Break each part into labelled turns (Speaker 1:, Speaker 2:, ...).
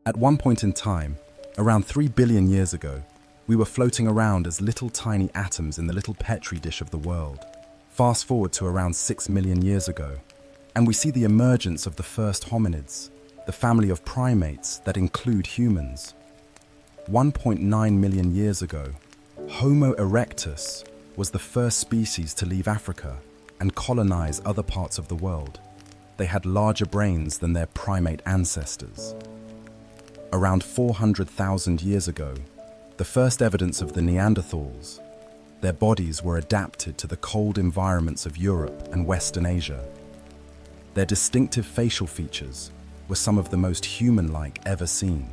Speaker 1: At one point in time, around 3 billion years ago, we were floating around as little tiny atoms in the little Petri dish of the world. Fast forward to around 6 million years ago, and we see the emergence of the first hominids, the family of primates that include humans. 1.9 million years ago, Homo Erectus was the first species to leave Africa and colonize other parts of the world. They had larger brains than their primate ancestors. Around 400,000 years ago, the first evidence of the Neanderthals. Their bodies were adapted to the cold environments of Europe and Western Asia. Their distinctive facial features were some of the most human-like ever seen.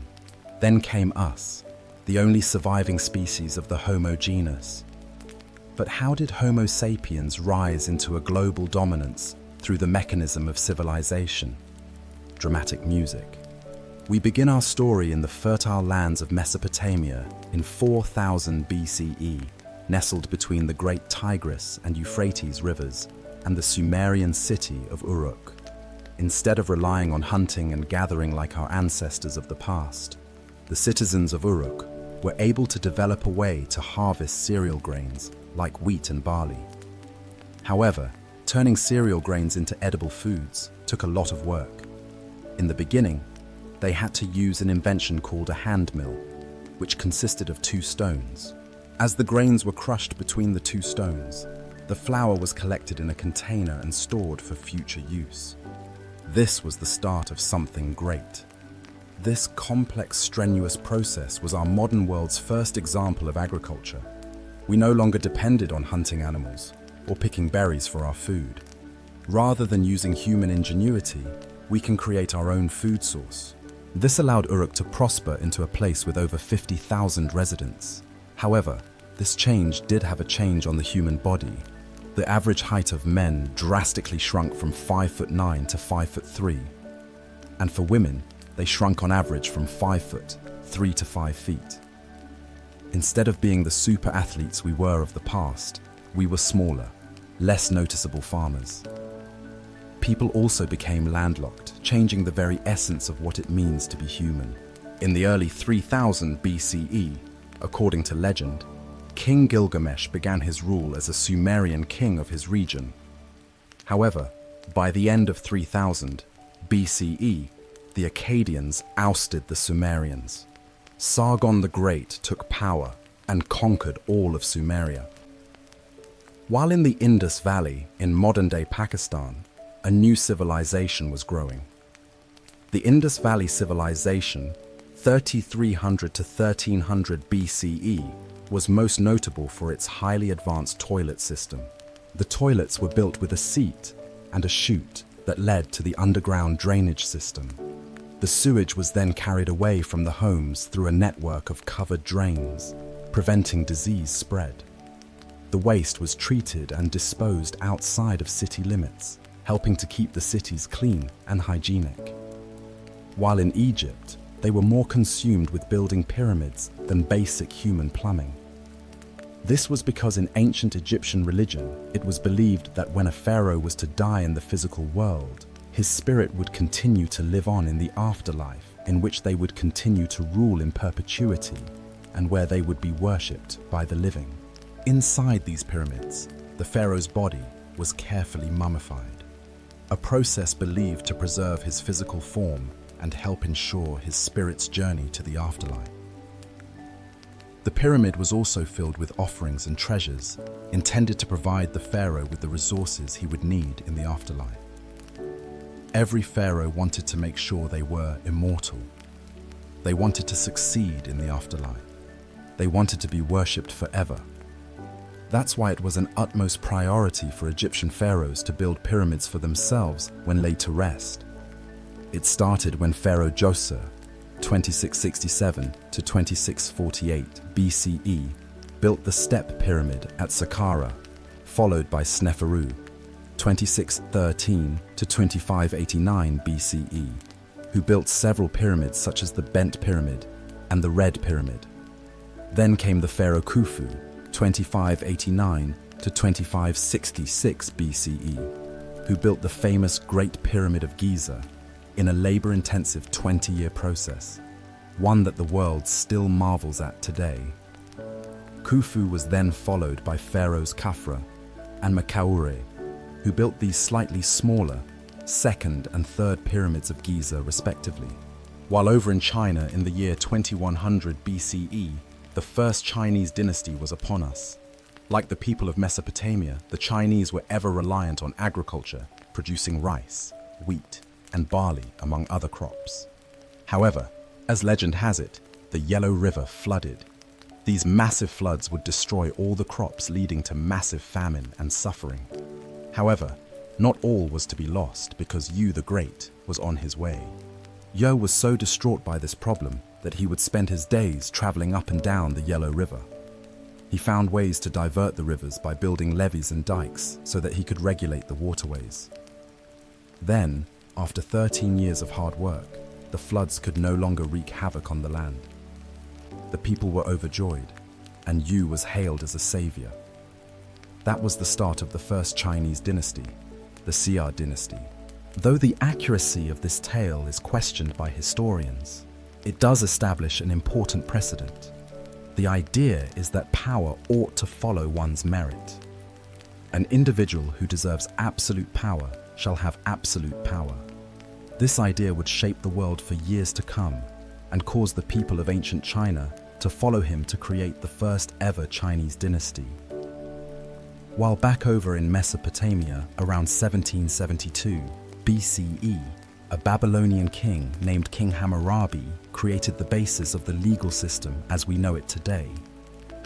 Speaker 1: Then came us, the only surviving species of the Homo genus. But how did Homo sapiens rise into a global dominance through the mechanism of civilization? Dramatic music. We begin our story in the fertile lands of Mesopotamia in 4000 BCE, nestled between the great Tigris and Euphrates rivers and the Sumerian city of Uruk. Instead of relying on hunting and gathering like our ancestors of the past, the citizens of Uruk were able to develop a way to harvest cereal grains like wheat and barley. However, turning cereal grains into edible foods took a lot of work. In the beginning, they had to use an invention called a hand mill, which consisted of 2 stones. As the grains were crushed between the 2 stones, the flour was collected in a container and stored for future use. This was the start of something great. This complex, strenuous process was our modern world's first example of agriculture. We no longer depended on hunting animals or picking berries for our food. Rather than using human ingenuity, we can create our own food source. This allowed Uruk to prosper into a place with over 50,000 residents. However, this change did have a change on the human body. The average height of men drastically shrunk from 5'9" to 5'3", and for women, they shrunk on average from 5'3" to 5 feet. Instead of being the super athletes we were of the past, we were smaller, less noticeable farmers. People also became landlocked, changing the very essence of what it means to be human. In the early 3000 BCE, according to legend, King Gilgamesh began his rule as a Sumerian king of his region. However, by the end of 3000 BCE, the Akkadians ousted the Sumerians. Sargon the Great took power and conquered all of Sumeria. While in the Indus Valley in modern-day Pakistan, a new civilization was growing. The Indus Valley civilization, 3300 to 1300 BCE, was most notable for its highly advanced toilet system. The toilets were built with a seat and a chute that led to the underground drainage system. The sewage was then carried away from the homes through a network of covered drains, preventing disease spread. The waste was treated and disposed outside of city limits, helping to keep the cities clean and hygienic. While in Egypt, they were more consumed with building pyramids than basic human plumbing. This was because in ancient Egyptian religion, it was believed that when a pharaoh was to die in the physical world, his spirit would continue to live on in the afterlife, in which they would continue to rule in perpetuity, and where they would be worshipped by the living. Inside these pyramids, the pharaoh's body was carefully mummified, a process believed to preserve his physical form and help ensure his spirit's journey to the afterlife. The pyramid was also filled with offerings and treasures, intended to provide the pharaoh with the resources he would need in the afterlife. Every pharaoh wanted to make sure they were immortal. They wanted to succeed in the afterlife. They wanted to be worshipped forever. That's why it was an utmost priority for Egyptian pharaohs to build pyramids for themselves when laid to rest. It started when Pharaoh Djoser, 2667 to 2648 BCE, built the Step Pyramid at Saqqara, followed by Sneferu, 2613 to 2589 BCE, who built several pyramids such as the Bent Pyramid and the Red Pyramid. Then came the Pharaoh Khufu, 2589 to 2566 BCE, who built the famous Great Pyramid of Giza in a labor-intensive 20-year process. one that the world still marvels at today. Khufu was then followed by pharaohs Khafra and Makaure, who built these slightly smaller second and third pyramids of Giza respectively. While over in China in the year 2100 BCE, the first Chinese dynasty was upon us. Like the people of Mesopotamia, the Chinese were ever reliant on agriculture, producing rice, wheat, and barley, among other crops. However, as legend has it, the Yellow River flooded. These massive floods would destroy all the crops, leading to massive famine and suffering. However, not all was to be lost, because Yu the Great was on his way. Yu was so distraught by this problem that he would spend his days traveling up and down the Yellow River. He found ways to divert the rivers by building levees and dikes so that he could regulate the waterways. Then, after 13 years of hard work, the floods could no longer wreak havoc on the land. The people were overjoyed, and Yu was hailed as a savior. That was the start of the first Chinese dynasty, the Xia dynasty. Though the accuracy of this tale is questioned by historians, it does establish an important precedent. The idea is that power ought to follow one's merit. An individual who deserves absolute power shall have absolute power. This idea would shape the world for years to come and cause the people of ancient China to follow him to create the first ever Chinese dynasty. While back over in Mesopotamia around 1772 BCE, a Babylonian king named King Hammurabi created the basis of the legal system as we know it today.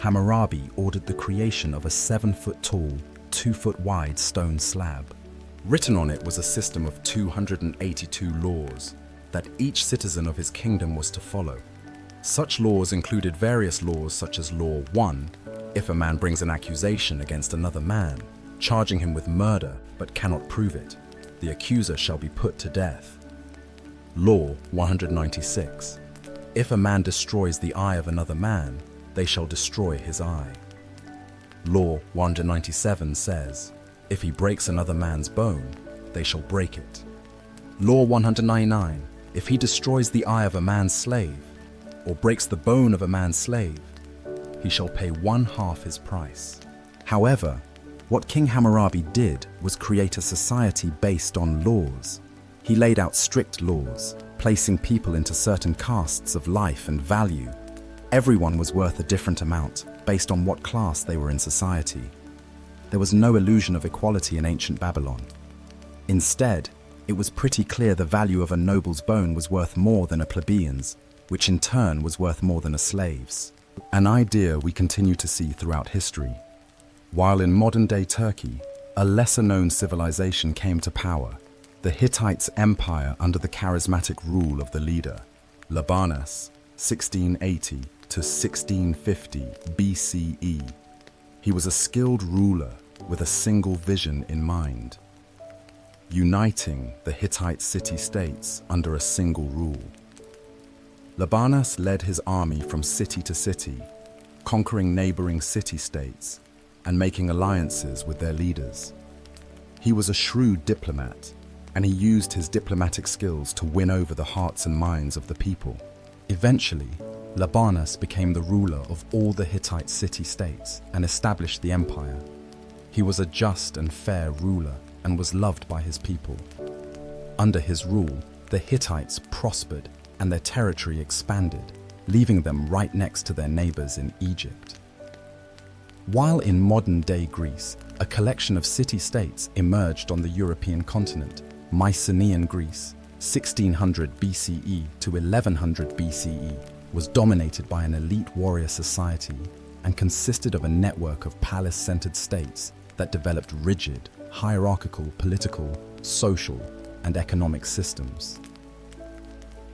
Speaker 1: Hammurabi ordered the creation of a 7-foot-tall, 2-foot-wide stone slab. Written on it was a system of 282 laws that each citizen of his kingdom was to follow. Such laws included various laws such as Law 1, if a man brings an accusation against another man, charging him with murder but cannot prove it, the accuser shall be put to death. Law 196, if a man destroys the eye of another man, they shall destroy his eye. Law 197 says, if he breaks another man's bone, they shall break it. Law 199, if he destroys the eye of a man's slave, or breaks the bone of a man's slave, he shall pay 1/2 his price. However, what King Hammurabi did was create a society based on laws. He laid out strict laws, placing people into certain castes of life and value. Everyone was worth a different amount based on what class they were in society. There was no illusion of equality in ancient Babylon. Instead, it was pretty clear the value of a noble's bone was worth more than a plebeian's, which in turn was worth more than a slave's. An idea we continue to see throughout history. While in modern-day Turkey, a lesser-known civilization came to power, the Hittites' empire under the charismatic rule of the leader, Labanas, 1680 to 1650 BCE. He was a skilled ruler with a single vision in mind, uniting the Hittite city-states under a single rule. Labanas led his army from city to city, conquering neighboring city-states and making alliances with their leaders. He was a shrewd diplomat, and he used his diplomatic skills to win over the hearts and minds of the people. Eventually, Labanas became the ruler of all the Hittite city-states and established the empire. He was a just and fair ruler and was loved by his people. Under his rule, the Hittites prospered and their territory expanded, leaving them right next to their neighbors in Egypt. While in modern-day Greece, a collection of city-states emerged on the European continent, Mycenaean Greece, 1600 BCE to 1100 BCE, was dominated by an elite warrior society and consisted of a network of palace-centered states that developed rigid, hierarchical political, social, and economic systems.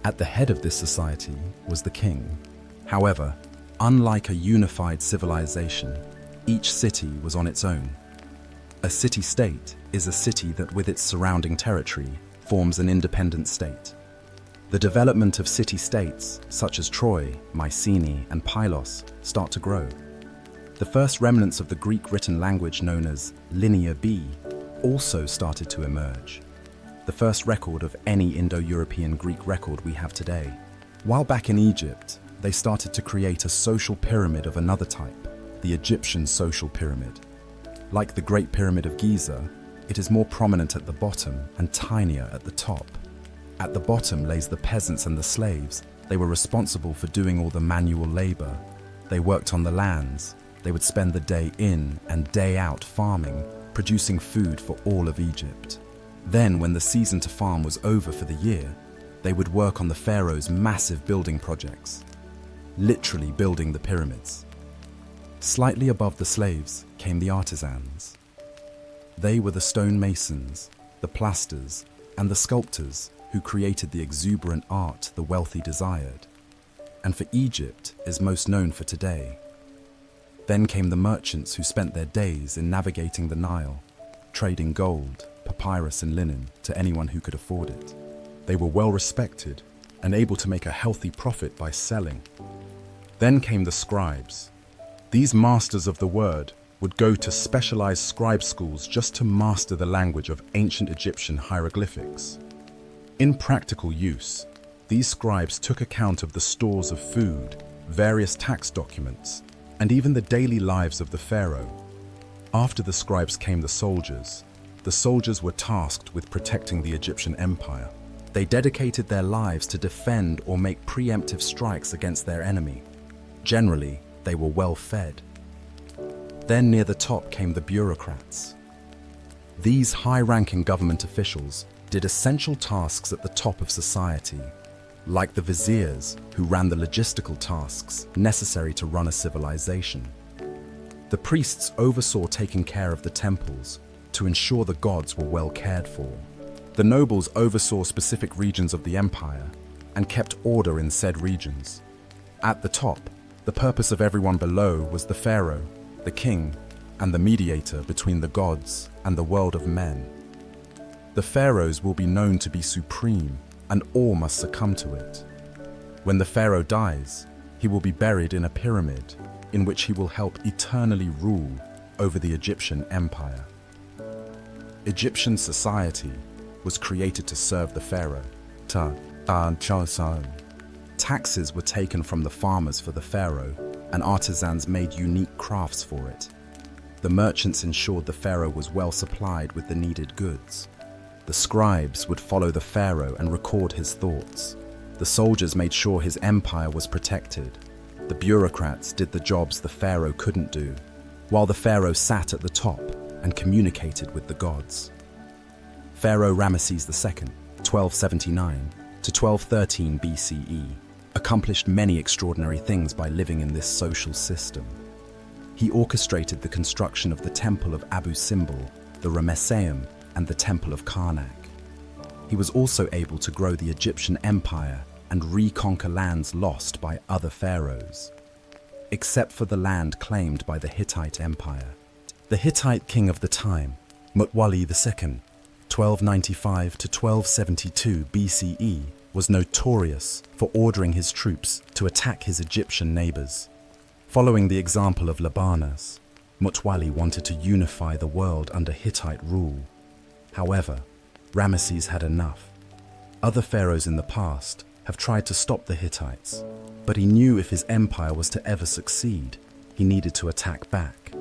Speaker 1: At the head of this society was the king. However, unlike a unified civilization, each city was on its own. A city-state is a city that, with its surrounding territory, forms an independent state. The development of city-states, such as Troy, Mycenae, and Pylos, start to grow. The first remnants of the Greek written language known as Linear B also started to emerge, the first record of any Indo-European Greek record we have today. While back in Egypt, they started to create a social pyramid of another type, the Egyptian social pyramid. Like the Great Pyramid of Giza, it is more prominent at the bottom and tinier at the top. At the bottom lays the peasants and the slaves. They were responsible for doing all the manual labor. They worked on the lands. They would spend the day in and day out farming, producing food for all of Egypt. Then, when the season to farm was over for the year, they would work on the pharaoh's massive building projects, literally building the pyramids. Slightly above the slaves came the artisans. They were the stonemasons, the plasters, and the sculptors who created the exuberant art the wealthy desired, and for Egypt is most known for today. Then came the merchants who spent their days in navigating the Nile, trading gold, papyrus and linen to anyone who could afford it. They were well respected and able to make a healthy profit by selling. Then came the scribes. These masters of the word would go to specialized scribe schools just to master the language of ancient Egyptian hieroglyphics. In practical use, these scribes took account of the stores of food, various tax documents, and even the daily lives of the pharaoh. After the scribes came the soldiers. The soldiers were tasked with protecting the Egyptian empire. They dedicated their lives to defend or make preemptive strikes against their enemy. Generally, they were well fed. Then near the top came the bureaucrats. These high-ranking government officials did essential tasks at the top of society, like the viziers who ran the logistical tasks necessary to run a civilization. The priests oversaw taking care of the temples to ensure the gods were well cared for. The nobles oversaw specific regions of the empire and kept order in said regions. At the top, the purpose of everyone below was the pharaoh, the king, and the mediator between the gods and the world of men. The pharaohs will be known to be supreme, and all must succumb to it. When the pharaoh dies, he will be buried in a pyramid in which he will help eternally rule over the Egyptian empire. Egyptian society was created to serve the pharaoh. Taxes were taken from the farmers for the pharaoh, and artisans made unique crafts for it. The merchants ensured the pharaoh was well supplied with the needed goods. The scribes would follow the pharaoh and record his thoughts. The soldiers made sure his empire was protected. The bureaucrats did the jobs the pharaoh couldn't do, while the pharaoh sat at the top and communicated with the gods. Pharaoh Ramesses II, 1279 to 1213 BCE, accomplished many extraordinary things by living in this social system. He orchestrated the construction of the Temple of Abu Simbel, the Ramesseum, and the Temple of Karnak. He was also able to grow the Egyptian empire and reconquer lands lost by other pharaohs, except for the land claimed by the Hittite Empire. The Hittite king of the time, Mutwalli II, 1295 to 1272 BCE, was notorious for ordering his troops to attack his Egyptian neighbors. Following the example of Labanas, Mutwalli wanted to unify the world under Hittite rule. However, Ramesses had enough. Other pharaohs in the past have tried to stop the Hittites, but he knew if his empire was to ever succeed, he needed to attack back.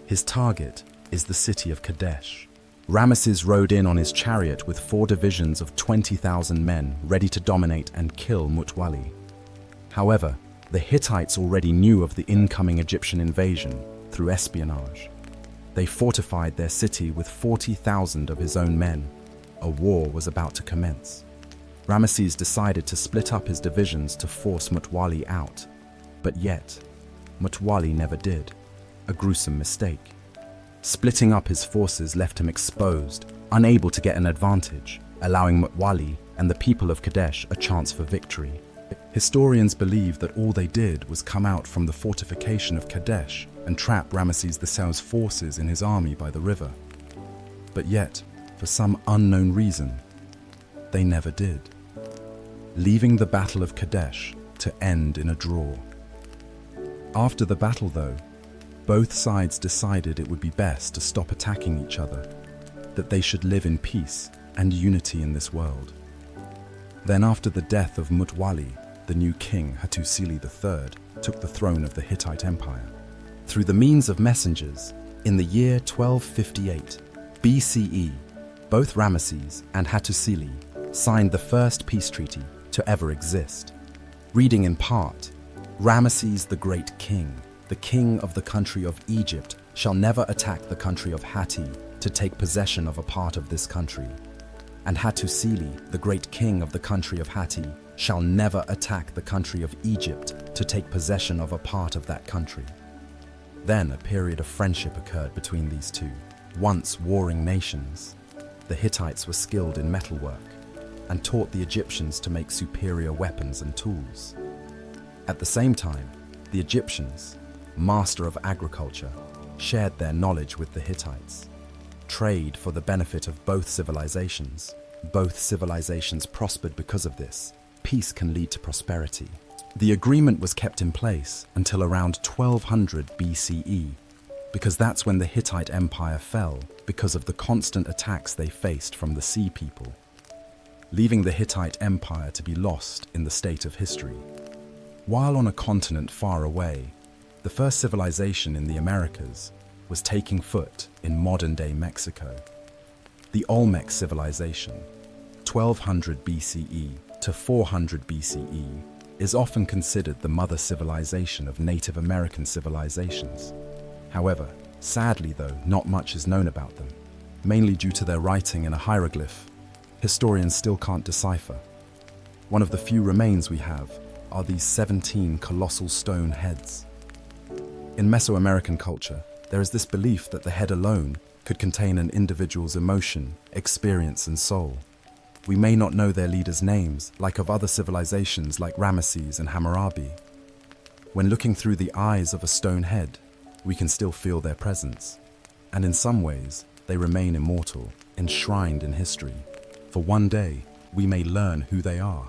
Speaker 1: His target is the city of Kadesh. Ramesses rode in on his chariot with 4 divisions of 20,000 men ready to dominate and kill Mutwalli. However, the Hittites already knew of the incoming Egyptian invasion through espionage. They fortified their city with 40,000 of his own men. A war was about to commence. Ramesses decided to split up his divisions to force Mutwalli out, but yet, Mutwalli never did. A gruesome mistake. Splitting up his forces left him exposed, unable to get an advantage, allowing Mutwalli and the people of Kadesh a chance for victory. Historians believe that all they did was come out from the fortification of Kadesh and trap Ramesses II's forces in his army by the river. But yet, for some unknown reason, they never did, leaving the Battle of Kadesh to end in a draw. After the battle, though, both sides decided it would be best to stop attacking each other, that they should live in peace and unity in this world. Then after the death of Mutwalli, the new king, Hattusili III, took the throne of the Hittite Empire. Through the means of messengers, in the year 1258 BCE, both Ramesses and Hattusili signed the first peace treaty to ever exist. Reading in part, Ramesses the great king, the king of the country of Egypt, shall never attack the country of Hatti to take possession of a part of this country. And Hattusili, the great king of the country of Hatti, shall never attack the country of Egypt to take possession of a part of that country. Then a period of friendship occurred between these two, once warring nations. The Hittites were skilled in metalwork and taught the Egyptians to make superior weapons and tools. At the same time, the Egyptians, master of agriculture, shared their knowledge with the Hittites. Trade for the benefit of both civilizations. Both civilizations prospered because of this. Peace can lead to prosperity. The agreement was kept in place until around 1200 BCE, because that's when the Hittite Empire fell because of the constant attacks they faced from the Sea People, leaving the Hittite Empire to be lost in the state of history. While on a continent far away, the first civilization in the Americas was taking foot in modern-day Mexico. The Olmec civilization, 1200 BCE to 400 BCE, is often considered the mother civilization of Native American civilizations. However, sadly though, not much is known about them, mainly due to their writing in a hieroglyph historians still can't decipher. One of the few remains we have are these 17 colossal stone heads. In Mesoamerican culture, there is this belief that the head alone could contain an individual's emotion, experience, and soul. We may not know their leaders' names, like of other civilizations like Ramesses and Hammurabi. When looking through the eyes of a stone head, we can still feel their presence. And in some ways, they remain immortal, enshrined in history. For one day, we may learn who they are.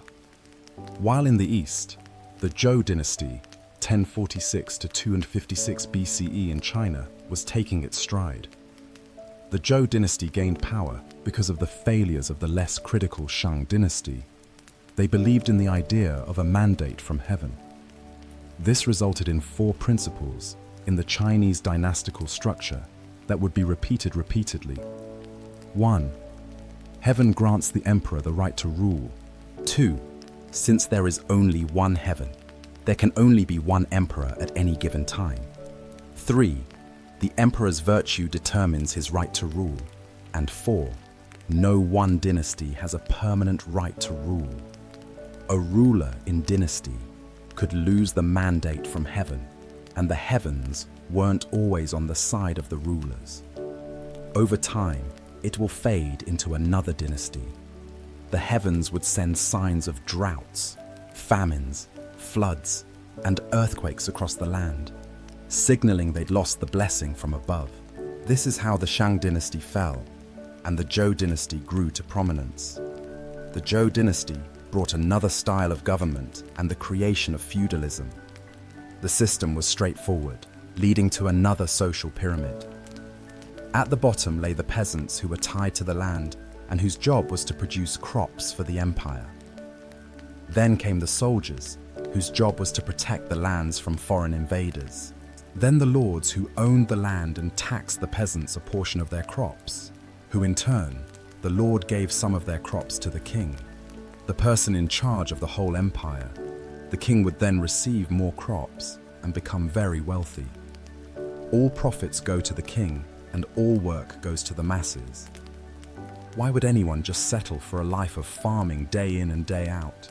Speaker 1: While in the East, the Zhou dynasty, 1046 to 256 BCE in China, was taking its stride. The Zhou dynasty gained power because of the failures of the less critical Shang dynasty. They believed in the idea of a mandate from heaven. This resulted in 4 principles in the Chinese dynastical structure that would be repeated repeatedly. 1. Heaven grants the emperor the right to rule. 2. Since there is only one heaven, there can only be one emperor at any given time. 3. The emperor's virtue determines his right to rule. And 4. No one dynasty has a permanent right to rule. A ruler in dynasty could lose the mandate from heaven, and the heavens weren't always on the side of the rulers. Over time, it will fade into another dynasty. The heavens would send signs of droughts, famines, floods, and earthquakes across the land, signaling they'd lost the blessing from above. This is how the Shang dynasty fell, and the Zhou dynasty grew to prominence. The Zhou dynasty brought another style of government and the creation of feudalism. The system was straightforward, leading to another social pyramid. At the bottom lay the peasants who were tied to the land and whose job was to produce crops for the empire. Then came the soldiers, whose job was to protect the lands from foreign invaders. Then the lords who owned the land and taxed the peasants a portion of their crops, who in turn, the lord gave some of their crops to the king, the person in charge of the whole empire. The king would then receive more crops and become very wealthy. All profits go to the king and all work goes to the masses. Why would anyone just settle for a life of farming day in and day out?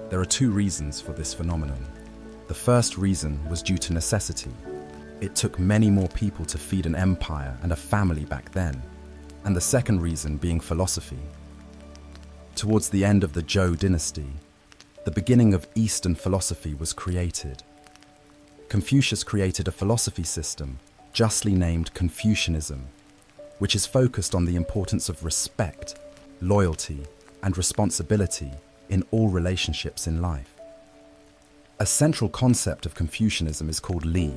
Speaker 1: There are 2 reasons for this phenomenon. The first reason was due to necessity. It took many more people to feed an empire and a family back then. And the second reason being philosophy. Towards the end of the Zhou dynasty, the beginning of Eastern philosophy was created. Confucius created a philosophy system justly named Confucianism, which is focused on the importance of respect, loyalty, and responsibility in all relationships in life. A central concept of Confucianism is called Li,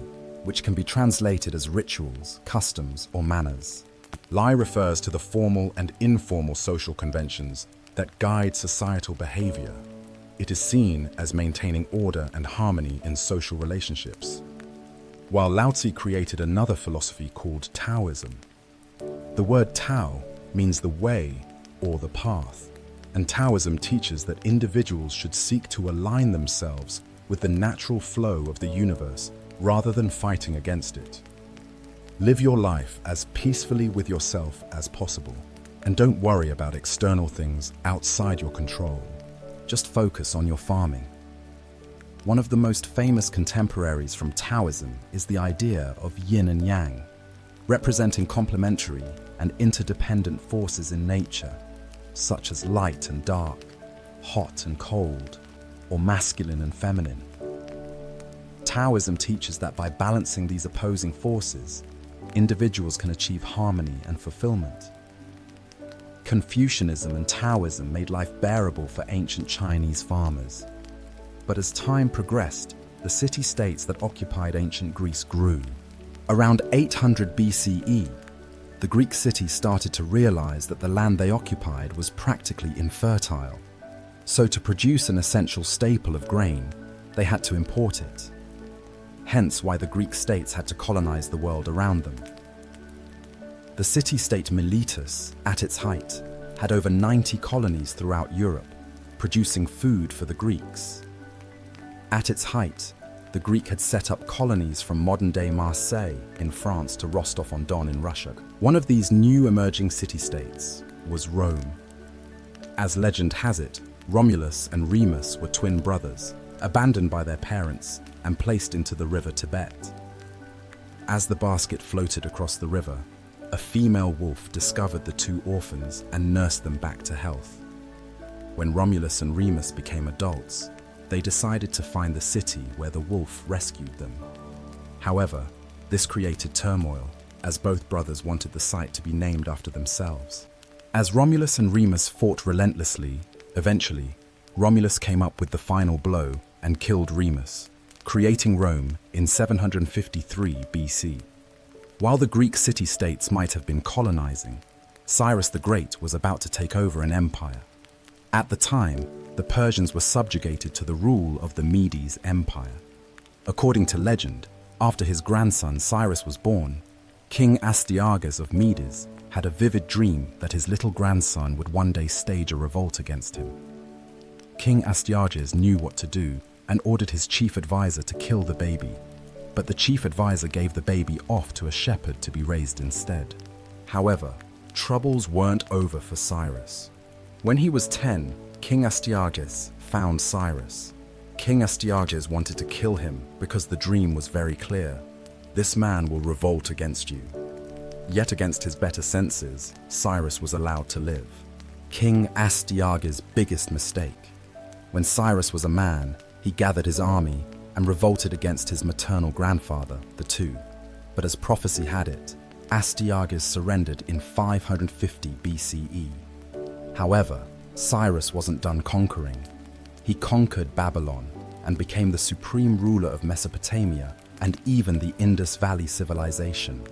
Speaker 1: which can be translated as rituals, customs, or manners. Li refers to the formal and informal social conventions that guide societal behavior. It is seen as maintaining order and harmony in social relationships. While Lao Tzu created another philosophy called Taoism. The word Tao means the way or the path, and Taoism teaches that individuals should seek to align themselves with the natural flow of the universe rather than fighting against it. Live your life as peacefully with yourself as possible, and don't worry about external things outside your control. Just focus on your farming. One of the most famous contemporaries from Taoism is the idea of yin and yang, representing complementary and interdependent forces in nature, such as light and dark, hot and cold, or masculine and feminine. Taoism teaches that by balancing these opposing forces, individuals can achieve harmony and fulfillment. Confucianism and Taoism made life bearable for ancient Chinese farmers. But as time progressed, the city-states that occupied ancient Greece grew. Around 800 BCE, the Greek cities started to realize that the land they occupied was practically infertile. So to produce an essential staple of grain, they had to import it. Hence why the Greek states had to colonize the world around them. The city-state Miletus, at its height, had over 90 colonies throughout Europe, producing food for the Greeks. At its height, the Greek had set up colonies from modern-day Marseille in France to Rostov-on-Don in Russia. One of these new emerging city-states was Rome. As legend has it, Romulus and Remus were twin brothers, abandoned by their parents and placed into the river Tibet. As the basket floated across the river, a female wolf discovered the two orphans and nursed them back to health. When Romulus and Remus became adults, they decided to find the city where the wolf rescued them. However, this created turmoil, as both brothers wanted the site to be named after themselves. As Romulus and Remus fought relentlessly, eventually, Romulus came up with the final blow and killed Remus, creating Rome in 753 BC. While the Greek city-states might have been colonizing, Cyrus the Great was about to take over an empire. At the time, the Persians were subjugated to the rule of the Medes Empire. According to legend, after his grandson Cyrus was born, King Astyages of Medes had a vivid dream that his little grandson would one day stage a revolt against him. King Astyages knew what to do and ordered his chief advisor to kill the baby, but the chief advisor gave the baby off to a shepherd to be raised instead. However, troubles weren't over for Cyrus. When he was 10, King Astyages found Cyrus. King Astyages wanted to kill him because the dream was very clear. This man will revolt against you. Yet against his better senses, Cyrus was allowed to live. King Astyages' biggest mistake. When Cyrus was a man, he gathered his army and revolted against his maternal grandfather, the two. But as prophecy had it, Astyages surrendered in 550 BCE. However, Cyrus wasn't done conquering. He conquered Babylon and became the supreme ruler of Mesopotamia and even the Indus Valley civilization.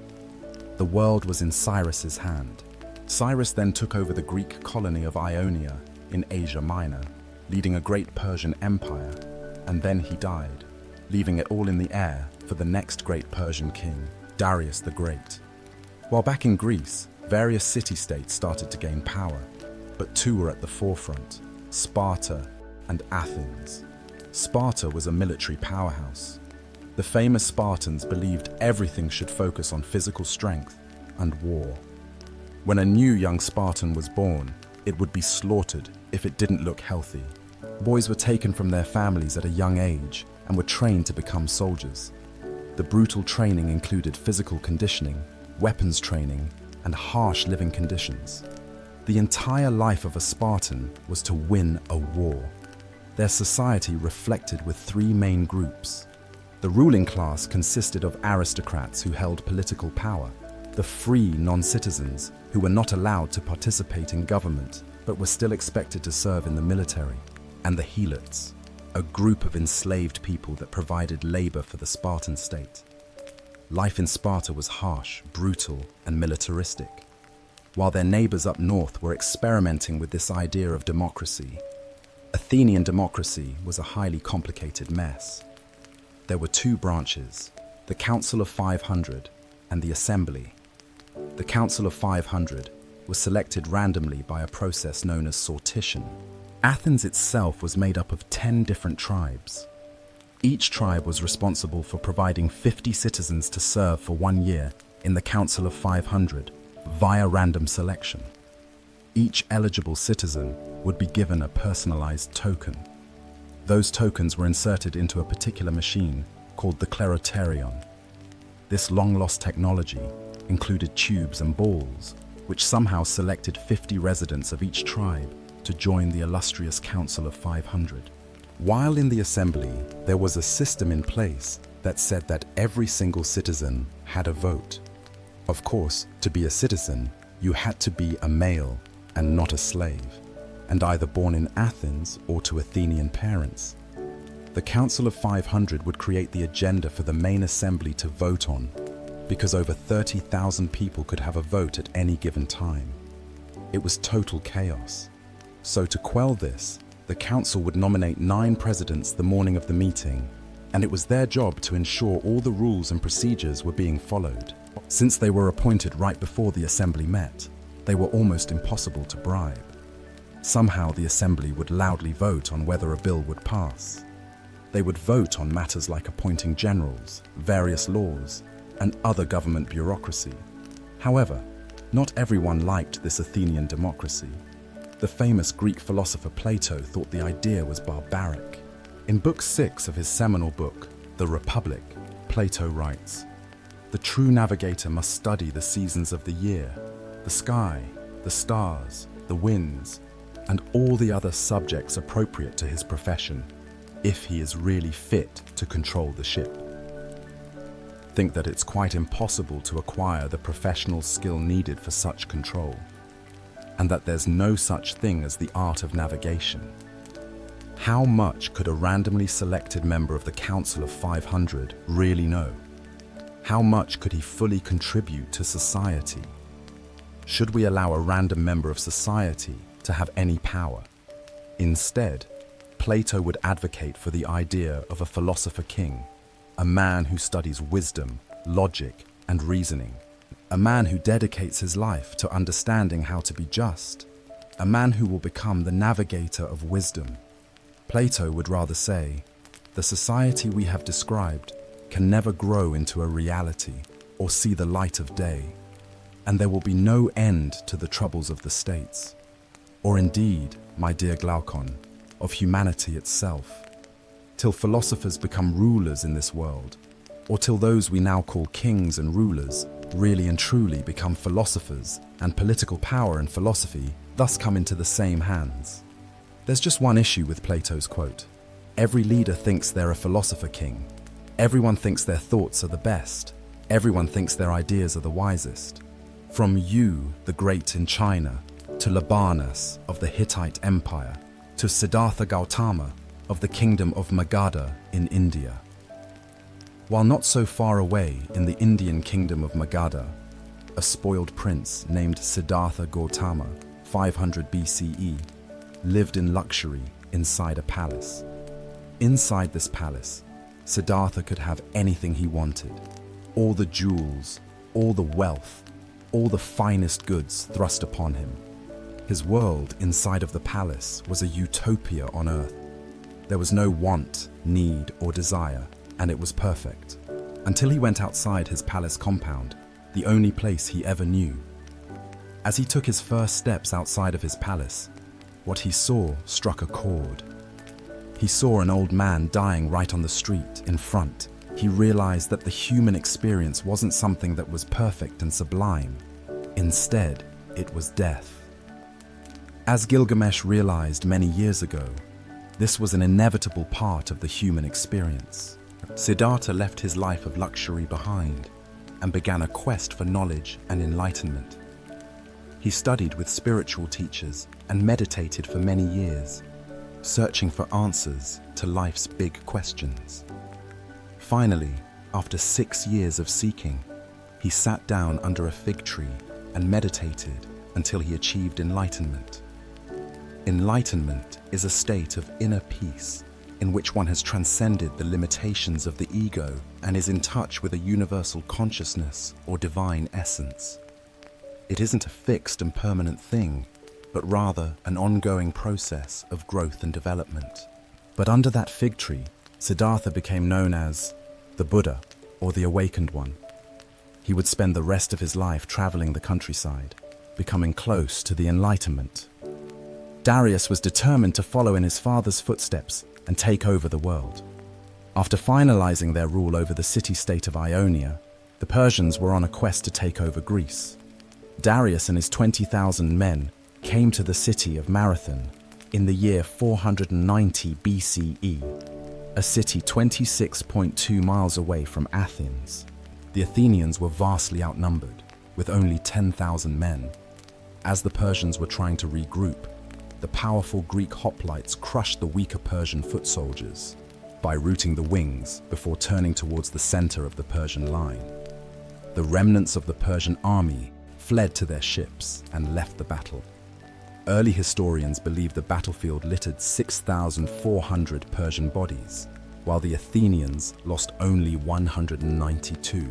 Speaker 1: The world was in Cyrus's hand. Cyrus then took over the Greek colony of Ionia in Asia Minor, leading a great Persian empire, and then he died, leaving it all in the air for the next great Persian king, Darius the Great. While back in Greece, various city-states started to gain power, but two were at the forefront, Sparta and Athens. Sparta was a military powerhouse. The famous Spartans believed everything should focus on physical strength and war. When a new young Spartan was born, it would be slaughtered if it didn't look healthy. Boys were taken from their families at a young age and were trained to become soldiers. The brutal training included physical conditioning, weapons training, and harsh living conditions. The entire life of a Spartan was to win a war. Their society reflected with three main groups. The ruling class consisted of aristocrats who held political power, the free non-citizens who were not allowed to participate in government but were still expected to serve in the military, and the helots, a group of enslaved people that provided labor for the Spartan state. Life in Sparta was harsh, brutal, and militaristic. While their neighbors up north were experimenting with this idea of democracy, Athenian democracy was a highly complicated mess. There were two branches, the Council of 500 and the Assembly. The Council of 500 was selected randomly by a process known as sortition. Athens itself was made up of 10 different tribes. Each tribe was responsible for providing 50 citizens to serve for 1 year in the Council of 500 via random selection. Each eligible citizen would be given a personalized token. Those tokens were inserted into a particular machine called the Kleroterion. This long-lost technology included tubes and balls, which somehow selected 50 residents of each tribe to join the illustrious Council of 500. While in the Assembly, there was a system in place that said that every single citizen had a vote. Of course, to be a citizen, you had to be a male and not a slave, and either born in Athens or to Athenian parents. The Council of 500 would create the agenda for the main assembly to vote on, because over 30,000 people could have a vote at any given time. It was total chaos. So to quell this, the council would nominate 9 presidents the morning of the meeting, and it was their job to ensure all the rules and procedures were being followed. Since they were appointed right before the assembly met, they were almost impossible to bribe. Somehow the assembly would loudly vote on whether a bill would pass. They would vote on matters like appointing generals, various laws, and other government bureaucracy. However, not everyone liked this Athenian democracy. The famous Greek philosopher Plato thought the idea was barbaric. In Book 6 of his seminal book, The Republic, Plato writes, "The true navigator must study the seasons of the year, the sky, the stars, the winds, and all the other subjects appropriate to his profession, if he is really fit to control the ship." Think that it's quite impossible to acquire the professional skill needed for such control, and that there's no such thing as the art of navigation. How much could a randomly selected member of the Council of 500 really know? How much could he fully contribute to society? Should we allow a random member of society to have any power? Instead, Plato would advocate for the idea of a philosopher king, a man who studies wisdom, logic, and reasoning. A man who dedicates his life to understanding how to be just. A man who will become the navigator of wisdom. Plato would rather say, the society we have described can never grow into a reality or see the light of day, and there will be no end to the troubles of the states, or indeed, my dear Glaucon, of humanity itself, till philosophers become rulers in this world, or till those we now call kings and rulers really and truly become philosophers, and political power and philosophy thus come into the same hands. There's just one issue with Plato's quote. Every leader thinks they're a philosopher king. Everyone thinks their thoughts are the best. Everyone thinks their ideas are the wisest. From Yu, the Great in China, to Labanas of the Hittite Empire, to Siddhartha Gautama of the Kingdom of Magadha in India. While not so far away in the Indian kingdom of Magadha, a spoiled prince named Siddhartha Gautama, 500 BCE, lived in luxury inside a palace. Inside this palace, Siddhartha could have anything he wanted. All the jewels, all the wealth, all the finest goods thrust upon him. His world inside of the palace was a utopia on earth. There was no want, need, or desire, and it was perfect. Until he went outside his palace compound, the only place he ever knew. As he took his first steps outside of his palace, what he saw struck a chord. He saw an old man dying right on the street in front. He realized that the human experience wasn't something that was perfect and sublime. Instead, it was death. As Gilgamesh realized many years ago, this was an inevitable part of the human experience. Siddhartha left his life of luxury behind and began a quest for knowledge and enlightenment. He studied with spiritual teachers and meditated for many years, searching for answers to life's big questions. Finally, after 6 years of seeking, he sat down under a fig tree and meditated until he achieved enlightenment. Enlightenment is a state of inner peace in which one has transcended the limitations of the ego and is in touch with a universal consciousness or divine essence. It isn't a fixed and permanent thing, but rather an ongoing process of growth and development. But under that fig tree, Siddhartha became known as the Buddha, or the Awakened One. He would spend the rest of his life traveling the countryside, becoming close to the Enlightenment. Darius was determined to follow in his father's footsteps and take over the world. After finalizing their rule over the city-state of Ionia, the Persians were on a quest to take over Greece. Darius and his 20,000 men came to the city of Marathon in the year 490 BCE, a city 26.2 miles away from Athens. The Athenians were vastly outnumbered, with only 10,000 men. As the Persians were trying to regroup, the powerful Greek hoplites crushed the weaker Persian foot soldiers by routing the wings before turning towards the center of the Persian line. The remnants of the Persian army fled to their ships and left the battle. Early historians believe the battlefield littered 6,400 Persian bodies, while the Athenians lost only 192.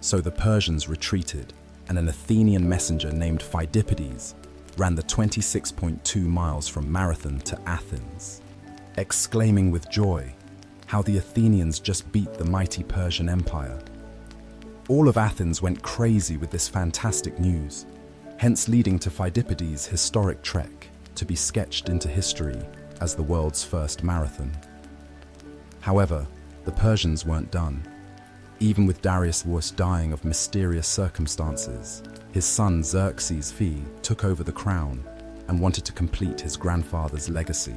Speaker 1: So the Persians retreated, and an Athenian messenger named Phidippides ran the 26.2 miles from Marathon to Athens, exclaiming with joy how the Athenians just beat the mighty Persian Empire. All of Athens went crazy with this fantastic news, hence leading to Phidippides' historic trek to be sketched into history as the world's first marathon. However, the Persians weren't done. Even with Darius dying of mysterious circumstances, his son Xerxes I took over the crown and wanted to complete his grandfather's legacy.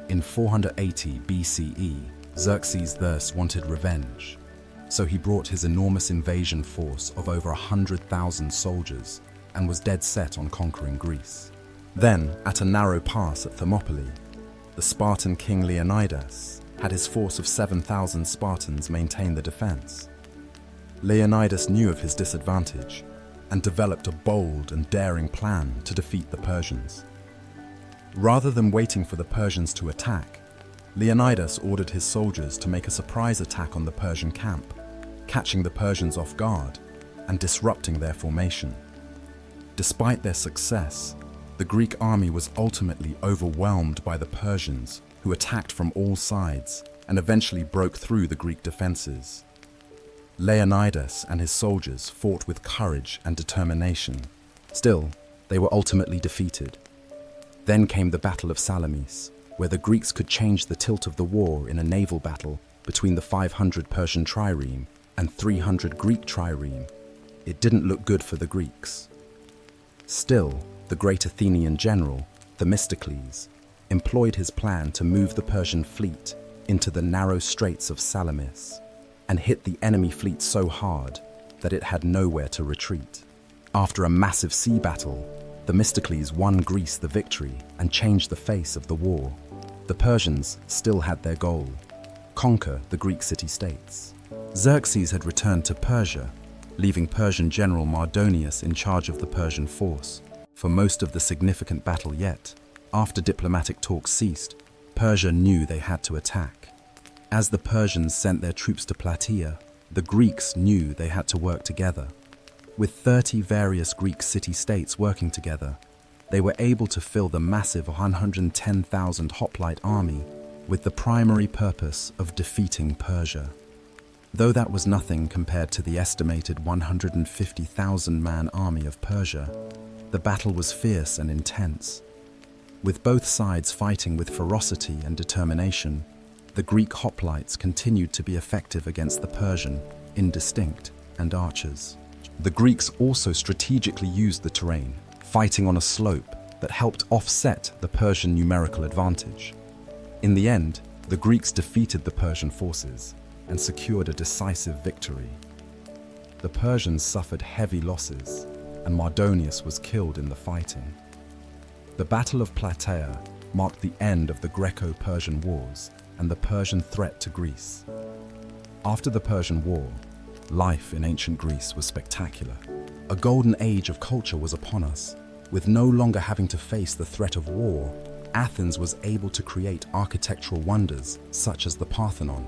Speaker 1: In 480 BCE, Xerxes thus wanted revenge, so he brought his enormous invasion force of over 100,000 soldiers and was dead set on conquering Greece. Then, at a narrow pass at Thermopylae, the Spartan king Leonidas had his force of 7,000 Spartans maintain the defense. Leonidas knew of his disadvantage and developed a bold and daring plan to defeat the Persians. Rather than waiting for the Persians to attack, Leonidas ordered his soldiers to make a surprise attack on the Persian camp, catching the Persians off guard and disrupting their formation. Despite their success, the Greek army was ultimately overwhelmed by the Persians, who attacked from all sides and eventually broke through the Greek defenses. Leonidas and his soldiers fought with courage and determination. Still, they were ultimately defeated. Then came the Battle of Salamis, where the Greeks could change the tilt of the war in a naval battle between the 500 Persian trireme and 300 Greek trireme. It didn't look good for the Greeks. Still, the great Athenian general, Themistocles, employed his plan to move the Persian fleet into the narrow straits of Salamis and hit the enemy fleet so hard that it had nowhere to retreat. After a massive sea battle, Themistocles won Greece the victory and changed the face of the war. The Persians still had their goal: conquer the Greek city-states. Xerxes had returned to Persia, leaving Persian general Mardonius in charge of the Persian force for most of the significant battle. Yet, after diplomatic talks ceased, Persia knew they had to attack. As the Persians sent their troops to Plataea, the Greeks knew they had to work together. With 30 various Greek city-states working together, they were able to fill the massive 110,000 hoplite army with the primary purpose of defeating Persia. Though that was nothing compared to the estimated 150,000-man army of Persia, the battle was fierce and intense. With both sides fighting with ferocity and determination, the Greek hoplites continued to be effective against the Persian, indistinct, and archers. The Greeks also strategically used the terrain, fighting on a slope that helped offset the Persian numerical advantage. In the end, the Greeks defeated the Persian forces and secured a decisive victory. The Persians suffered heavy losses, and Mardonius was killed in the fighting. The Battle of Plataea marked the end of the Greco-Persian Wars and the Persian threat to Greece. After the Persian War, life in ancient Greece was spectacular. A golden age of culture was upon us, With no longer having to face the threat of war, Athens was able to create architectural wonders such as the Parthenon.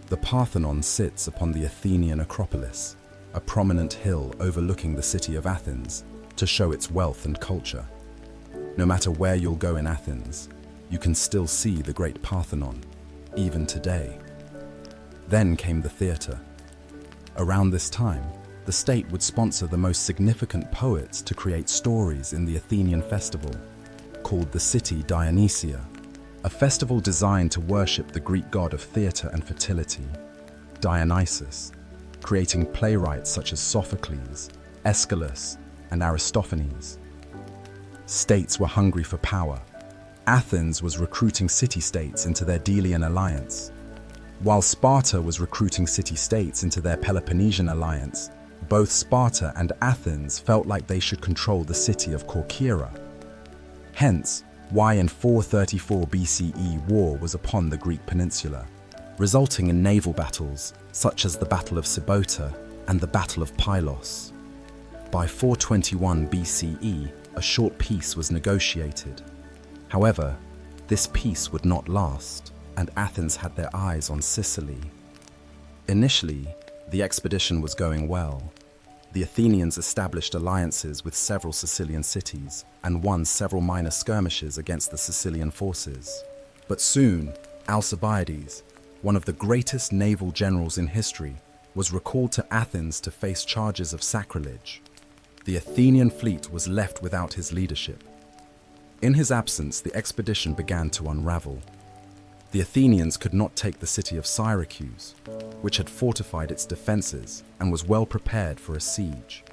Speaker 1: The Parthenon sits upon the Athenian Acropolis, a prominent hill overlooking the city of Athens, to show its wealth and culture. No matter where you'll go in Athens, you can still see the great Parthenon, even today. Then came the theatre. Around this time, the state would sponsor the most significant poets to create stories in the Athenian festival, called the City Dionysia, a festival designed to worship the Greek god of theatre and fertility, Dionysus, creating playwrights such as Sophocles, Aeschylus, and Aristophanes. States were hungry for power. Athens was recruiting city-states into their Delian alliance, while Sparta was recruiting city-states into their Peloponnesian alliance. Both Sparta and Athens felt like they should control the city of Corcyra. Hence, why in 434 BCE war was upon the Greek peninsula, resulting in naval battles such as the Battle of Sybota and the Battle of Pylos. By 421 BCE, a short peace was negotiated. However, this peace would not last, and Athens had their eyes on Sicily. Initially, the expedition was going well. The Athenians established alliances with several Sicilian cities and won several minor skirmishes against the Sicilian forces. But soon, Alcibiades, one of the greatest naval generals in history, was recalled to Athens to face charges of sacrilege. The Athenian fleet was left without his leadership. In his absence, the expedition began to unravel. The Athenians could not take the city of Syracuse, which had fortified its defenses and was well prepared for a siege.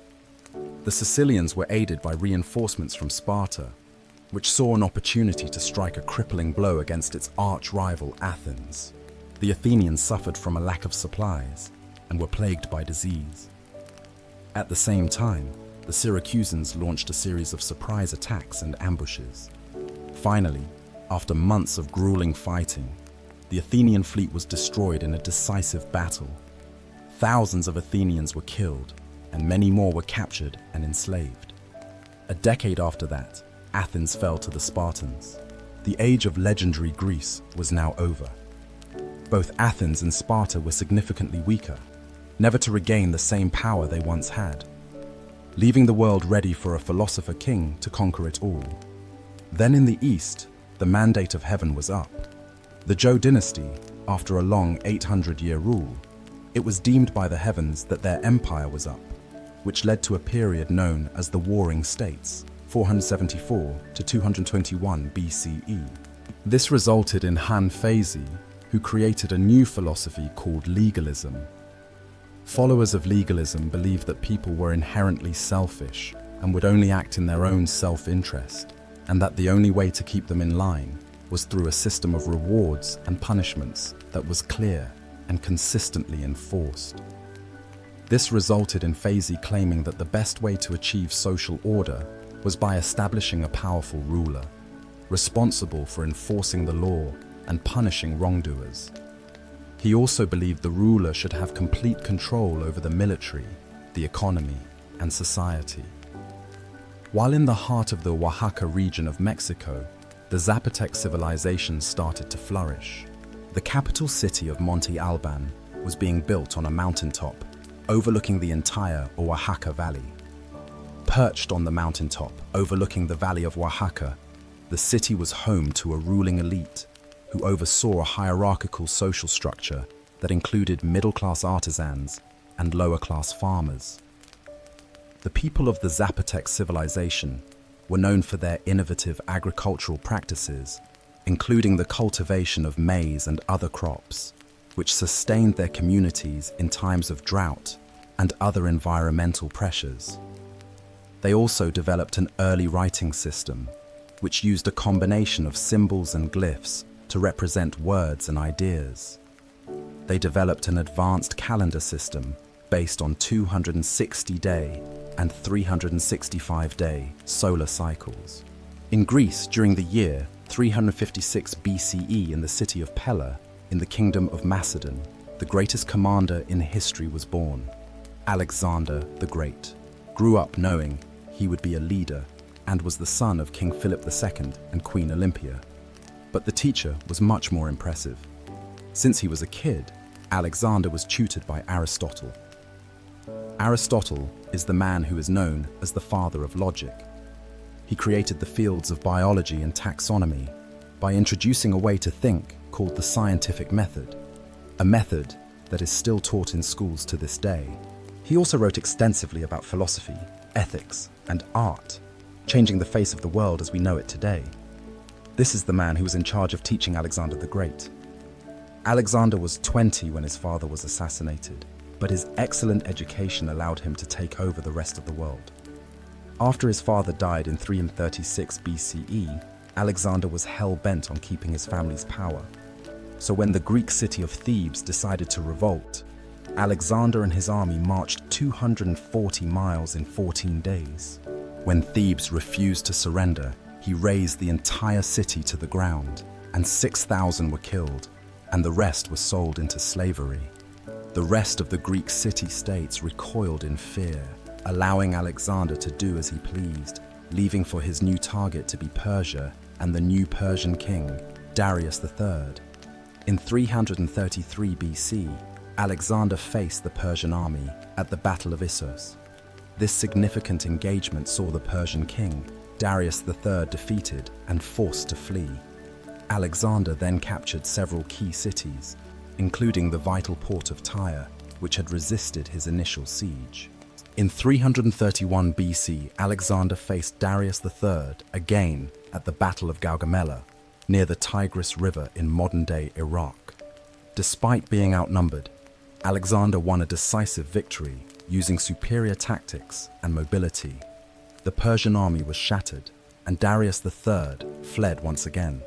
Speaker 1: The Sicilians were aided by reinforcements from Sparta, which saw an opportunity to strike a crippling blow against its arch-rival Athens. The Athenians suffered from a lack of supplies and were plagued by disease. At the same time, the Syracusans launched a series of surprise attacks and ambushes. Finally, after months of grueling fighting, the Athenian fleet was destroyed in a decisive battle. Thousands of Athenians were killed, and many more were captured and enslaved. A decade after that, Athens fell to the Spartans. The age of legendary Greece was now over. Both Athens and Sparta were significantly weaker, never to regain the same power they once had, leaving the world ready for a philosopher king to conquer it all. Then in the east, the mandate of heaven was up. The Zhou dynasty, after a long 800-year rule, it was deemed by the heavens that their empire was up, which led to a period known as the Warring States, 474 to 221 BCE. This resulted in Han Feizi, who created a new philosophy called legalism. Followers of legalism believed that people were inherently selfish and would only act in their own self-interest, and that the only way to keep them in line was through a system of rewards and punishments that was clear and consistently enforced. This resulted in Feizi claiming that the best way to achieve social order was by establishing a powerful ruler, responsible for enforcing the law and punishing wrongdoers. He also believed the ruler should have complete control over the military, the economy, and society. While in the heart of the Oaxaca region of Mexico, the Zapotec civilization started to flourish. The capital city of Monte Alban was being built on a mountaintop overlooking the entire Oaxaca Valley. Perched on the mountaintop overlooking the Valley of Oaxaca, the city was home to a ruling elite who oversaw a hierarchical social structure that included middle-class artisans and lower-class farmers. The people of the Zapotec civilization were known for their innovative agricultural practices, including the cultivation of maize and other crops, which sustained their communities in times of drought and other environmental pressures. They also developed an early writing system, which used a combination of symbols and glyphs to represent words and ideas. They developed an advanced calendar system based on 260-day and 365-day solar cycles. In Greece, during the year 356 BCE in the city of Pella, in the kingdom of Macedon, the greatest commander in history was born. Alexander the Great grew up knowing he would be a leader and was the son of King Philip II and Queen Olympia. But the teacher was much more impressive. Since he was a kid, Alexander was tutored by Aristotle. Aristotle is the man who is known as the father of logic. He created the fields of biology and taxonomy by introducing a way to think called the scientific method, a method that is still taught in schools to this day. He also wrote extensively about philosophy, ethics, and art, changing the face of the world as we know it today. This is the man who was in charge of teaching Alexander the Great. Alexander was 20 when his father was assassinated, but his excellent education allowed him to take over the rest of the world. After his father died in 336 BCE, Alexander was hell-bent on keeping his family's power. So when the Greek city of Thebes decided to revolt, Alexander and his army marched 240 miles in 14 days. When Thebes refused to surrender, he razed the entire city to the ground, and 6,000 were killed, and the rest were sold into slavery. The rest of the Greek city-states recoiled in fear, allowing Alexander to do as he pleased, leaving for his new target to be Persia and the new Persian king, Darius III. In 333 BC, Alexander faced the Persian army at the Battle of Issos. This significant engagement saw the Persian king, Darius III, defeated and forced to flee. Alexander then captured several key cities, including the vital port of Tyre, which had resisted his initial siege. In 331 BC, Alexander faced Darius III again at the Battle of Gaugamela, near the Tigris River in modern-day Iraq. Despite being outnumbered, Alexander won a decisive victory using superior tactics and mobility. The Persian army was shattered, and Darius III fled once again.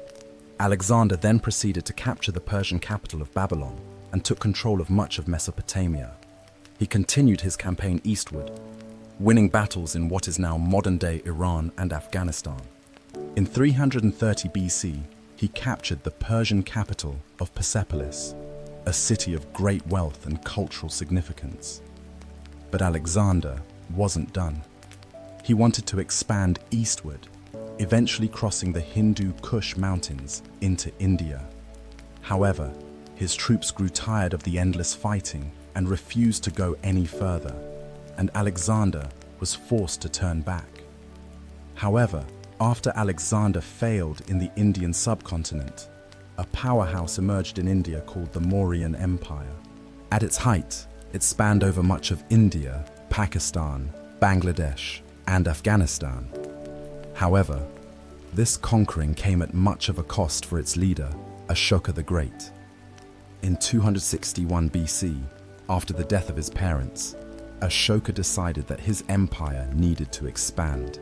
Speaker 1: Alexander then proceeded to capture the Persian capital of Babylon and took control of much of Mesopotamia. He continued his campaign eastward, winning battles in what is now modern-day Iran and Afghanistan. In 330 BC, he captured the Persian capital of Persepolis, a city of great wealth and cultural significance. But Alexander wasn't done. He wanted to expand eastward, eventually crossing the Hindu Kush mountains into India. However, his troops grew tired of the endless fighting and refused to go any further, and Alexander was forced to turn back. However, after Alexander failed in the Indian subcontinent, a powerhouse emerged in India called the Mauryan Empire. At its height, it spanned over much of India, Pakistan, Bangladesh, and Afghanistan. However, this conquering came at much of a cost for its leader, Ashoka the Great. In 261 BC, after the death of his parents, Ashoka decided that his empire needed to expand.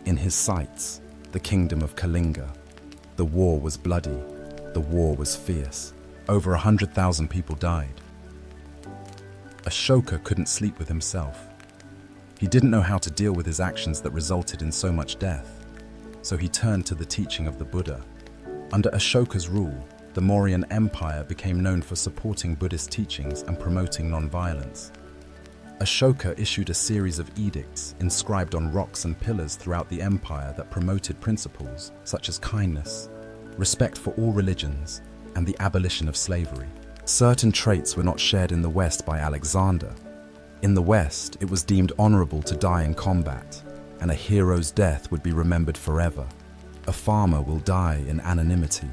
Speaker 1: In his sights, the kingdom of Kalinga. The war was bloody, the war was fierce. Over 100,000 people died. Ashoka couldn't sleep with himself. He didn't know how to deal with his actions that resulted in so much death, so he turned to the teaching of the Buddha. Under Ashoka's rule, the Mauryan Empire became known for supporting Buddhist teachings and promoting non-violence. Ashoka issued a series of edicts inscribed on rocks and pillars throughout the empire that promoted principles such as kindness, respect for all religions, and the abolition of slavery. Certain traits were not shared in the West by Alexander. In the West, it was deemed honorable to die in combat, and a hero's death would be remembered forever. A farmer will die in anonymity.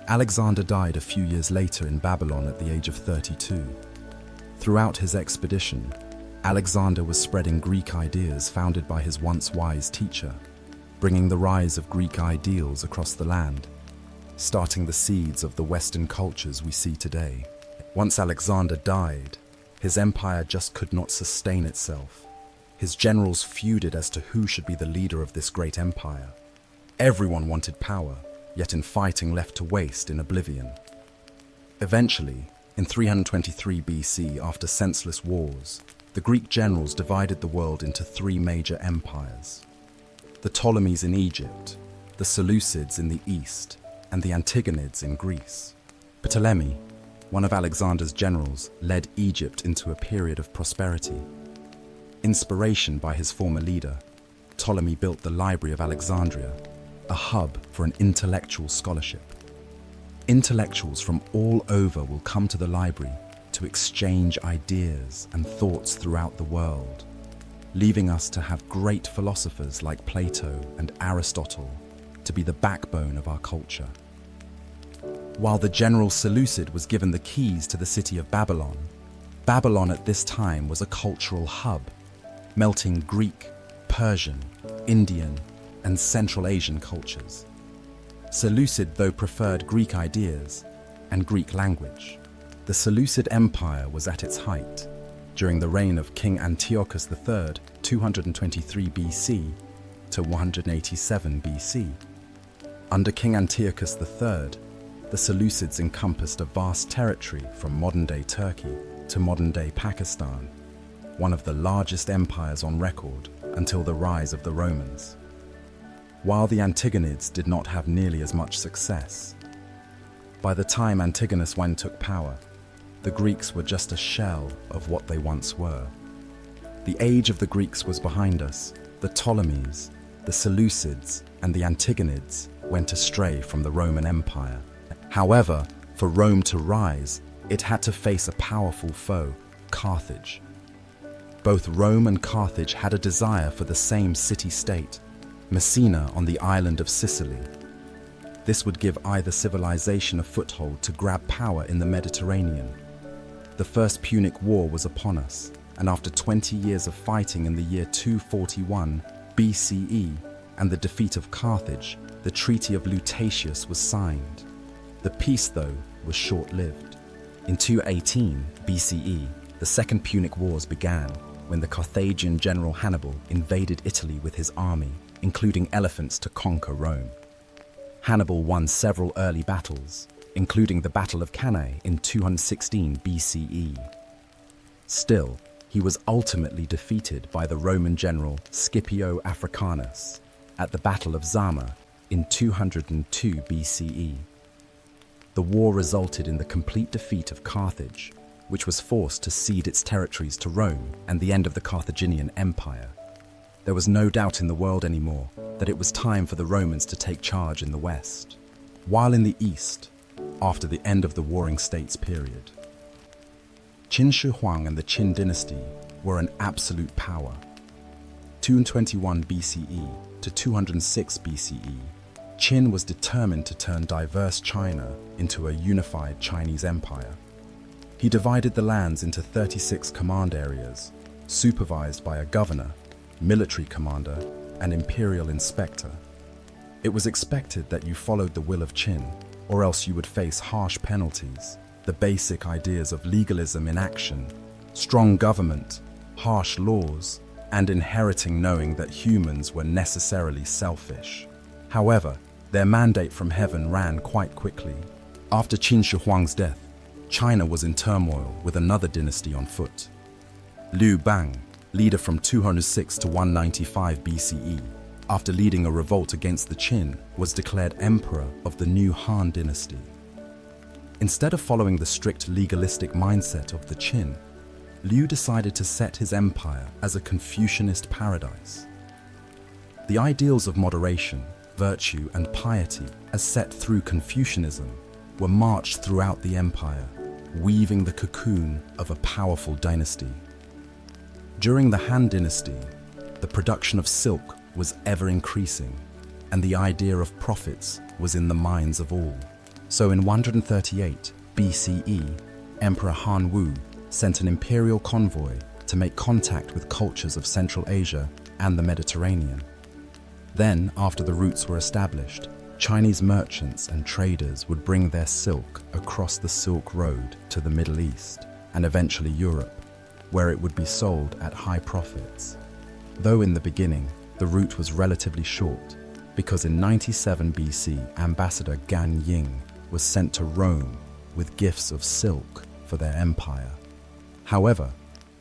Speaker 1: Alexander died a few years later in Babylon at the age of 32. Throughout his expedition, Alexander was spreading Greek ideas founded by his once wise teacher, bringing the rise of Greek ideals across the land, starting the seeds of the Western cultures we see today. Once Alexander died, his empire just could not sustain itself. His generals feuded as to who should be the leader of this great empire. Everyone wanted power, yet in fighting left to waste in oblivion. Eventually, in 323 BC, after senseless wars, the Greek generals divided the world into three major empires: the Ptolemies in Egypt, the Seleucids in the east, and the Antigonids in Greece. Ptolemy, one of Alexander's generals, led Egypt into a period of prosperity. Inspiration by his former leader, Ptolemy built the Library of Alexandria, a hub for an intellectual scholarship. Intellectuals from all over will come to the library to exchange ideas and thoughts throughout the world, leaving us to have great philosophers like Plato and Aristotle to be the backbone of our culture. While the general Seleucid was given the keys to the city of Babylon, Babylon at this time was a cultural hub, melting Greek, Persian, Indian, and Central Asian cultures. Seleucid, though, preferred Greek ideas and Greek language. The Seleucid Empire was at its height during the reign of King Antiochus III, 223 BC to 187 BC. Under King Antiochus III, the Seleucids encompassed a vast territory from modern-day Turkey to modern-day Pakistan, one of the largest empires on record until the rise of the Romans. While the Antigonids did not have nearly as much success, by the time Antigonus I took power, the Greeks were just a shell of what they once were. The age of the Greeks was behind us. The Ptolemies, the Seleucids, and the Antigonids went astray from the Roman Empire. However, for Rome to rise, it had to face a powerful foe, Carthage. Both Rome and Carthage had a desire for the same city-state, Messina on the island of Sicily. This would give either civilization a foothold to grab power in the Mediterranean. The First Punic War was upon us, and after 20 years of fighting in the year 241 BCE and the defeat of Carthage, the Treaty of Lutatius was signed. The peace, though, was short-lived. In 218 BCE, the Second Punic Wars began when the Carthaginian general Hannibal invaded Italy with his army, including elephants, to conquer Rome. Hannibal won several early battles, including the Battle of Cannae in 216 BCE. Still, he was ultimately defeated by the Roman general Scipio Africanus at the Battle of Zama in 202 BCE. The war resulted in the complete defeat of Carthage, which was forced to cede its territories to Rome, and the end of the Carthaginian Empire. There was no doubt in the world anymore that it was time for the Romans to take charge in the West, while in the East, after the end of the Warring States period. Qin Shi Huang and the Qin dynasty were an absolute power. 221 BCE to 206 BCE, Qin was determined to turn diverse China into a unified Chinese empire. He divided the lands into 36 command areas, supervised by a governor, military commander, and imperial inspector. It was expected that you followed the will of Qin, or else you would face harsh penalties. The basic ideas of legalism in action, strong government, harsh laws, and inheriting knowing that humans were necessarily selfish. However, their mandate from heaven ran quite quickly. After Qin Shi Huang's death, China was in turmoil with another dynasty on foot. Liu Bang, leader from 206 to 195 BCE, after leading a revolt against the Qin, was declared emperor of the new Han dynasty. Instead of following the strict legalistic mindset of the Qin, Liu decided to set his empire as a Confucianist paradise. The ideals of moderation, virtue, and piety, as set through Confucianism, were marched throughout the empire, weaving the cocoon of a powerful dynasty. During the Han dynasty, the production of silk was ever increasing, and the idea of profits was in the minds of all. So in 138 BCE, Emperor Han Wu sent an imperial convoy to make contact with cultures of Central Asia and the Mediterranean. Then, after the routes were established, Chinese merchants and traders would bring their silk across the Silk Road to the Middle East and eventually Europe, where it would be sold at high profits. Though in the beginning, the route was relatively short, because in 97 BC, Ambassador Gan Ying was sent to Rome with gifts of silk for their empire. However,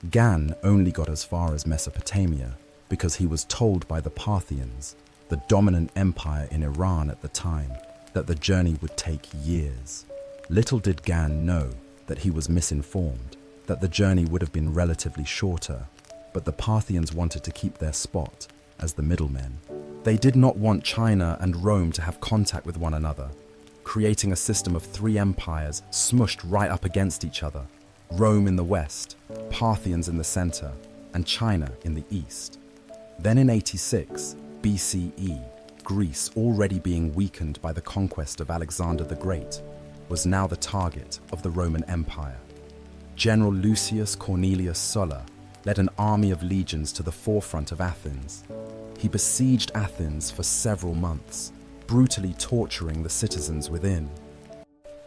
Speaker 1: Gan only got as far as Mesopotamia because he was told by the Parthians, the dominant empire in Iran at the time, that the journey would take years. Little did Gan know that he was misinformed, that the journey would have been relatively shorter, but the Parthians wanted to keep their spot as the middlemen. They did not want China and Rome to have contact with one another, creating a system of three empires smushed right up against each other: Rome in the west, Parthians in the center, and China in the east. Then in 86 BCE, Greece, already being weakened by the conquest of Alexander the Great, was now the target of the Roman Empire. General Lucius Cornelius Sulla led an army of legions to the forefront of Athens. He besieged Athens for several months, brutally torturing the citizens within.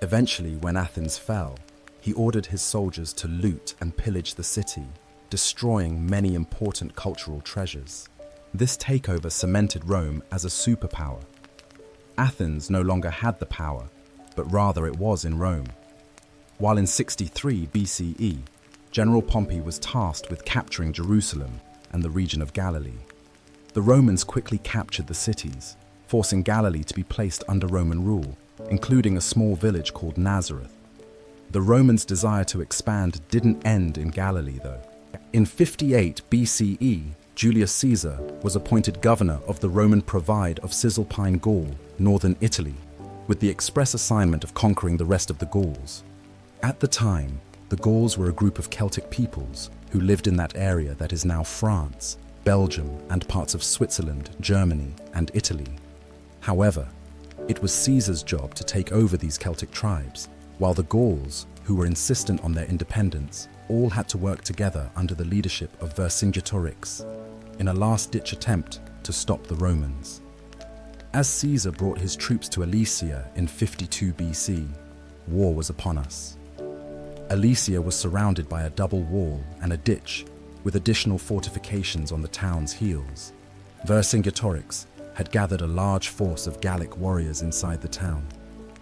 Speaker 1: Eventually, when Athens fell, he ordered his soldiers to loot and pillage the city, destroying many important cultural treasures. This takeover cemented Rome as a superpower. Athens no longer had the power, but rather it was in Rome. While in 63 BCE, General Pompey was tasked with capturing Jerusalem and the region of Galilee. The Romans quickly captured the cities, forcing Galilee to be placed under Roman rule, including a small village called Nazareth. The Romans' desire to expand didn't end in Galilee, though. In 58 BCE, Julius Caesar was appointed governor of the Roman Provide of Cisalpine Gaul, northern Italy, with the express assignment of conquering the rest of the Gauls. At the time, the Gauls were a group of Celtic peoples who lived in that area that is now France, Belgium, and parts of Switzerland, Germany, and Italy. However, it was Caesar's job to take over these Celtic tribes, while the Gauls, who were insistent on their independence, all had to work together under the leadership of Vercingetorix, in a last-ditch attempt to stop the Romans. As Caesar brought his troops to Alesia in 52 BC, war was upon us. Alesia was surrounded by a double wall and a ditch, with additional fortifications on the town's heels. Vercingetorix had gathered a large force of Gallic warriors inside the town.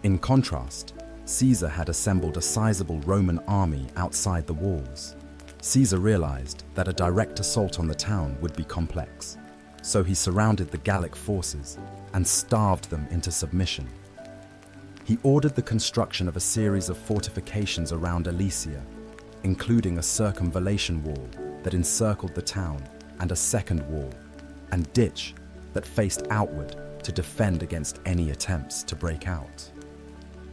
Speaker 1: In contrast, Caesar had assembled a sizable Roman army outside the walls. Caesar realized that a direct assault on the town would be complex, so he surrounded the Gallic forces and starved them into submission. He ordered the construction of a series of fortifications around Alesia, including a circumvallation wall that encircled the town and a second wall and ditch that faced outward to defend against any attempts to break out.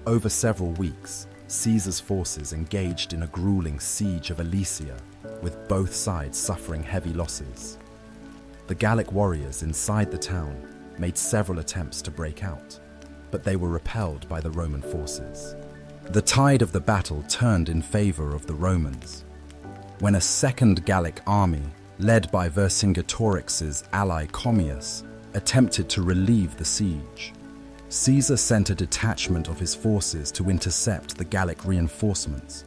Speaker 1: Over several weeks, Caesar's forces engaged in a grueling siege of Alesia, with both sides suffering heavy losses. The Gallic warriors inside the town made several attempts to break out, but they were repelled by the Roman forces. The tide of the battle turned in favor of the Romans, when a second Gallic army, led by Vercingetorix's ally Commius, attempted to relieve the siege. Caesar sent a detachment of his forces to intercept the Gallic reinforcements.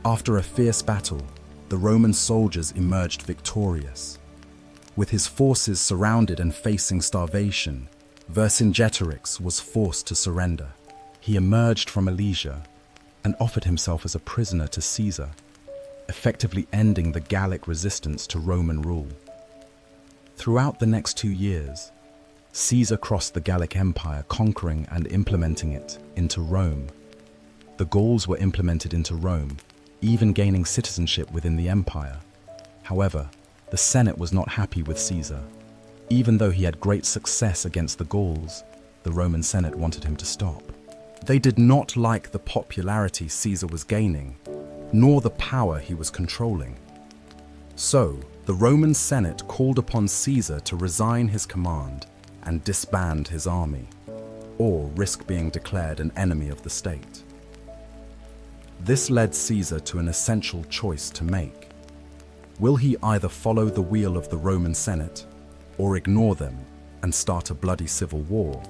Speaker 1: After a fierce battle, the Roman soldiers emerged victorious. With his forces surrounded and facing starvation, Vercingetorix was forced to surrender. He emerged from Alesia and offered himself as a prisoner to Caesar, effectively ending the Gallic resistance to Roman rule. Throughout the next 2 years, Caesar crossed the Gallic Empire, conquering and implementing it into Rome. The Gauls were implemented into Rome, even gaining citizenship within the empire. However, the Senate was not happy with Caesar. Even though he had great success against the Gauls, the Roman Senate wanted him to stop. They did not like the popularity Caesar was gaining, nor the power he was controlling. So, the Roman Senate called upon Caesar to resign his command and disband his army, or risk being declared an enemy of the state. This led Caesar to an essential choice to make. Will he either follow the wheel of the Roman Senate, or ignore them and start a bloody civil war?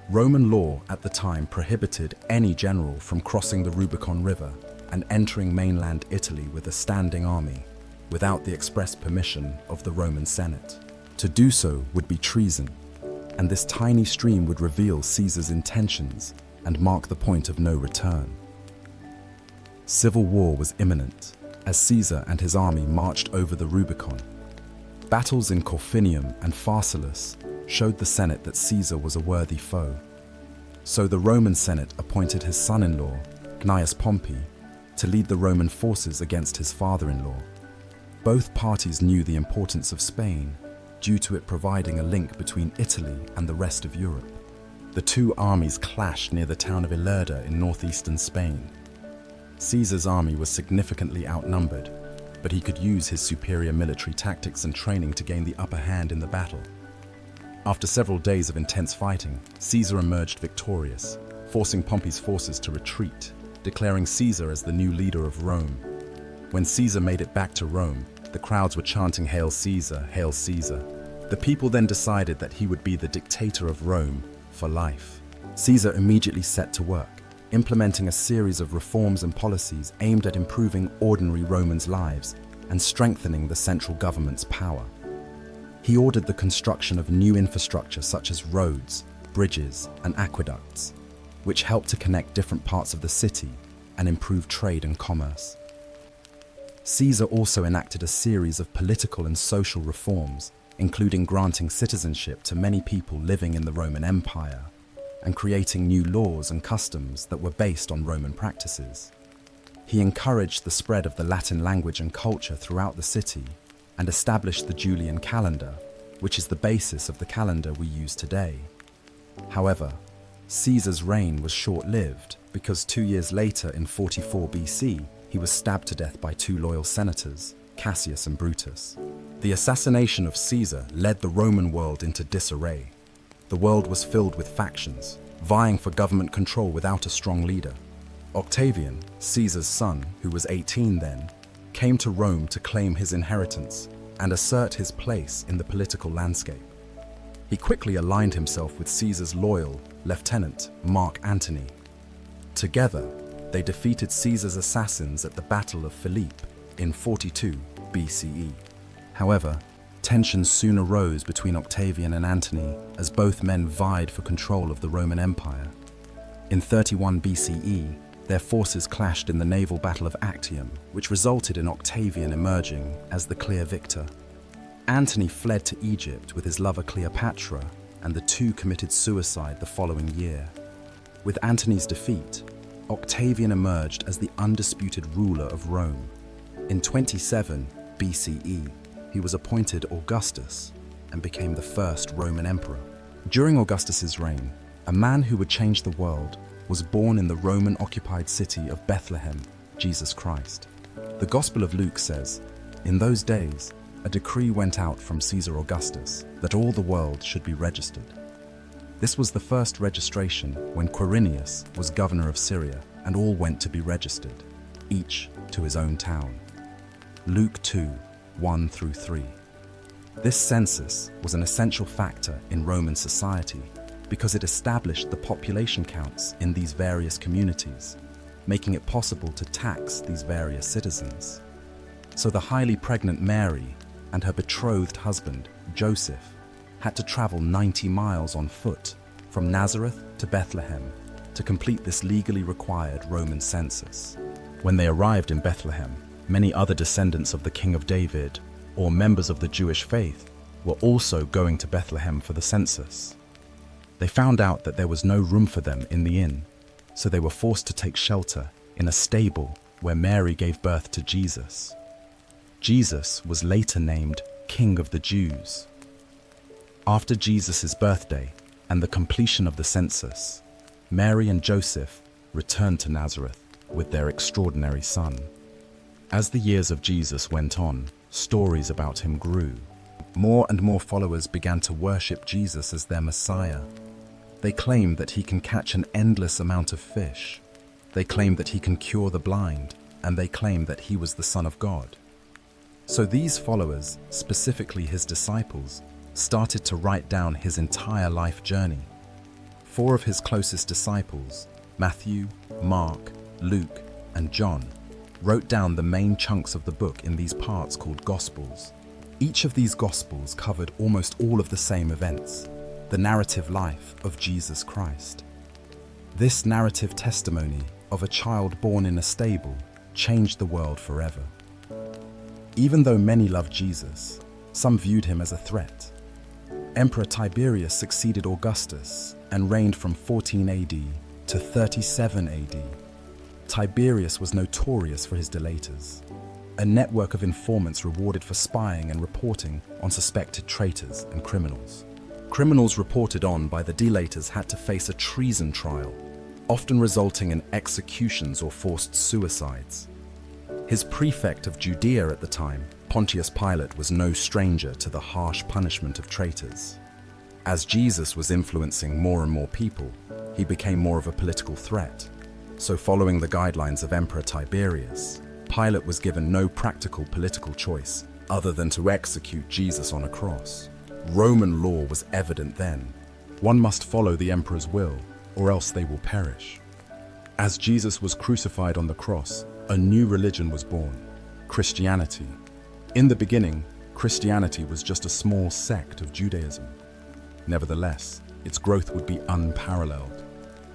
Speaker 1: Roman law at the time prohibited any general from crossing the Rubicon River and entering mainland Italy with a standing army without the express permission of the Roman Senate. To do so would be treason, and this tiny stream would reveal Caesar's intentions and mark the point of no return. Civil war was imminent as Caesar and his army marched over the Rubicon. Battles in Corfinium and Pharsalus showed the Senate that Caesar was a worthy foe. So the Roman Senate appointed his son-in-law, Gnaeus Pompey, to lead the Roman forces against his father-in-law. Both parties knew the importance of Spain, due to it providing a link between Italy and the rest of Europe. The two armies clashed near the town of Ilerda in northeastern Spain. Caesar's army was significantly outnumbered, but he could use his superior military tactics and training to gain the upper hand in the battle. After several days of intense fighting, Caesar emerged victorious, forcing Pompey's forces to retreat, declaring Caesar as the new leader of Rome. When Caesar made it back to Rome, the crowds were chanting "Hail Caesar, Hail Caesar." The people then decided that he would be the dictator of Rome for life. Caesar immediately set to work, implementing a series of reforms and policies aimed at improving ordinary Romans' lives and strengthening the central government's power. He ordered the construction of new infrastructure such as roads, bridges, and aqueducts, which helped to connect different parts of the city and improve trade and commerce. Caesar also enacted a series of political and social reforms, including granting citizenship to many people living in the Roman Empire and creating new laws and customs that were based on Roman practices. He encouraged the spread of the Latin language and culture throughout the city and established the Julian calendar, which is the basis of the calendar we use today. However, Caesar's reign was short-lived because 2 years later, in 44 BC, he was stabbed to death by two loyal senators, Cassius and Brutus. The assassination of Caesar led the Roman world into disarray. The world was filled with factions, vying for government control without a strong leader. Octavian, Caesar's son, who was 18 then, came to Rome to claim his inheritance and assert his place in the political landscape. He quickly aligned himself with Caesar's loyal lieutenant, Mark Antony. Together, they defeated Caesar's assassins at the Battle of Philippi in 42 BCE. However, tensions soon arose between Octavian and Antony as both men vied for control of the Roman Empire. In 31 BCE, their forces clashed in the naval battle of Actium, which resulted in Octavian emerging as the clear victor. Antony fled to Egypt with his lover Cleopatra, and the two committed suicide the following year. With Antony's defeat, Octavian emerged as the undisputed ruler of Rome. In 27 BCE, he was appointed Augustus and became the first Roman emperor. During Augustus's reign, a man who would change the world was born in the Roman-occupied city of Bethlehem, Jesus Christ. The Gospel of Luke says, "In those days, a decree went out from Caesar Augustus that all the world should be registered." This was the first registration when Quirinius was governor of Syria, and all went to be registered, each to his own town. Luke 2, 1 through 3. This census was an essential factor in Roman society because it established the population counts in these various communities, making it possible to tax these various citizens. So the highly pregnant Mary and her betrothed husband, Joseph, had to travel 90 miles on foot from Nazareth to Bethlehem to complete this legally required Roman census. When they arrived in Bethlehem, many other descendants of the King of David, or members of the Jewish faith, were also going to Bethlehem for the census. They found out that there was no room for them in the inn, so they were forced to take shelter in a stable where Mary gave birth to Jesus. Jesus was later named King of the Jews. After Jesus' birthday and the completion of the census, Mary and Joseph returned to Nazareth with their extraordinary son. As the years of Jesus went on, stories about him grew. More and more followers began to worship Jesus as their Messiah. They claim that he can catch an endless amount of fish. They claim that he can cure the blind, and they claim that he was the Son of God. So these followers, specifically his disciples, started to write down his entire life journey. 4 of his closest disciples, Matthew, Mark, Luke, and John, wrote down the main chunks of the book in these parts called Gospels. Each of these Gospels covered almost all of the same events, the narrative life of Jesus Christ. This narrative testimony of a child born in a stable changed the world forever. Even though many loved Jesus, some viewed him as a threat. Emperor Tiberius succeeded Augustus and reigned from 14 AD to 37 AD. Tiberius was notorious for his delators. a network of informants rewarded for spying and reporting on suspected traitors and criminals. Criminals reported on by the delators had to face a treason trial, often resulting in executions or forced suicides. His prefect of Judea at the time, Pontius Pilate, was no stranger to the harsh punishment of traitors. As Jesus was influencing more and more people, he became more of a political threat. So following the guidelines of Emperor Tiberius, Pilate was given no practical political choice other than to execute Jesus on a cross. Roman law was evident then. One must follow the emperor's will, or else they will perish. As Jesus was crucified on the cross, a new religion was born, Christianity. In the beginning, Christianity was just a small sect of Judaism. Nevertheless, its growth would be unparalleled.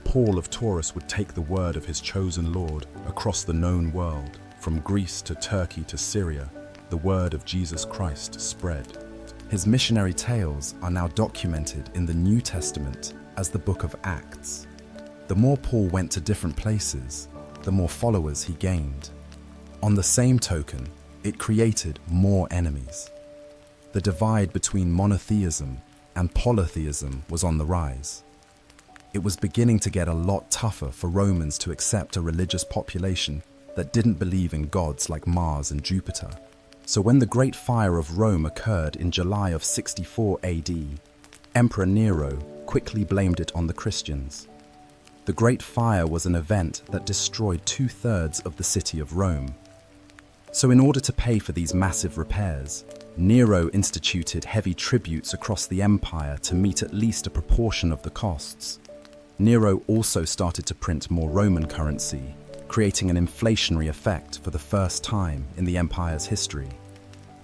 Speaker 1: Paul of Taurus would take the word of his chosen Lord across the known world. From Greece to Turkey to Syria, the word of Jesus Christ spread. His missionary tales are now documented in the New Testament as the book of Acts. The more Paul went to different places, the more followers he gained. On the same token, it created more enemies. The divide between monotheism and polytheism was on the rise. It was beginning to get a lot tougher for Romans to accept a religious population that didn't believe in gods like Mars and Jupiter. So when the Great Fire of Rome occurred in July of 64 AD, Emperor Nero quickly blamed it on the Christians. The Great Fire was an event that destroyed 2/3 of the city of Rome. So in order to pay for these massive repairs, Nero instituted heavy tributes across the empire to meet at least a proportion of the costs. Nero also started to print more Roman currency, creating an inflationary effect for the first time in the empire's history.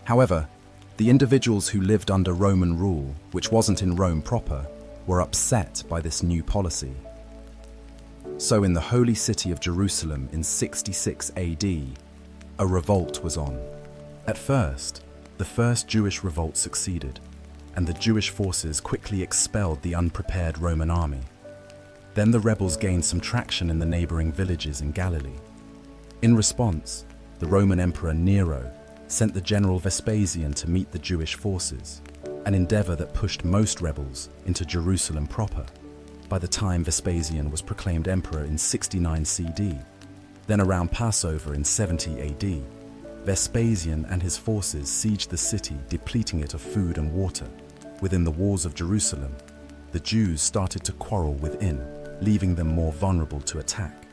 Speaker 1: However, the individuals who lived under Roman rule, which wasn't in Rome proper, were upset by this new policy. So in the holy city of Jerusalem in 66 AD, a revolt was on. At first, the first Jewish revolt succeeded, and the Jewish forces quickly expelled the unprepared Roman army. Then the rebels gained some traction in the neighboring villages in Galilee. In response, the Roman Emperor Nero sent the general Vespasian to meet the Jewish forces, an endeavor that pushed most rebels into Jerusalem proper. By the time Vespasian was proclaimed emperor in 69 CE, then around Passover in 70 AD, Vespasian and his forces sieged the city, depleting it of food and water. Within the walls of Jerusalem, the Jews started to quarrel within, leaving them more vulnerable to attack.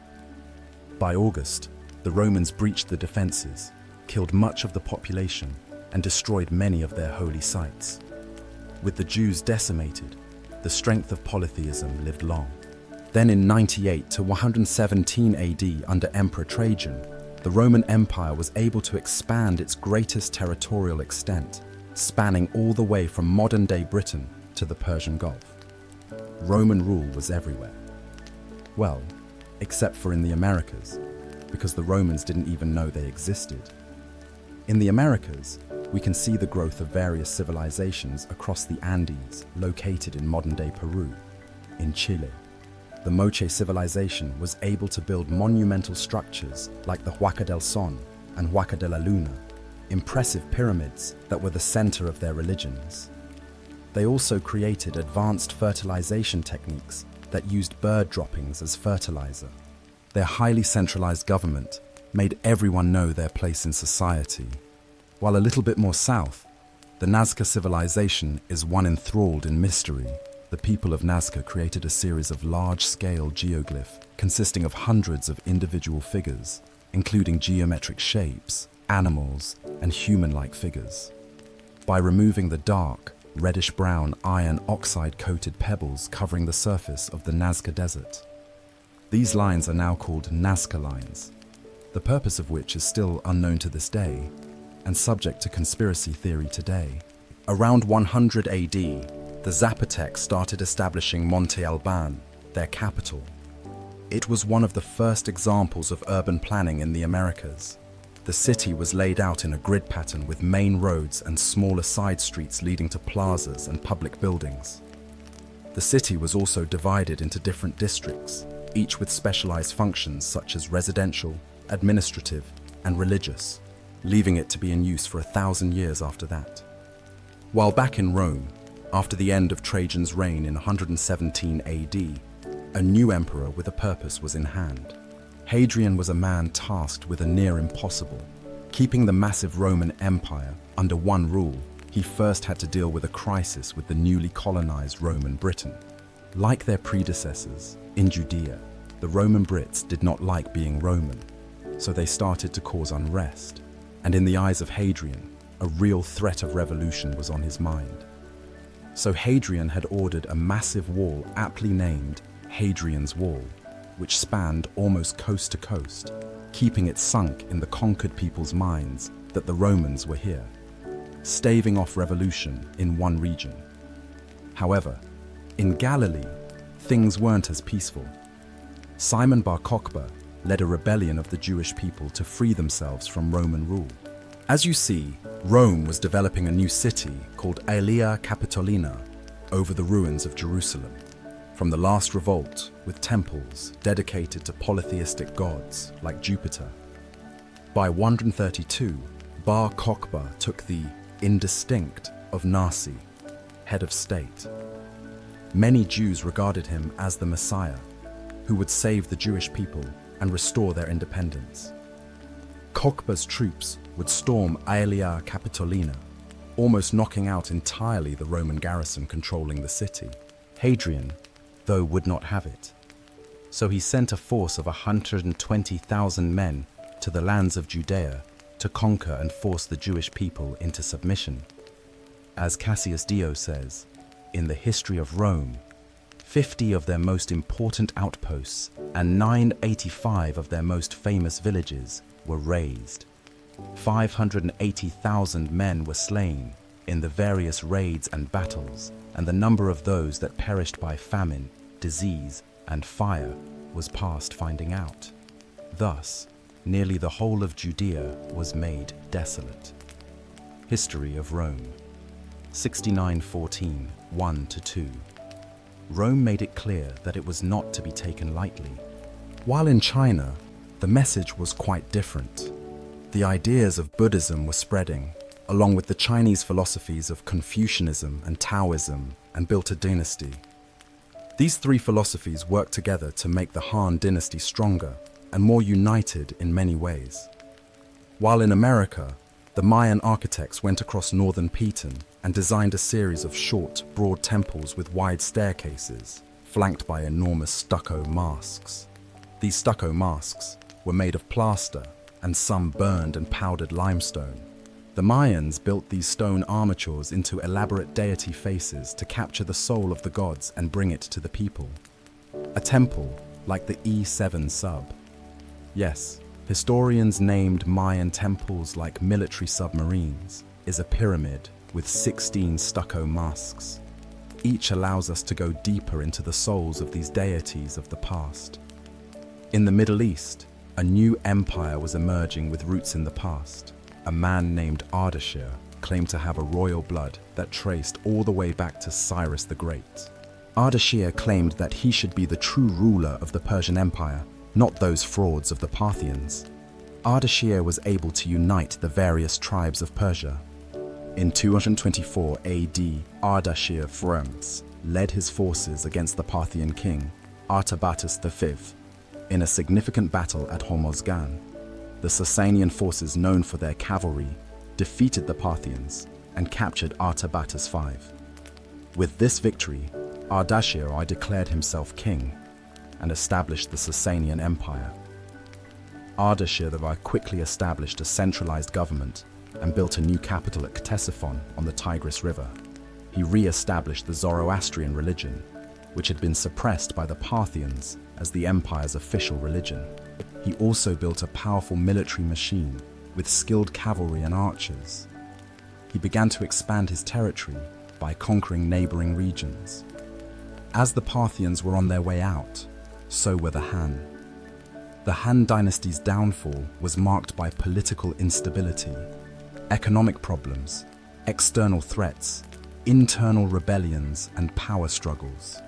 Speaker 1: By August, the Romans breached the defenses, killed much of the population, and destroyed many of their holy sites. With the Jews decimated, the strength of polytheism lived long. Then in 98 to 117 AD under Emperor Trajan, the Roman Empire was able to expand its greatest territorial extent, spanning all the way from modern-day Britain to the Persian Gulf. Roman rule was everywhere. Well, except for in the Americas, because the Romans didn't even know they existed. In the Americas, we can see the growth of various civilizations across the Andes, located in modern-day Peru. In Chile, the Moche civilization was able to build monumental structures like the Huaca del Son and Huaca de la Luna, impressive pyramids that were the center of their religions. They also created advanced fertilization techniques that used bird droppings as fertilizer. Their highly centralized government made everyone know their place in society. While a little bit more south, the Nazca civilization is one enthralled in mystery. The people of Nazca created a series of large-scale geoglyphs consisting of hundreds of individual figures, including geometric shapes, animals, and human-like figures. By removing the dark, reddish-brown iron oxide-coated pebbles covering the surface of the Nazca Desert. These lines are now called Nazca lines, the purpose of which is still unknown to this day and subject to conspiracy theory today. Around 100 AD, the Zapotecs started establishing Monte Alban, their capital. It was one of the first examples of urban planning in the Americas. The city was laid out in a grid pattern with main roads and smaller side streets leading to plazas and public buildings. The city was also divided into different districts, each with specialized functions such as residential, administrative, and religious. leaving it to be in use for 1,000 years after that. While back in Rome, after the end of Trajan's reign in 117 AD, a new emperor with a purpose was in hand. Hadrian was a man tasked with a near impossible. Keeping the massive Roman Empire under one rule, he first had to deal with a crisis with the newly colonized Roman Britain. Like their predecessors in Judea, the Roman Brits did not like being Roman, so they started to cause unrest. And in the eyes of Hadrian, a real threat of revolution was on his mind. So Hadrian had ordered a massive wall aptly named Hadrian's Wall, which spanned almost coast to coast, keeping it sunk in the conquered people's minds that the Romans were here, staving off revolution in one region. However, in Galilee, things weren't as peaceful. Simon Bar Kokhba led a rebellion of the Jewish people to free themselves from Roman rule. As you see, Rome was developing a new city called Aelia Capitolina over the ruins of Jerusalem. From the last revolt, with temples dedicated to polytheistic gods like Jupiter. By 132, Bar Kokhba took the indistinct of Nasi, head of state. Many Jews regarded him as the Messiah, who would save the Jewish people and restore their independence. Kokhba's troops would storm Aelia Capitolina, almost knocking out entirely the Roman garrison controlling the city. Hadrian, though, would not have it. So he sent a force of 120,000 men to the lands of Judea to conquer and force the Jewish people into submission. As Cassius Dio says, in the history of Rome, 50 of their most important outposts and 985 of their most famous villages were razed. 580,000 men were slain in the various raids and battles, and the number of those that perished by famine, disease, and fire was past finding out. Thus, nearly the whole of Judea was made desolate. History of Rome, 6914, 1-2. Rome made it clear that it was not to be taken lightly. While in China, the message was quite different. The ideas of Buddhism were spreading, along with the Chinese philosophies of Confucianism and Taoism, and built a dynasty. These three philosophies worked together to make the Han dynasty stronger and more united in many ways. While in America, the Mayan architects went across northern Peton and designed a series of short, broad temples with wide staircases, flanked by enormous stucco masks. These stucco masks were made of plaster and some burned and powdered limestone. The Mayans built these stone armatures into elaborate deity faces to capture the soul of the gods and bring it to the people. A temple like the E7 sub. Yes, historians named Mayan temples like military submarines is a pyramid with 16 stucco masks. Each allows us to go deeper into the souls of these deities of the past. In the Middle East, a new empire was emerging with roots in the past. A man named Ardashir claimed to have a royal blood that traced all the way back to Cyrus the Great. Ardashir claimed that he should be the true ruler of the Persian Empire, not those frauds of the Parthians. Ardashir was able to unite the various tribes of Persia. In 224 AD, Ardashir Frums led his forces against the Parthian king, Artabatus V, in a significant battle at Hormozgan. The Sasanian forces, known for their cavalry, defeated the Parthians and captured Artabatus V. With this victory, Ardashir declared himself king and established the Sasanian Empire. Ardashir quickly established a centralized government and built a new capital at Ctesiphon on the Tigris River. He re-established the Zoroastrian religion, which had been suppressed by the Parthians as the empire's official religion. He also built a powerful military machine with skilled cavalry and archers. He began to expand his territory by conquering neighboring regions. As the Parthians were on their way out, so were the Han. The Han dynasty's downfall was marked by political instability, economic problems, external threats, internal rebellions, and power struggles.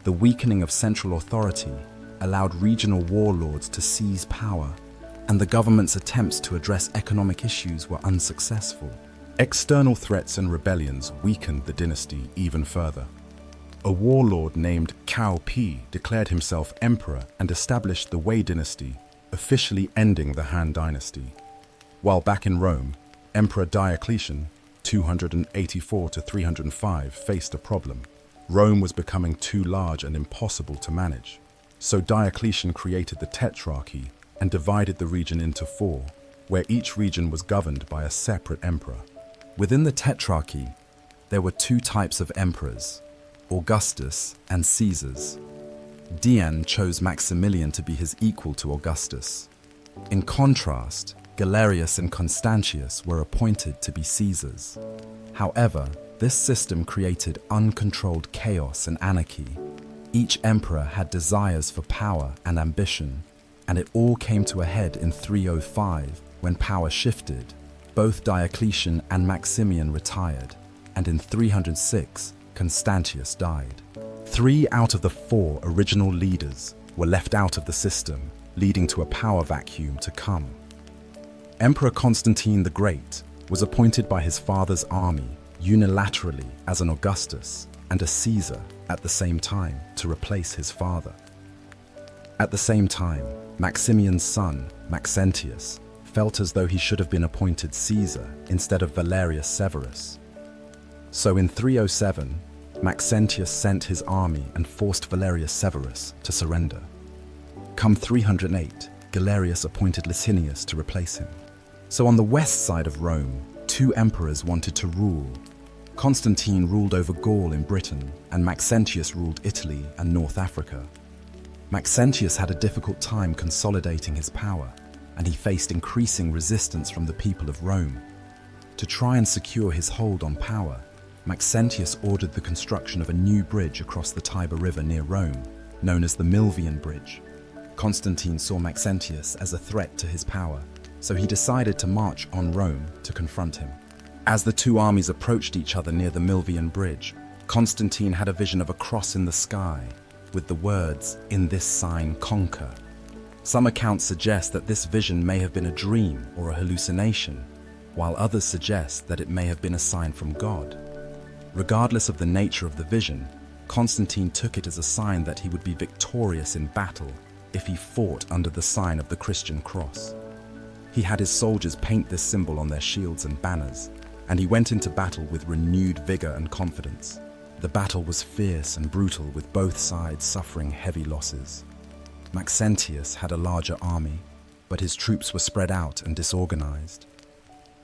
Speaker 1: The weakening of central authority allowed regional warlords to seize power, and the government's attempts to address economic issues were unsuccessful. External threats and rebellions weakened the dynasty even further. A warlord named Cao Pi declared himself emperor and established the Wei dynasty, officially ending the Han dynasty. While back in Rome, Emperor Diocletian, 284 to 305, faced a problem. Rome was becoming too large and impossible to manage. So Diocletian created the Tetrarchy and divided the region into 4, where each region was governed by a separate emperor. Within the Tetrarchy, there were 2 types of emperors, Augustus and Caesars. Dion chose Maximilian to be his equal to Augustus. In contrast, Galerius and Constantius were appointed to be Caesars. However, this system created uncontrolled chaos and anarchy. Each emperor had desires for power and ambition, and it all came to a head in 305 when power shifted. Both Diocletian and Maximian retired, and in 306, Constantius died. 3 out of the 4 original leaders were left out of the system, leading to a power vacuum to come. Emperor Constantine the Great was appointed by his father's army unilaterally as an Augustus and a Caesar at the same time to replace his father. At the same time, Maximian's son, Maxentius, felt as though he should have been appointed Caesar instead of Valerius Severus. So in 307, Maxentius sent his army and forced Valerius Severus to surrender. Come 308, Galerius appointed Licinius to replace him. So on the west side of Rome, 2 emperors wanted to rule. Constantine ruled over Gaul in Britain, and Maxentius ruled Italy and North Africa. Maxentius had a difficult time consolidating his power, and he faced increasing resistance from the people of Rome. To try and secure his hold on power, Maxentius ordered the construction of a new bridge across the Tiber River near Rome, known as the Milvian Bridge. Constantine saw Maxentius as a threat to his power, so he decided to march on Rome to confront him. As the 2 armies approached each other near the Milvian Bridge, Constantine had a vision of a cross in the sky with the words, "In this sign conquer." Some accounts suggest that this vision may have been a dream or a hallucination, while others suggest that it may have been a sign from God. Regardless of the nature of the vision, Constantine took it as a sign that he would be victorious in battle if he fought under the sign of the Christian cross. He had his soldiers paint this symbol on their shields and banners, and he went into battle with renewed vigor and confidence. The battle was fierce and brutal, with both sides suffering heavy losses. Maxentius had a larger army, but his troops were spread out and disorganized.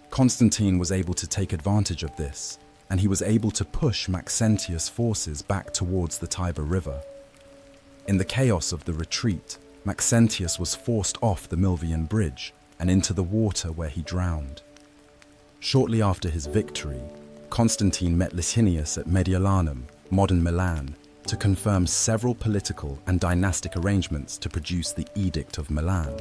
Speaker 1: Constantine was able to take advantage of this, and he was able to push Maxentius' forces back towards the Tiber River. In the chaos of the retreat, Maxentius was forced off the Milvian Bridge and into the water, where he drowned. Shortly after his victory, Constantine met Licinius at Mediolanum, modern Milan, to confirm several political and dynastic arrangements to produce the Edict of Milan.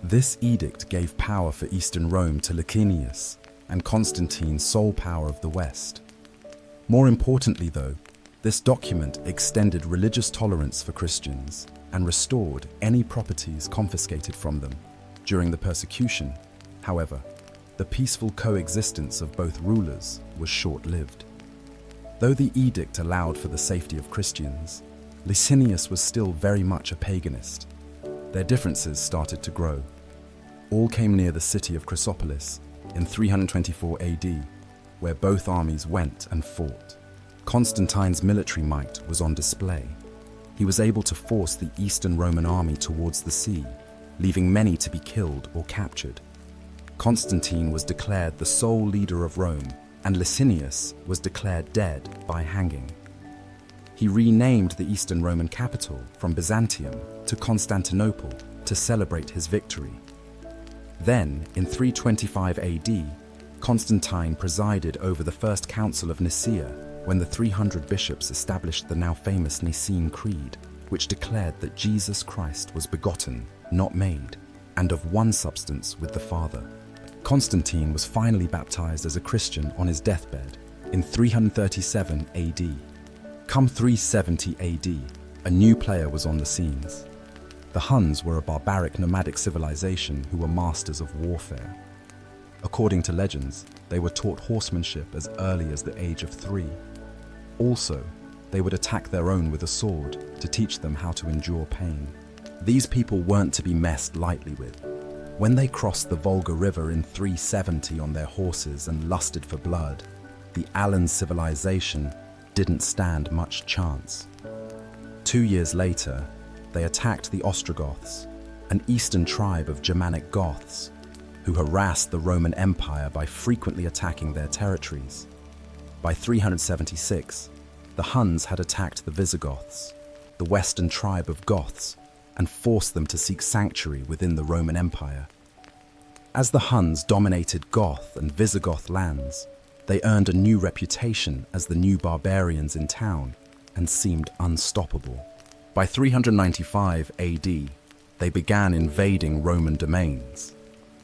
Speaker 1: This edict gave power for Eastern Rome to Licinius, and Constantine sole power of the West. More importantly though, this document extended religious tolerance for Christians and restored any properties confiscated from them. During the persecution, however, the peaceful coexistence of both rulers was short-lived. Though the edict allowed for the safety of Christians, Licinius was still very much a paganist. Their differences started to grow. All came near the city of Chrysopolis in 324 AD, where both armies went and fought. Constantine's military might was on display. He was able to force the Eastern Roman army towards the sea, leaving many to be killed or captured. Constantine was declared the sole leader of Rome, and Licinius was declared dead by hanging. He renamed the Eastern Roman capital from Byzantium to Constantinople to celebrate his victory. Then, in 325 AD, Constantine presided over the First Council of Nicaea when the 300 bishops established the now famous Nicene Creed, which declared that Jesus Christ was begotten, not made, and of one substance with the Father. Constantine was finally baptized as a Christian on his deathbed in 337 AD. Come 370 AD, a new player was on the scenes. The Huns were a barbaric nomadic civilization who were masters of warfare. According to legends, they were taught horsemanship as early as the age of 3. Also, they would attack their own with a sword to teach them how to endure pain. These people weren't to be messed lightly with. When they crossed the Volga River in 370 on their horses and lusted for blood, the Alan civilization didn't stand much chance. 2 years later, they attacked the Ostrogoths, an eastern tribe of Germanic Goths, who harassed the Roman Empire by frequently attacking their territories. By 376, the Huns had attacked the Visigoths, the western tribe of Goths, and forced them to seek sanctuary within the Roman Empire. As the Huns dominated Goth and Visigoth lands, they earned a new reputation as the new barbarians in town and seemed unstoppable. By 395 AD, they began invading Roman domains,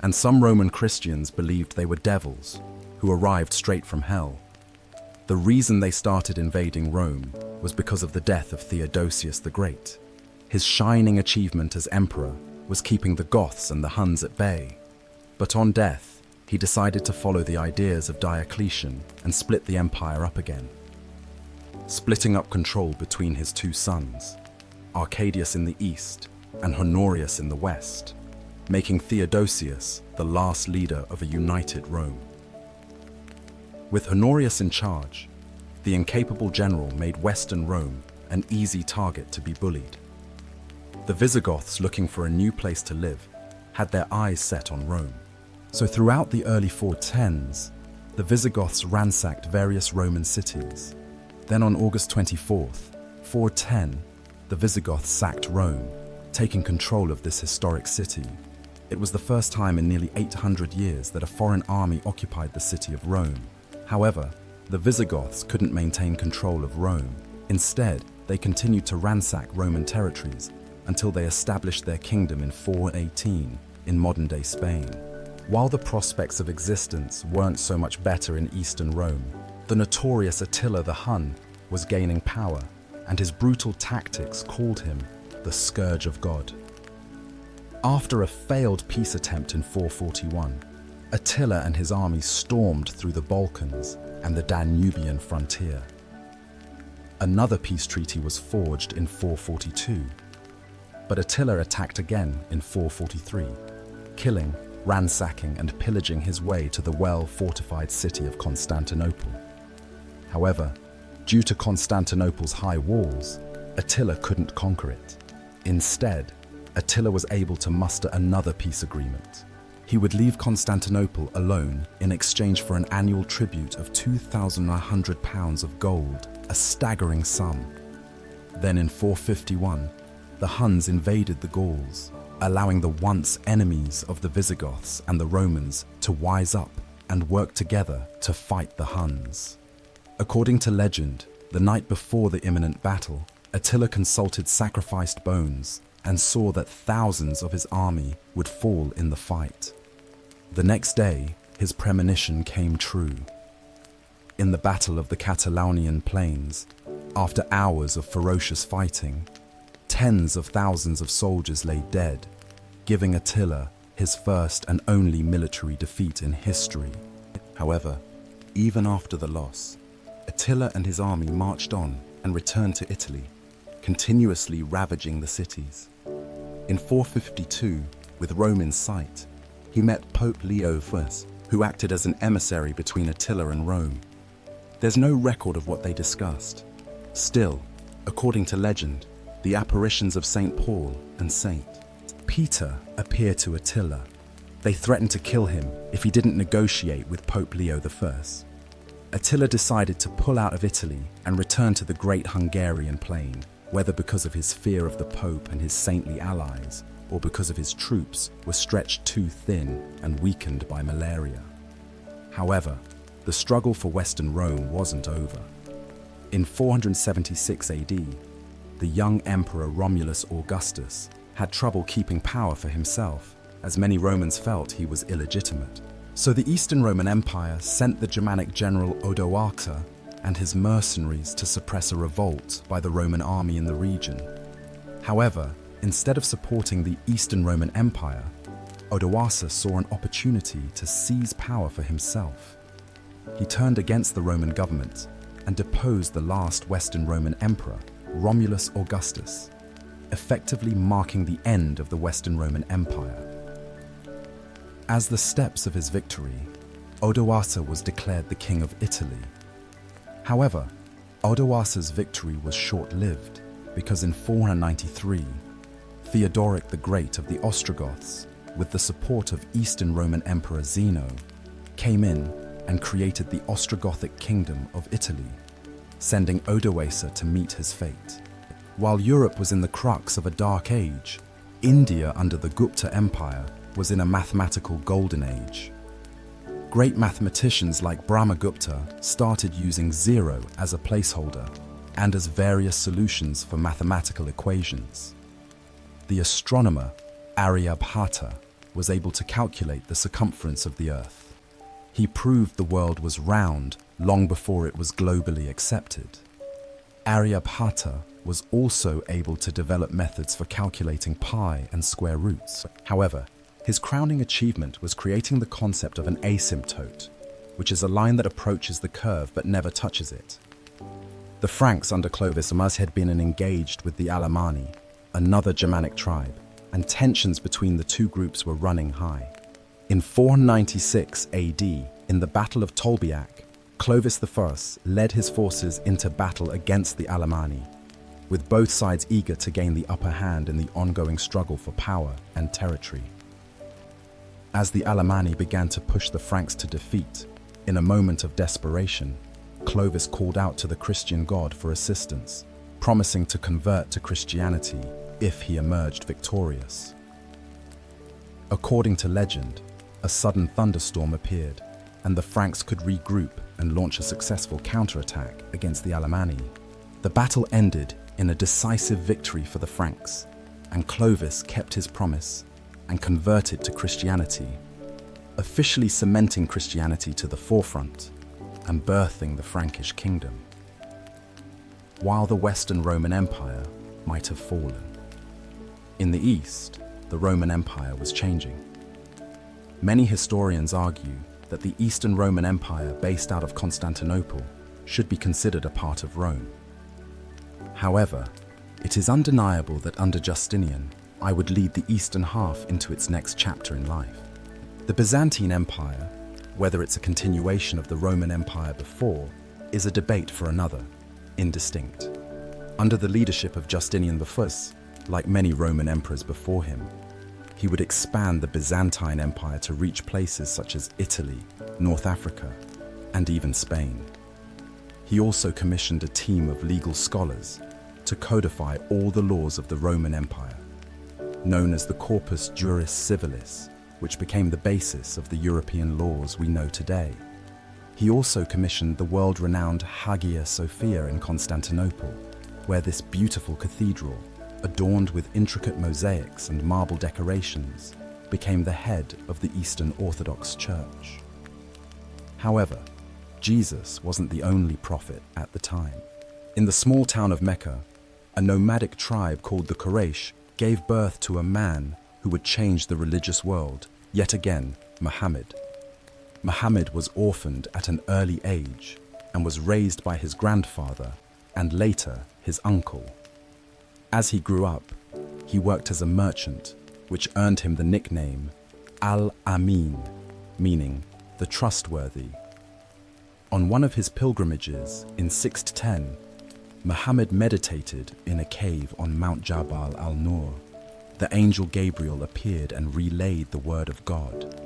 Speaker 1: and some Roman Christians believed they were devils who arrived straight from hell. The reason they started invading Rome was because of the death of Theodosius the Great. His shining achievement as emperor was keeping the Goths and the Huns at bay. But on death, he decided to follow the ideas of Diocletian and split the empire up again, splitting up control between his 2 sons, Arcadius in the east and Honorius in the west, making Theodosius the last leader of a united Rome. With Honorius in charge, the incapable general made Western Rome an easy target to be bullied. The Visigoths, looking for a new place to live, had their eyes set on Rome. So throughout the early 410s, the Visigoths ransacked various Roman cities. Then on August 24th, 410, the Visigoths sacked Rome, taking control of this historic city. It was the first time in nearly 800 years that a foreign army occupied the city of Rome. However, the Visigoths couldn't maintain control of Rome. Instead, they continued to ransack Roman territories until they established their kingdom in 418 in modern-day Spain. While the prospects of existence weren't so much better in Eastern Rome, the notorious Attila the Hun was gaining power, and his brutal tactics called him the Scourge of God. After a failed peace attempt in 441, Attila and his army stormed through the Balkans and the Danubian frontier. Another peace treaty was forged in 442, but Attila attacked again in 443, killing, ransacking and pillaging his way to the well-fortified city of Constantinople. However, due to Constantinople's high walls, Attila couldn't conquer it. Instead, Attila was able to muster another peace agreement. He would leave Constantinople alone in exchange for an annual tribute of 2,100 pounds of gold, a staggering sum. Then in 451, the Huns invaded the Gauls, allowing the once enemies of the Visigoths and the Romans to wise up and work together to fight the Huns. According to legend, the night before the imminent battle, Attila consulted sacrificed bones and saw that thousands of his army would fall in the fight. The next day, his premonition came true. In the Battle of the Catalonian Plains, after hours of ferocious fighting, tens of thousands of soldiers lay dead, giving Attila his first and only military defeat in history. However, even after the loss, Attila and his army marched on and returned to Italy, continuously ravaging the cities. In 452, with Rome in sight, he met Pope Leo I, who acted as an emissary between Attila and Rome. There's no record of what they discussed. Still, according to legend, the apparitions of St. Paul and St. Peter appear to Attila. They threatened to kill him if he didn't negotiate with Pope Leo I. Attila decided to pull out of Italy and return to the great Hungarian plain, whether because of his fear of the Pope and his saintly allies, or because of his troops were stretched too thin and weakened by malaria. However, the struggle for Western Rome wasn't over. In 476 AD, the young Emperor Romulus Augustus had trouble keeping power for himself, as many Romans felt he was illegitimate. So the Eastern Roman Empire sent the Germanic general Odoacer and his mercenaries to suppress a revolt by the Roman army in the region. However, Instead of supporting the Eastern Roman Empire, Odoacer saw an opportunity to seize power for himself. He turned against the Roman government and deposed the last Western Roman emperor, Romulus Augustus, effectively marking the end of the Western Roman Empire. As the steps of his victory, Odoacer was declared the king of Italy. However, Odoacer's victory was short-lived because in 493, Theodoric the Great of the Ostrogoths, with the support of Eastern Roman Emperor Zeno, came in and created the Ostrogothic Kingdom of Italy, sending Odoacer to meet his fate. While Europe was in the crux of a dark age, India under the Gupta Empire was in a mathematical golden age. Great mathematicians like Brahmagupta started using zero as a placeholder and as various solutions for mathematical equations. The astronomer Aryabhata was able to calculate the circumference of the Earth. He proved the world was round long before it was globally accepted. Aryabhata was also able to develop methods for calculating pi and square roots. However, his crowning achievement was creating the concept of an asymptote, which is a line that approaches the curve but never touches it. The Franks under Clovis had been engaged with the Alemanni, another Germanic tribe, and tensions between the two groups were running high. In 496 AD, in the Battle of Tolbiac, Clovis I led his forces into battle against the Alemanni, with both sides eager to gain the upper hand in the ongoing struggle for power and territory. As the Alemanni began to push the Franks to defeat, in a moment of desperation, Clovis called out to the Christian god for assistance, promising to convert to Christianity if he emerged victorious. According to legend, a sudden thunderstorm appeared, and the Franks could regroup and launch a successful counterattack against the Alemanni. The battle ended in a decisive victory for the Franks, and Clovis kept his promise and converted to Christianity, officially cementing Christianity to the forefront and birthing the Frankish kingdom. While the Western Roman Empire might have fallen, in the East, the Roman Empire was changing. Many historians argue that the Eastern Roman Empire, based out of Constantinople, should be considered a part of Rome. However, it is undeniable that under Justinian, I would lead the eastern half into its next chapter in life. The Byzantine Empire, whether it's a continuation of the Roman Empire before, is a debate for another, indistinct. Under the leadership of Justinian I, like many Roman emperors before him, he would expand the Byzantine Empire to reach places such as Italy, North Africa, and even Spain. He also commissioned a team of legal scholars to codify all the laws of the Roman Empire, known as the Corpus Juris Civilis, which became the basis of the European laws we know today. He also commissioned the world-renowned Hagia Sophia in Constantinople, where this beautiful cathedral, adorned with intricate mosaics and marble decorations, became the head of the Eastern Orthodox Church. However, Jesus wasn't the only prophet at the time. In the small town of Mecca, a nomadic tribe called the Quraysh gave birth to a man who would change the religious world, yet again, Muhammad. Muhammad was orphaned at an early age and was raised by his grandfather and later his uncle. As he grew up, he worked as a merchant, which earned him the nickname Al-Amin, meaning the trustworthy. On one of his pilgrimages in 610, Muhammad meditated in a cave on Mount Jabal al-Nur. The angel Gabriel appeared and relayed the word of God.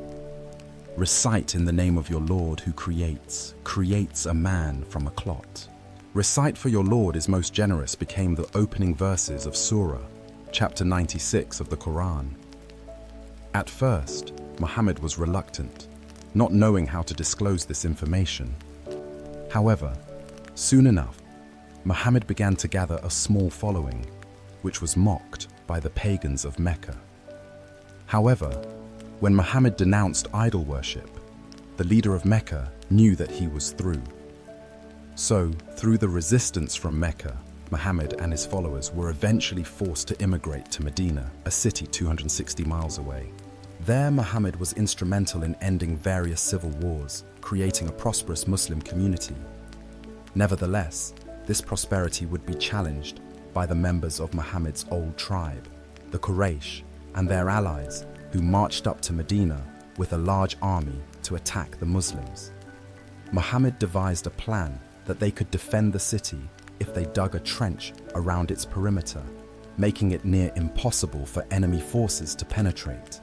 Speaker 1: Recite in the name of your Lord who creates a man from a clot. Recite for your Lord is most generous became the opening verses of Surah, chapter 96 of the Quran. At first, Muhammad was reluctant, not knowing how to disclose this information. However, soon enough, Muhammad began to gather a small following, which was mocked by the pagans of Mecca. However, when Muhammad denounced idol worship, the leader of Mecca knew that he was through. So, through the resistance from Mecca, Muhammad and his followers were eventually forced to immigrate to Medina, a city 260 miles away. There, Muhammad was instrumental in ending various civil wars, creating a prosperous Muslim community. Nevertheless, this prosperity would be challenged by the members of Muhammad's old tribe, the Quraysh, and their allies, who marched up to Medina with a large army to attack the Muslims. Muhammad devised a plan that they could defend the city if they dug a trench around its perimeter, making it near impossible for enemy forces to penetrate.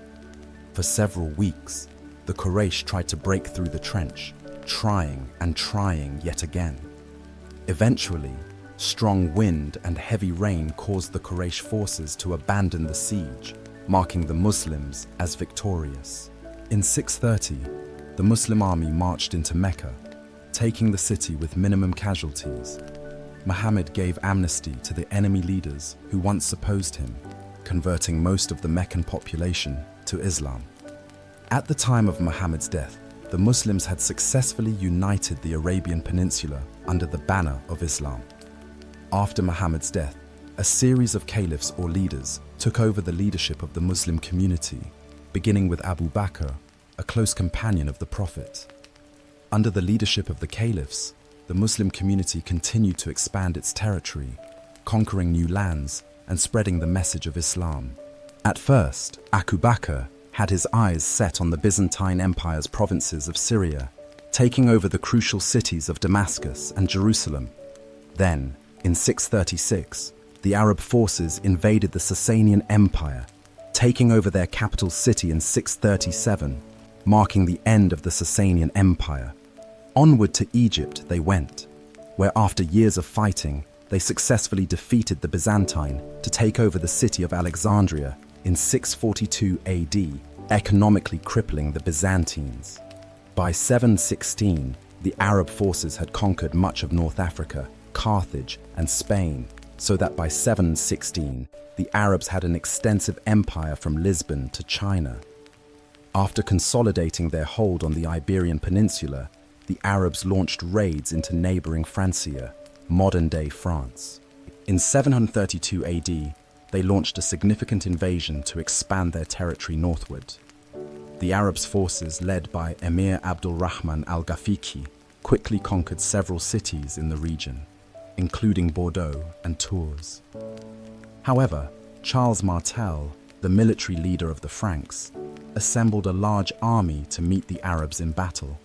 Speaker 1: For several weeks, the Quraysh tried to break through the trench, trying and trying yet again. Eventually, strong wind and heavy rain caused the Quraysh forces to abandon the siege, marking the Muslims as victorious. In 630, the Muslim army marched into Mecca, taking the city with minimum casualties. Muhammad gave amnesty to the enemy leaders who once opposed him, converting most of the Meccan population to Islam. At the time of Muhammad's death, the Muslims had successfully united the Arabian Peninsula under the banner of Islam. After Muhammad's death, a series of caliphs or leaders took over the leadership of the Muslim community, beginning with Abu Bakr, a close companion of the Prophet. Under the leadership of the caliphs, the Muslim community continued to expand its territory, conquering new lands and spreading the message of Islam. At first, Abu Bakr had his eyes set on the Byzantine Empire's provinces of Syria, taking over the crucial cities of Damascus and Jerusalem. Then, in 636, the Arab forces invaded the Sasanian Empire, taking over their capital city in 637, marking the end of the Sasanian Empire. Onward to Egypt they went, where after years of fighting, they successfully defeated the Byzantine to take over the city of Alexandria in 642 AD, economically crippling the Byzantines. By 716, the Arab forces had conquered much of North Africa, Carthage, and Spain, so that by 716, the Arabs had an extensive empire from Lisbon to China. After consolidating their hold on the Iberian Peninsula, the Arabs launched raids into neighboring Francia, modern-day France. In 732 AD, they launched a significant invasion to expand their territory northward. The Arabs' forces, led by Emir Abdul Rahman al-Ghafiqi, quickly conquered several cities in the region, including Bordeaux and Tours. However, Charles Martel, the military leader of the Franks, assembled a large army to meet the Arabs in battle,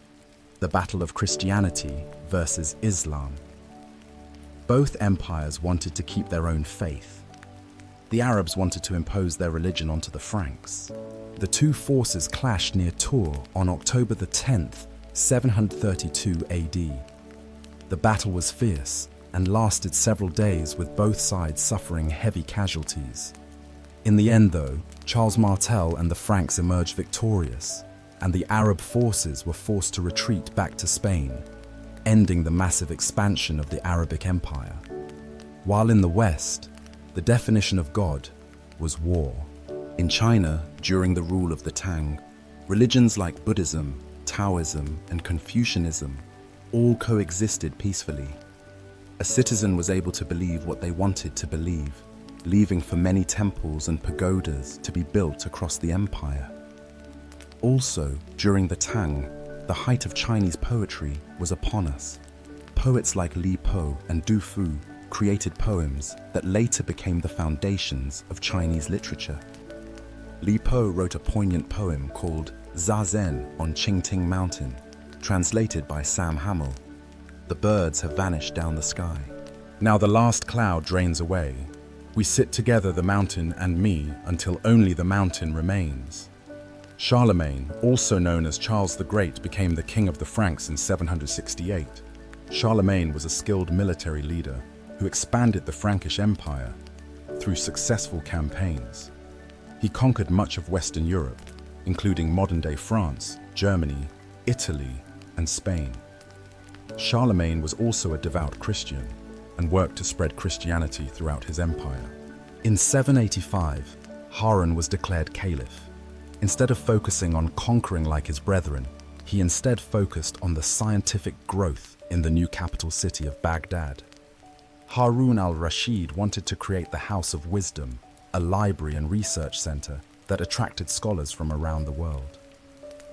Speaker 1: the battle of Christianity versus Islam. Both empires wanted to keep their own faith. The Arabs wanted to impose their religion onto the Franks. The two forces clashed near Tours on October the 10th, 732 AD. The battle was fierce and lasted several days, with both sides suffering heavy casualties. In the end, though, Charles Martel and the Franks emerged victorious, and the Arab forces were forced to retreat back to Spain, ending the massive expansion of the Arabic Empire. While in the West, the definition of God was war. In China, during the rule of the Tang, religions like Buddhism, Taoism, and Confucianism all coexisted peacefully. A citizen was able to believe what they wanted to believe, leaving for many temples and pagodas to be built across the empire. Also, during the Tang, the height of Chinese poetry was upon us. Poets like Li Po and Du Fu created poems that later became the foundations of Chinese literature. Li Po wrote a poignant poem called Zazen on Qingting Mountain, translated by Sam Hamill. The birds have vanished down the sky. Now the last cloud drains away. We sit together, the mountain and me, until only the mountain remains. Charlemagne, also known as Charles the Great, became the king of the Franks in 768. Charlemagne was a skilled military leader who expanded the Frankish Empire through successful campaigns. He conquered much of Western Europe, including modern-day France, Germany, Italy, and Spain. Charlemagne was also a devout Christian and worked to spread Christianity throughout his empire. In 785, Harun was declared caliph. Instead of focusing on conquering like his brethren, he instead focused on the scientific growth in the new capital city of Baghdad. Harun al-Rashid wanted to create the House of Wisdom, a library and research center that attracted scholars from around the world.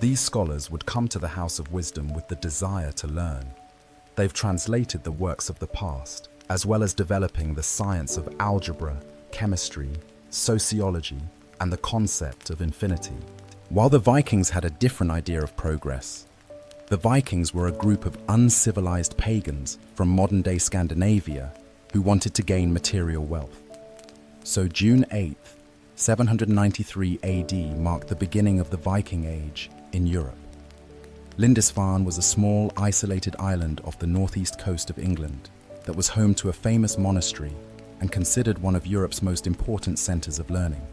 Speaker 1: These scholars would come to the House of Wisdom with the desire to learn. They've translated the works of the past, as well as developing the science of algebra, chemistry, sociology, and the concept of infinity. While the Vikings had a different idea of progress, the Vikings were a group of uncivilized pagans from modern-day Scandinavia who wanted to gain material wealth. So June 8th, 793 AD marked the beginning of the Viking Age in Europe. Lindisfarne was a small, isolated island off the northeast coast of England that was home to a famous monastery and considered one of Europe's most important centers of learning.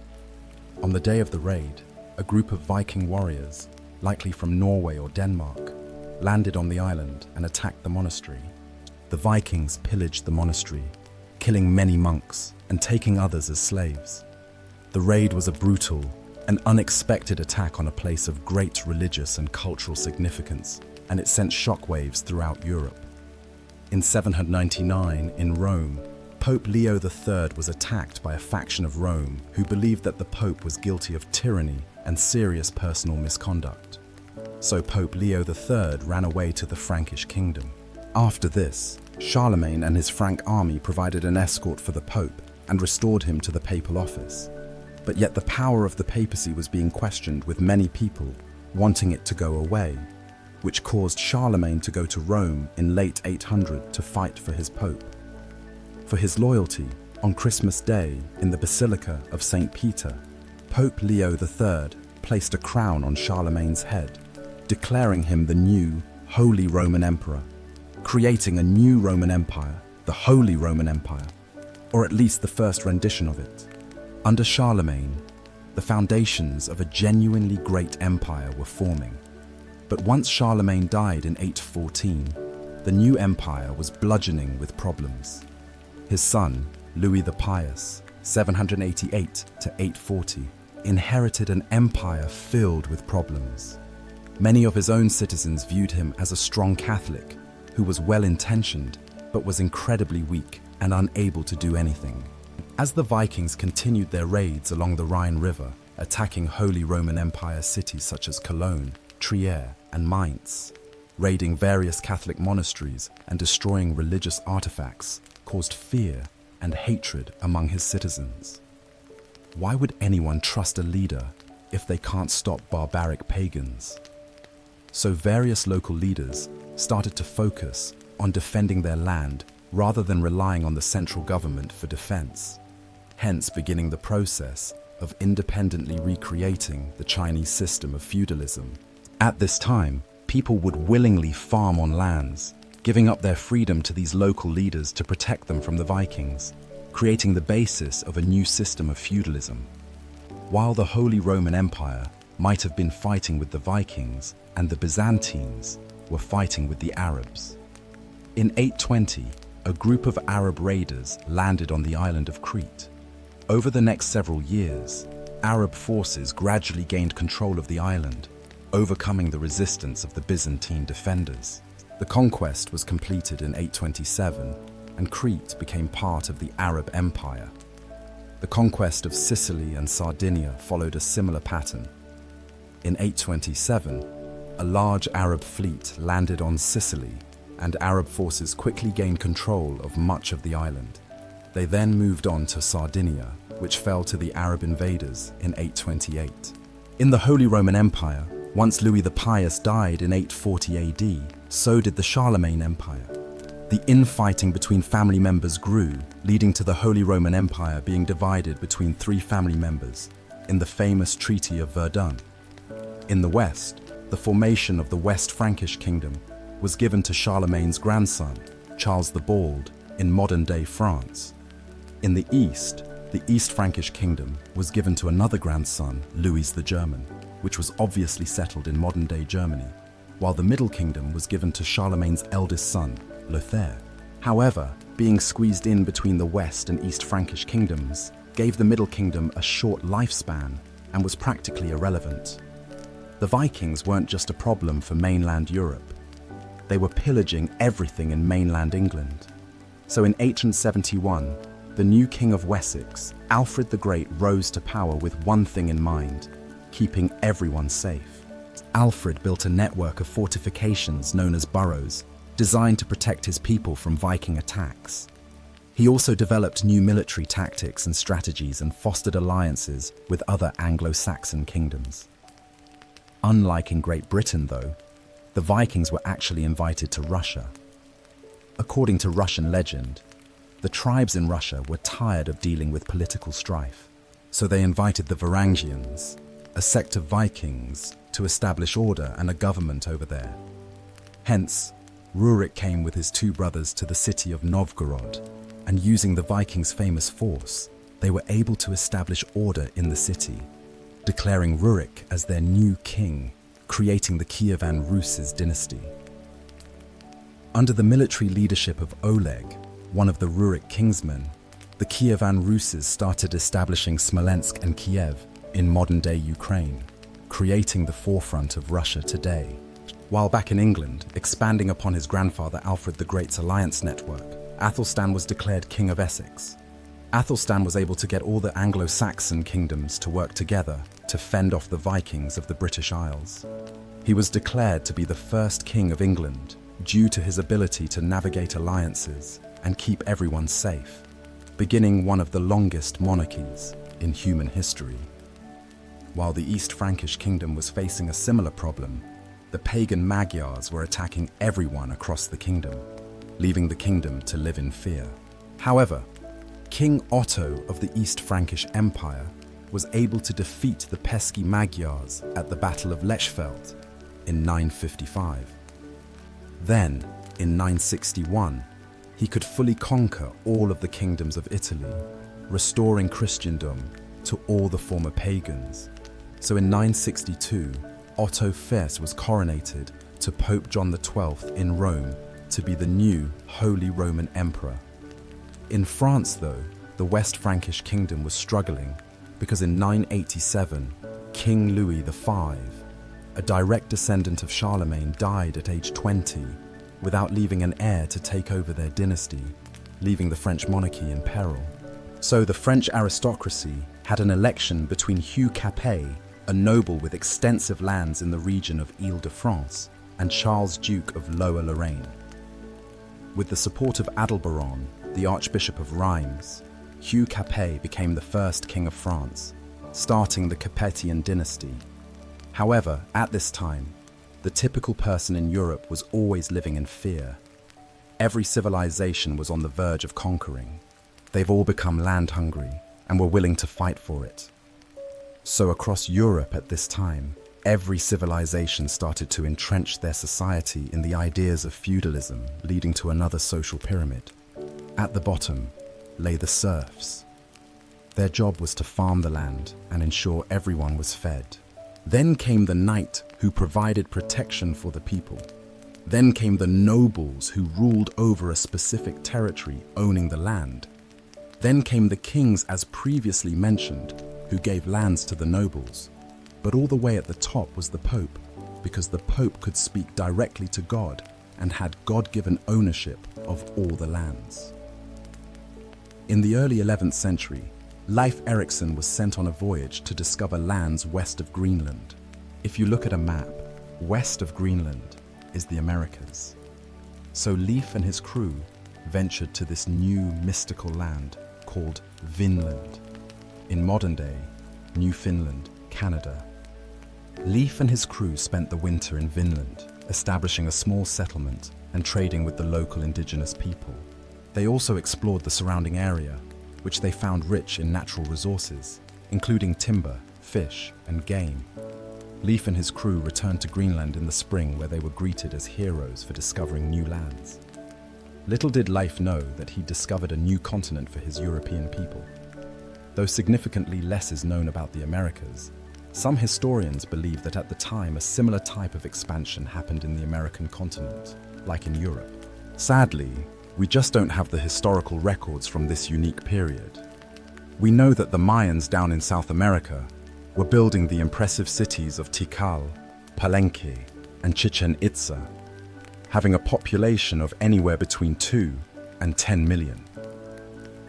Speaker 1: On the day of the raid, a group of Viking warriors, likely from Norway or Denmark, landed on the island and attacked the monastery. The Vikings pillaged the monastery, killing many monks and taking others as slaves. The raid was a brutal and unexpected attack on a place of great religious and cultural significance, and it sent shockwaves throughout Europe. In 799, in Rome, Pope Leo III was attacked by a faction of Rome who believed that the Pope was guilty of tyranny and serious personal misconduct. So Pope Leo III ran away to the Frankish kingdom. After this, Charlemagne and his Frank army provided an escort for the Pope and restored him to the papal office. But yet the power of the papacy was being questioned, with many people wanting it to go away, which caused Charlemagne to go to Rome in late 800 to fight for his Pope. For his loyalty, on Christmas Day in the Basilica of St. Peter, Pope Leo III placed a crown on Charlemagne's head, declaring him the new Holy Roman Emperor, creating a new Roman Empire, the Holy Roman Empire, or at least the first rendition of it. Under Charlemagne, the foundations of a genuinely great empire were forming. But once Charlemagne died in 814, the new empire was bludgeoning with problems. His son, Louis the Pious, 788 to 840, inherited an empire filled with problems. Many of his own citizens viewed him as a strong Catholic who was well-intentioned but was incredibly weak and unable to do anything. As the Vikings continued their raids along the Rhine River, attacking Holy Roman Empire cities such as Cologne, Trier, and Mainz, raiding various Catholic monasteries and destroying religious artifacts, caused fear and hatred among his citizens. Why would anyone trust a leader if they can't stop barbaric pagans? So various local leaders started to focus on defending their land rather than relying on the central government for defense, hence beginning the process of independently recreating the Chinese system of feudalism. At this time, people would willingly farm on lands, giving up their freedom to these local leaders to protect them from the Vikings, creating the basis of a new system of feudalism. While the Holy Roman Empire might have been fighting with the Vikings and the Byzantines were fighting with the Arabs. In 820, a group of Arab raiders landed on the island of Crete. Over the next several years, Arab forces gradually gained control of the island, overcoming the resistance of the Byzantine defenders. The conquest was completed in 827, and Crete became part of the Arab Empire. The conquest of Sicily and Sardinia followed a similar pattern. In 827, a large Arab fleet landed on Sicily, and Arab forces quickly gained control of much of the island. They then moved on to Sardinia, which fell to the Arab invaders in 828. In the Holy Roman Empire, once Louis the Pious died in 840 AD, so did the Charlemagne Empire. The infighting between family members grew, leading to the Holy Roman Empire being divided between three family members in the famous Treaty of Verdun. In the West, the formation of the West Frankish Kingdom was given to Charlemagne's grandson, Charles the Bald, in modern-day France. In the East, the East Frankish Kingdom was given to another grandson, Louis the German, which was obviously settled in modern-day Germany, while the Middle Kingdom was given to Charlemagne's eldest son, Lothair. However, being squeezed in between the West and East Frankish kingdoms gave the Middle Kingdom a short lifespan and was practically irrelevant. The Vikings weren't just a problem for mainland Europe. They were pillaging everything in mainland England. So in 871, the new king of Wessex, Alfred the Great, rose to power with one thing in mind: keeping everyone safe. Alfred built a network of fortifications known as boroughs, designed to protect his people from Viking attacks. He also developed new military tactics and strategies and fostered alliances with other Anglo-Saxon kingdoms. Unlike in Great Britain, though, the Vikings were actually invited to Russia. According to Russian legend, the tribes in Russia were tired of dealing with political strife, so they invited the Varangians, a sect of Vikings, to establish order and a government over there. Hence, Rurik came with his two brothers to the city of Novgorod, and using the Vikings' famous force, they were able to establish order in the city, declaring Rurik as their new king, creating the Kievan Rus' dynasty. Under the military leadership of Oleg, one of the Rurik kingsmen, the Kievan Rus' started establishing Smolensk and Kiev in modern-day Ukraine, creating the forefront of Russia today. While back in England, expanding upon his grandfather Alfred the Great's alliance network, Athelstan was declared King of Essex. Athelstan was able to get all the Anglo-Saxon kingdoms to work together to fend off the Vikings of the British Isles. He was declared to be the first king of England due to his ability to navigate alliances and keep everyone safe, beginning one of the longest monarchies in human history. While the East Frankish kingdom was facing a similar problem, the pagan Magyars were attacking everyone across the kingdom, leaving the kingdom to live in fear. However, King Otto of the East Frankish Empire was able to defeat the pesky Magyars at the Battle of Lechfeld in 955. Then, in 961, he could fully conquer all of the kingdoms of Italy, restoring Christendom to all the former pagans. So in 962, Otto I was coronated to Pope John XII in Rome to be the new Holy Roman Emperor. In France, though, the West Frankish kingdom was struggling because in 987, King Louis V, a direct descendant of Charlemagne, died at age 20 without leaving an heir to take over their dynasty, leaving the French monarchy in peril. So the French aristocracy had an election between Hugh Capet, a noble with extensive lands in the region of Île-de-France, and Charles, Duke of Lower Lorraine. With the support of Adalberon, the Archbishop of Reims, Hugh Capet became the first king of France, starting the Capetian dynasty. However, at this time, the typical person in Europe was always living in fear. Every civilization was on the verge of conquering. They've all become land-hungry and were willing to fight for it. So across Europe at this time, every civilization started to entrench their society in the ideas of feudalism, leading to another social pyramid. At the bottom lay the serfs. Their job was to farm the land and ensure everyone was fed. Then came the knight, who provided protection for the people. Then came the nobles, who ruled over a specific territory, owning the land. Then came the kings, as previously mentioned, who gave lands to the nobles. But all the way at the top was the Pope, because the Pope could speak directly to God and had God-given ownership of all the lands. In the early 11th century, Leif Erikson was sent on a voyage to discover lands west of Greenland. If you look at a map, west of Greenland is the Americas. So Leif and his crew ventured to this new mystical land called Vinland, in modern-day Newfoundland, Canada. Leif and his crew spent the winter in Vinland, establishing a small settlement and trading with the local indigenous people. They also explored the surrounding area, which they found rich in natural resources, including timber, fish, and game. Leif and his crew returned to Greenland in the spring, where they were greeted as heroes for discovering new lands. Little did Leif know that he discovered a new continent for his European people. Though significantly less is known about the Americas, some historians believe that at the time a similar type of expansion happened in the American continent, like in Europe. Sadly, we just don't have the historical records from this unique period. We know that the Mayans down in South America were building the impressive cities of Tikal, Palenque, and Chichen Itza, having a population of anywhere between 2 and 10 million.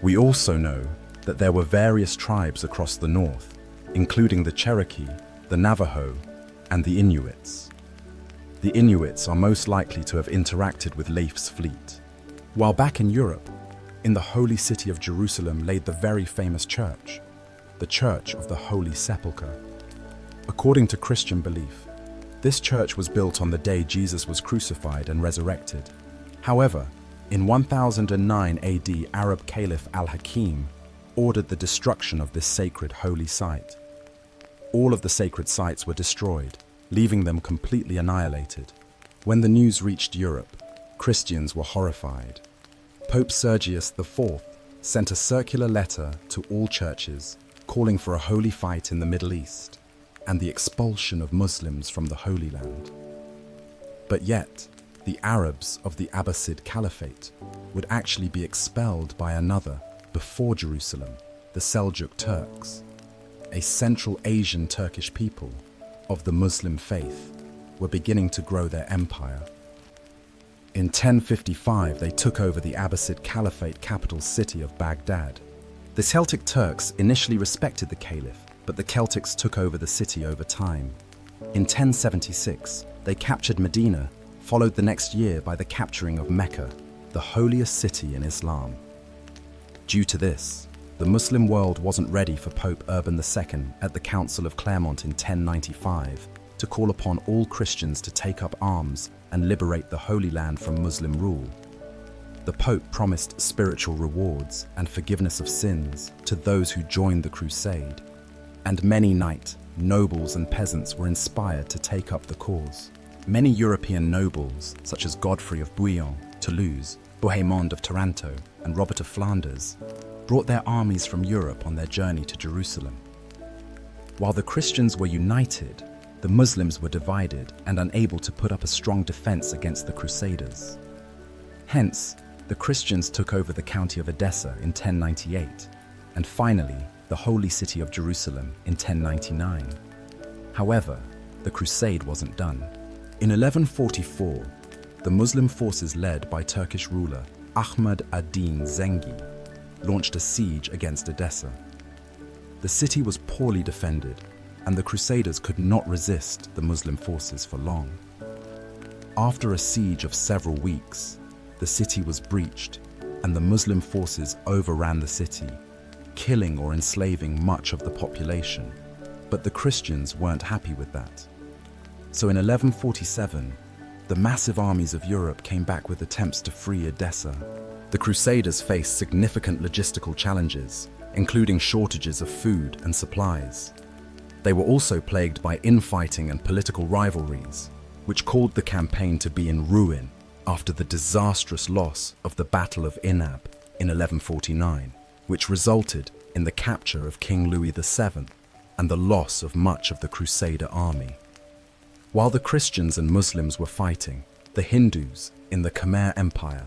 Speaker 1: We also know that there were various tribes across the north, including the Cherokee, the Navajo, and the Inuits. The Inuits are most likely to have interacted with Leif's fleet. While back in Europe, in the holy city of Jerusalem laid the very famous church, the Church of the Holy Sepulchre. According to Christian belief, this church was built on the day Jesus was crucified and resurrected. However, in 1009 AD, Arab Caliph al-Hakim ordered the destruction of this sacred holy site. All of the sacred sites were destroyed, leaving them completely annihilated. When the news reached Europe, Christians were horrified. Pope Sergius IV sent a circular letter to all churches calling for a holy fight in the Middle East and the expulsion of Muslims from the Holy Land. But yet, the Arabs of the Abbasid Caliphate would actually be expelled by another before Jerusalem, the Seljuk Turks. A Central Asian Turkish people of the Muslim faith were beginning to grow their empire. In 1055, they took over the Abbasid Caliphate capital city of Baghdad. The Celtic Turks initially respected the Caliph, but the Celtics took over the city over time. In 1076, they captured Medina, followed the next year by the capturing of Mecca, the holiest city in Islam. Due to this, the Muslim world wasn't ready for Pope Urban II at the Council of Clermont in 1095 to call upon all Christians to take up arms and liberate the Holy Land from Muslim rule. The Pope promised spiritual rewards and forgiveness of sins to those who joined the crusade, and many knights, nobles and peasants were inspired to take up the cause. Many European nobles, such as Godfrey of Bouillon, Toulouse, Bohemond of Taranto, and Robert of Flanders, brought their armies from Europe on their journey to Jerusalem. While the Christians were united, the Muslims were divided and unable to put up a strong defense against the Crusaders. Hence, the Christians took over the county of Edessa in 1098, and finally, the holy city of Jerusalem in 1099. However, the crusade wasn't done. In 1144, the Muslim forces led by Turkish ruler Ahmad ad-Din Zengi launched a siege against Edessa. The city was poorly defended, and the Crusaders could not resist the Muslim forces for long. After a siege of several weeks, the city was breached, and the Muslim forces overran the city, killing or enslaving much of the population. But the Christians weren't happy with that. So in 1147, the massive armies of Europe came back with attempts to free Edessa. The Crusaders faced significant logistical challenges, including shortages of food and supplies. They were also plagued by infighting and political rivalries, which caused the campaign to be in ruin after the disastrous loss of the Battle of Inab in 1149, which resulted in the capture of King Louis VII and the loss of much of the Crusader army. While the Christians and Muslims were fighting, the Hindus in the Khmer Empire,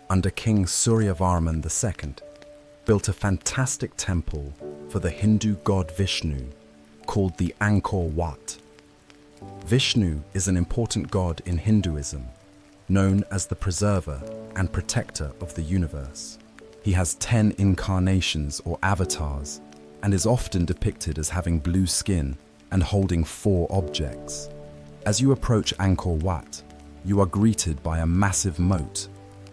Speaker 1: under King Suryavarman II, built a fantastic temple for the Hindu god Vishnu called the Angkor Wat. Vishnu is an important god in Hinduism, known as the preserver and protector of the universe. He has 10 incarnations or avatars and is often depicted as having blue skin and holding 4 objects. As you approach Angkor Wat, you are greeted by a massive moat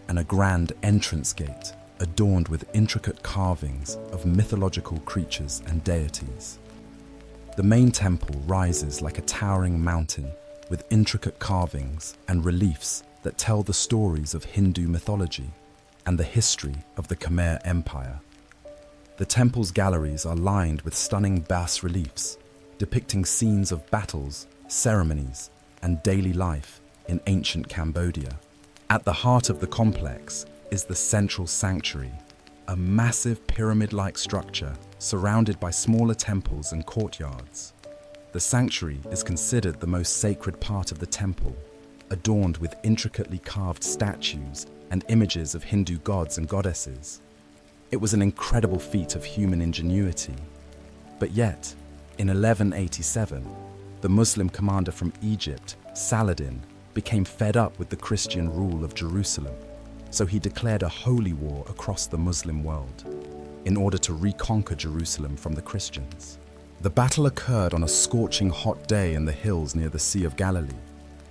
Speaker 1: and a grand entrance gate adorned with intricate carvings of mythological creatures and deities. The main temple rises like a towering mountain with intricate carvings and reliefs that tell the stories of Hindu mythology and the history of the Khmer Empire. The temple's galleries are lined with stunning bas-reliefs depicting scenes of battles, ceremonies, and daily life in ancient Cambodia. At the heart of the complex is the central sanctuary, a massive pyramid-like structure surrounded by smaller temples and courtyards. The sanctuary is considered the most sacred part of the temple, adorned with intricately carved statues and images of Hindu gods and goddesses. It was an incredible feat of human ingenuity. But yet, in 1187, the Muslim commander from Egypt, Saladin, became fed up with the Christian rule of Jerusalem. so he declared a holy war across the Muslim world in order to reconquer Jerusalem from the Christians. The battle occurred on a scorching hot day in the hills near the Sea of Galilee.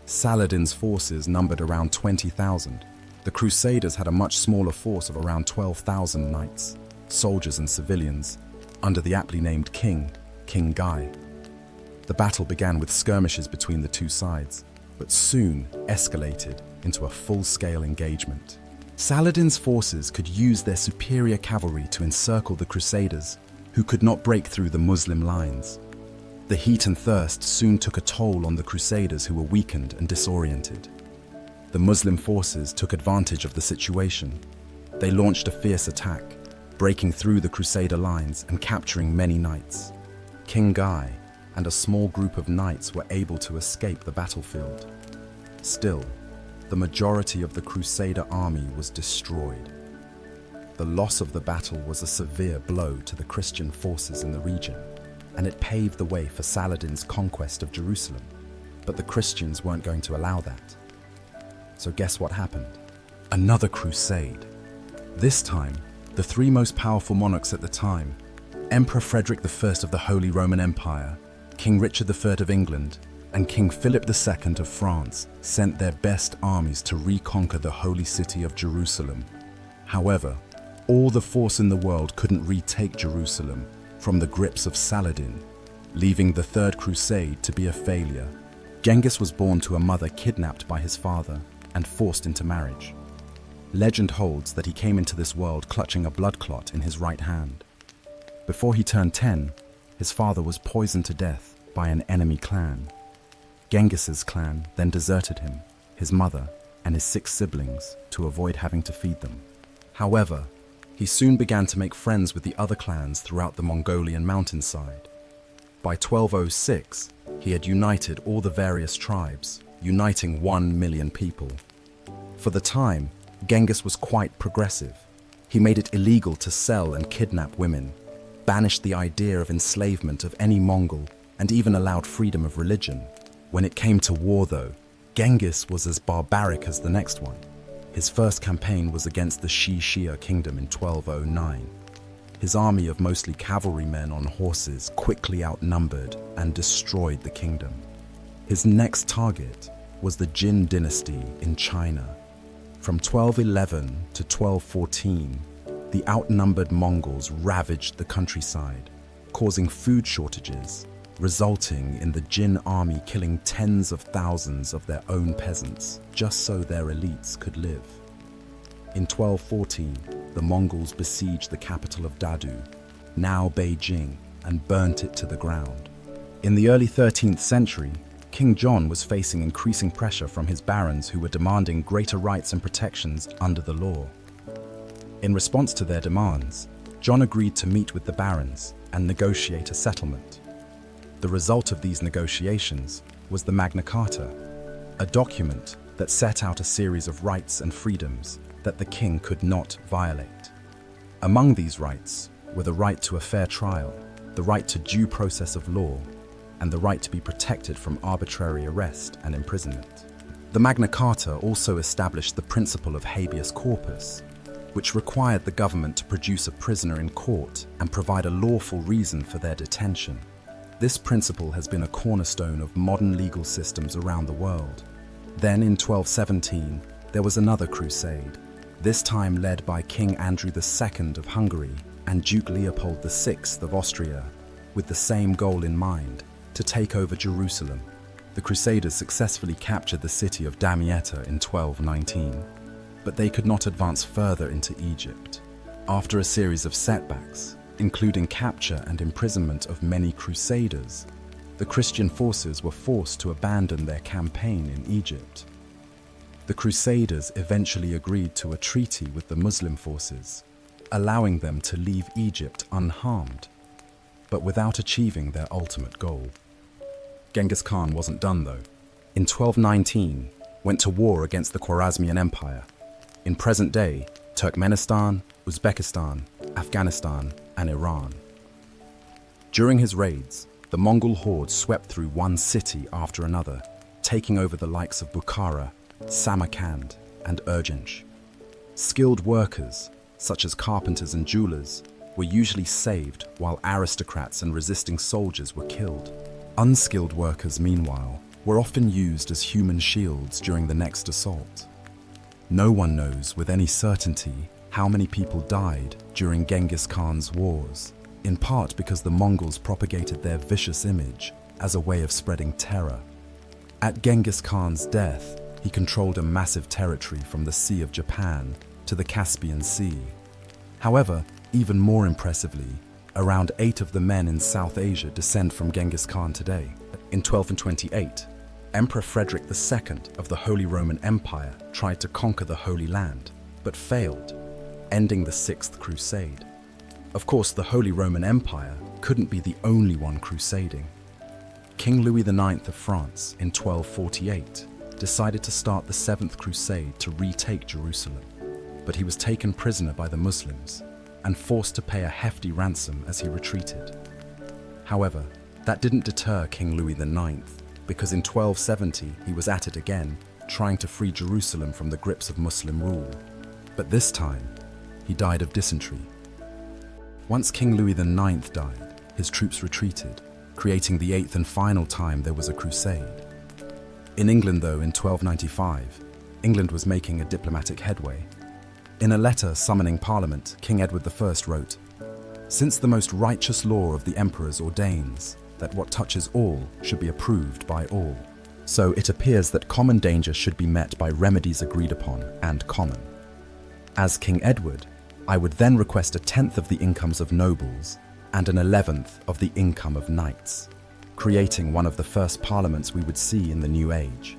Speaker 1: Saladin's forces numbered around 20,000. The Crusaders had a much smaller force of around 12,000 knights, soldiers and civilians, under the aptly named King Guy. The battle began with skirmishes between the two sides, but soon escalated into a full-scale engagement. Saladin's forces could use their superior cavalry to encircle the Crusaders, who could not break through the Muslim lines. The heat and thirst soon took a toll on the Crusaders, who were weakened and disoriented. The Muslim forces took advantage of the situation. They launched a fierce attack, breaking through the Crusader lines and capturing many knights. King Guy and a small group of knights were able to escape the battlefield. Still, the majority of the Crusader army was destroyed. The loss of the battle was a severe blow to the Christian forces in the region, and it paved the way for Saladin's conquest of Jerusalem. But the Christians weren't going to allow that. So guess what happened? Another crusade. This time, the three most powerful monarchs at the time, Emperor Frederick I of the Holy Roman Empire, King Richard III of England, and King Philip II of France, sent their best armies to reconquer the holy city of Jerusalem. However, all the force in the world couldn't retake Jerusalem from the grips of Saladin, leaving the Third Crusade to be a failure. Genghis was born to a mother kidnapped by his father and forced into marriage. Legend holds that he came into this world clutching a blood clot in his right hand. Before he turned 10, his father was poisoned to death by an enemy clan. Genghis's clan then deserted him, his mother, and his 6 siblings to avoid having to feed them. However, he soon began to make friends with the other clans throughout the Mongolian mountainside. By 1206, he had united all the various tribes, uniting 1 million people. For the time, Genghis was quite progressive. He made it illegal to sell and kidnap women, banished the idea of enslavement of any Mongol, and even allowed freedom of religion. When it came to war, though, Genghis was as barbaric as the next one. His first campaign was against the Shia kingdom in 1209. His army of mostly cavalrymen on horses quickly outnumbered and destroyed the kingdom. His next target was the Jin dynasty in China. From 1211 to 1214, the outnumbered Mongols ravaged the countryside, causing food shortages, resulting in the Jin army killing tens of thousands of their own peasants just so their elites could live. In 1214, the Mongols besieged the capital of Dadu, now Beijing, and burnt it to the ground. In the early 13th century, King John was facing increasing pressure from his barons who were demanding greater rights and protections under the law. In response to their demands, John agreed to meet with the barons and negotiate a settlement. The result of these negotiations was the Magna Carta, a document that set out a series of rights and freedoms that the king could not violate. Among these rights were the right to a fair trial, the right to due process of law, and the right to be protected from arbitrary arrest and imprisonment. The Magna Carta also established the principle of habeas corpus, which required the government to produce a prisoner in court and provide a lawful reason for their detention. This principle has been a cornerstone of modern legal systems around the world. Then in 1217, there was another crusade, this time led by King Andrew II of Hungary and Duke Leopold VI of Austria, with the same goal in mind: to take over Jerusalem. The Crusaders successfully captured the city of Damietta in 1219, but they could not advance further into Egypt. After a series of setbacks, including capture and imprisonment of many Crusaders, the Christian forces were forced to abandon their campaign in Egypt. The Crusaders eventually agreed to a treaty with the Muslim forces, allowing them to leave Egypt unharmed, but without achieving their ultimate goal. Genghis Khan wasn't done though. In 1219, went to war against the Khwarezmian Empire, in present-day Turkmenistan, Uzbekistan, Afghanistan, and Iran. During his raids, the Mongol horde swept through one city after another, taking over the likes of Bukhara, Samarkand, and Urgench. Skilled workers, such as carpenters and jewelers, were usually saved while aristocrats and resisting soldiers were killed. Unskilled workers, meanwhile, were often used as human shields during the next assault. No one knows with any certainty how many people died during Genghis Khan's wars, in part because the Mongols propagated their vicious image as a way of spreading terror. At Genghis Khan's death, he controlled a massive territory from the Sea of Japan to the Caspian Sea. However, even more impressively, around 8 of the men in South Asia descend from Genghis Khan today. In 1228, Emperor Frederick II of the Holy Roman Empire tried to conquer the Holy Land, but failed, ending the Sixth Crusade. Of course, the Holy Roman Empire couldn't be the only one crusading. King Louis IX of France in 1248 decided to start the Seventh Crusade to retake Jerusalem, but he was taken prisoner by the Muslims and forced to pay a hefty ransom as he retreated. However, that didn't deter King Louis IX, because in 1270 he was at it again, trying to free Jerusalem from the grips of Muslim rule. But this time, he died of dysentery. Once King Louis IX died, his troops retreated, creating the 8th and final time there was a crusade. In England, though, in 1295, England was making a diplomatic headway. In a letter summoning Parliament, King Edward I wrote, "Since the most righteous law of the emperors ordains that what touches all should be approved by all, so it appears that common danger should be met by remedies agreed upon and common. As King Edward, I would then request 1/10 of the incomes of nobles and 1/11 of the income of knights, creating one of the first parliaments we would see in the new age."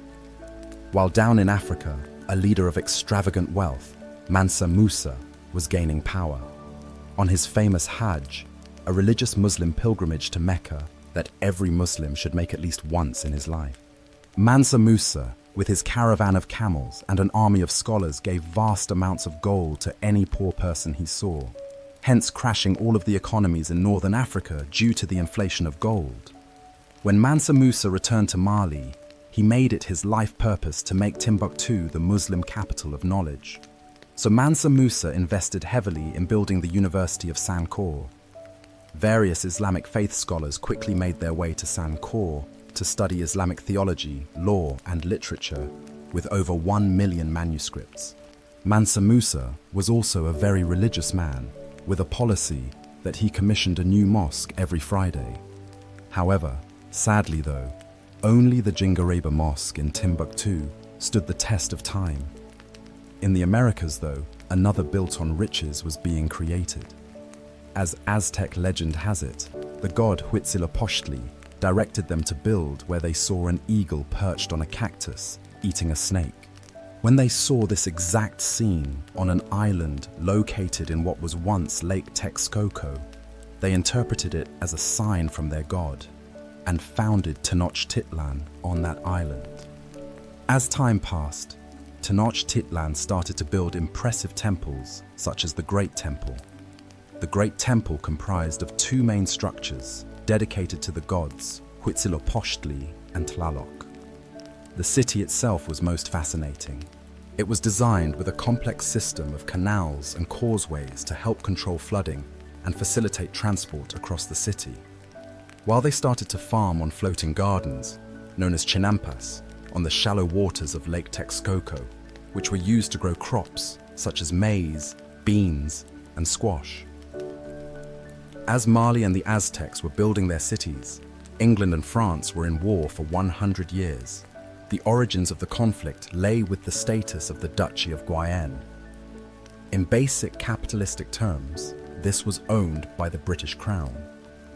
Speaker 1: While down in Africa, a leader of extravagant wealth, Mansa Musa, was gaining power. On his famous Hajj, a religious Muslim pilgrimage to Mecca that every Muslim should make at least once in his life, Mansa Musa, with his caravan of camels and an army of scholars, gave vast amounts of gold to any poor person he saw, hence crashing all of the economies in northern Africa due to the inflation of gold. When Mansa Musa returned to Mali, he made it his life purpose to make Timbuktu the Muslim capital of knowledge. So Mansa Musa invested heavily in building the University of Sankore. Various Islamic faith scholars quickly made their way to Sankore to study Islamic theology, law, and literature, with over 1 million manuscripts. Mansa Musa was also a very religious man, with a policy that he commissioned a new mosque every Friday. However, sadly though, only the Jingareba Mosque in Timbuktu stood the test of time. In the Americas, though, another built on riches was being created. As Aztec legend has it, the god Huitzilopochtli directed them to build where they saw an eagle perched on a cactus, eating a snake. When they saw this exact scene on an island located in what was once Lake Texcoco, they interpreted it as a sign from their god and founded Tenochtitlan on that island. As time passed, Tenochtitlan started to build impressive temples, such as the Great Temple. The Great Temple comprised of 2 main structures dedicated to the gods Huitzilopochtli and Tlaloc. The city itself was most fascinating. It was designed with a complex system of canals and causeways to help control flooding and facilitate transport across the city. While they started to farm on floating gardens, known as chinampas, on the shallow waters of Lake Texcoco, which were used to grow crops such as maize, beans, and squash. As Mali and the Aztecs were building their cities, England and France were in war for 100 years. The origins of the conflict lay with the status of the Duchy of Guyenne. In basic capitalistic terms, this was owned by the British Crown.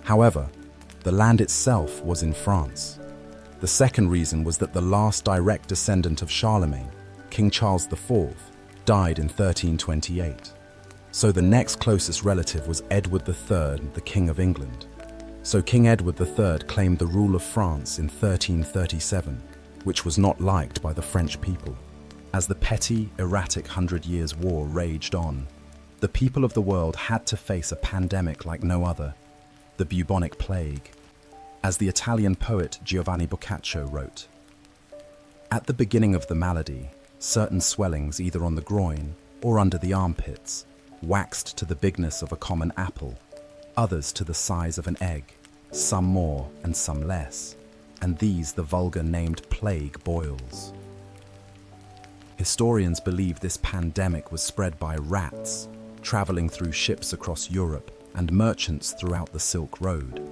Speaker 1: However, the land itself was in France. The second reason was that the last direct descendant of Charlemagne, King Charles IV, died in 1328. So the next closest relative was Edward III, the King of England. So King Edward III claimed the rule of France in 1337, which was not liked by the French people. As the petty, erratic 100 Years' War raged on, the people of the world had to face a pandemic like no other, the bubonic plague. As the Italian poet Giovanni Boccaccio wrote, "At the beginning of the malady, certain swellings either on the groin or under the armpits, waxed to the bigness of a common apple, others to the size of an egg, some more and some less, and these the vulgar named plague boils. Historians believe this pandemic was spread by rats, traveling through ships across Europe and merchants throughout the Silk Road.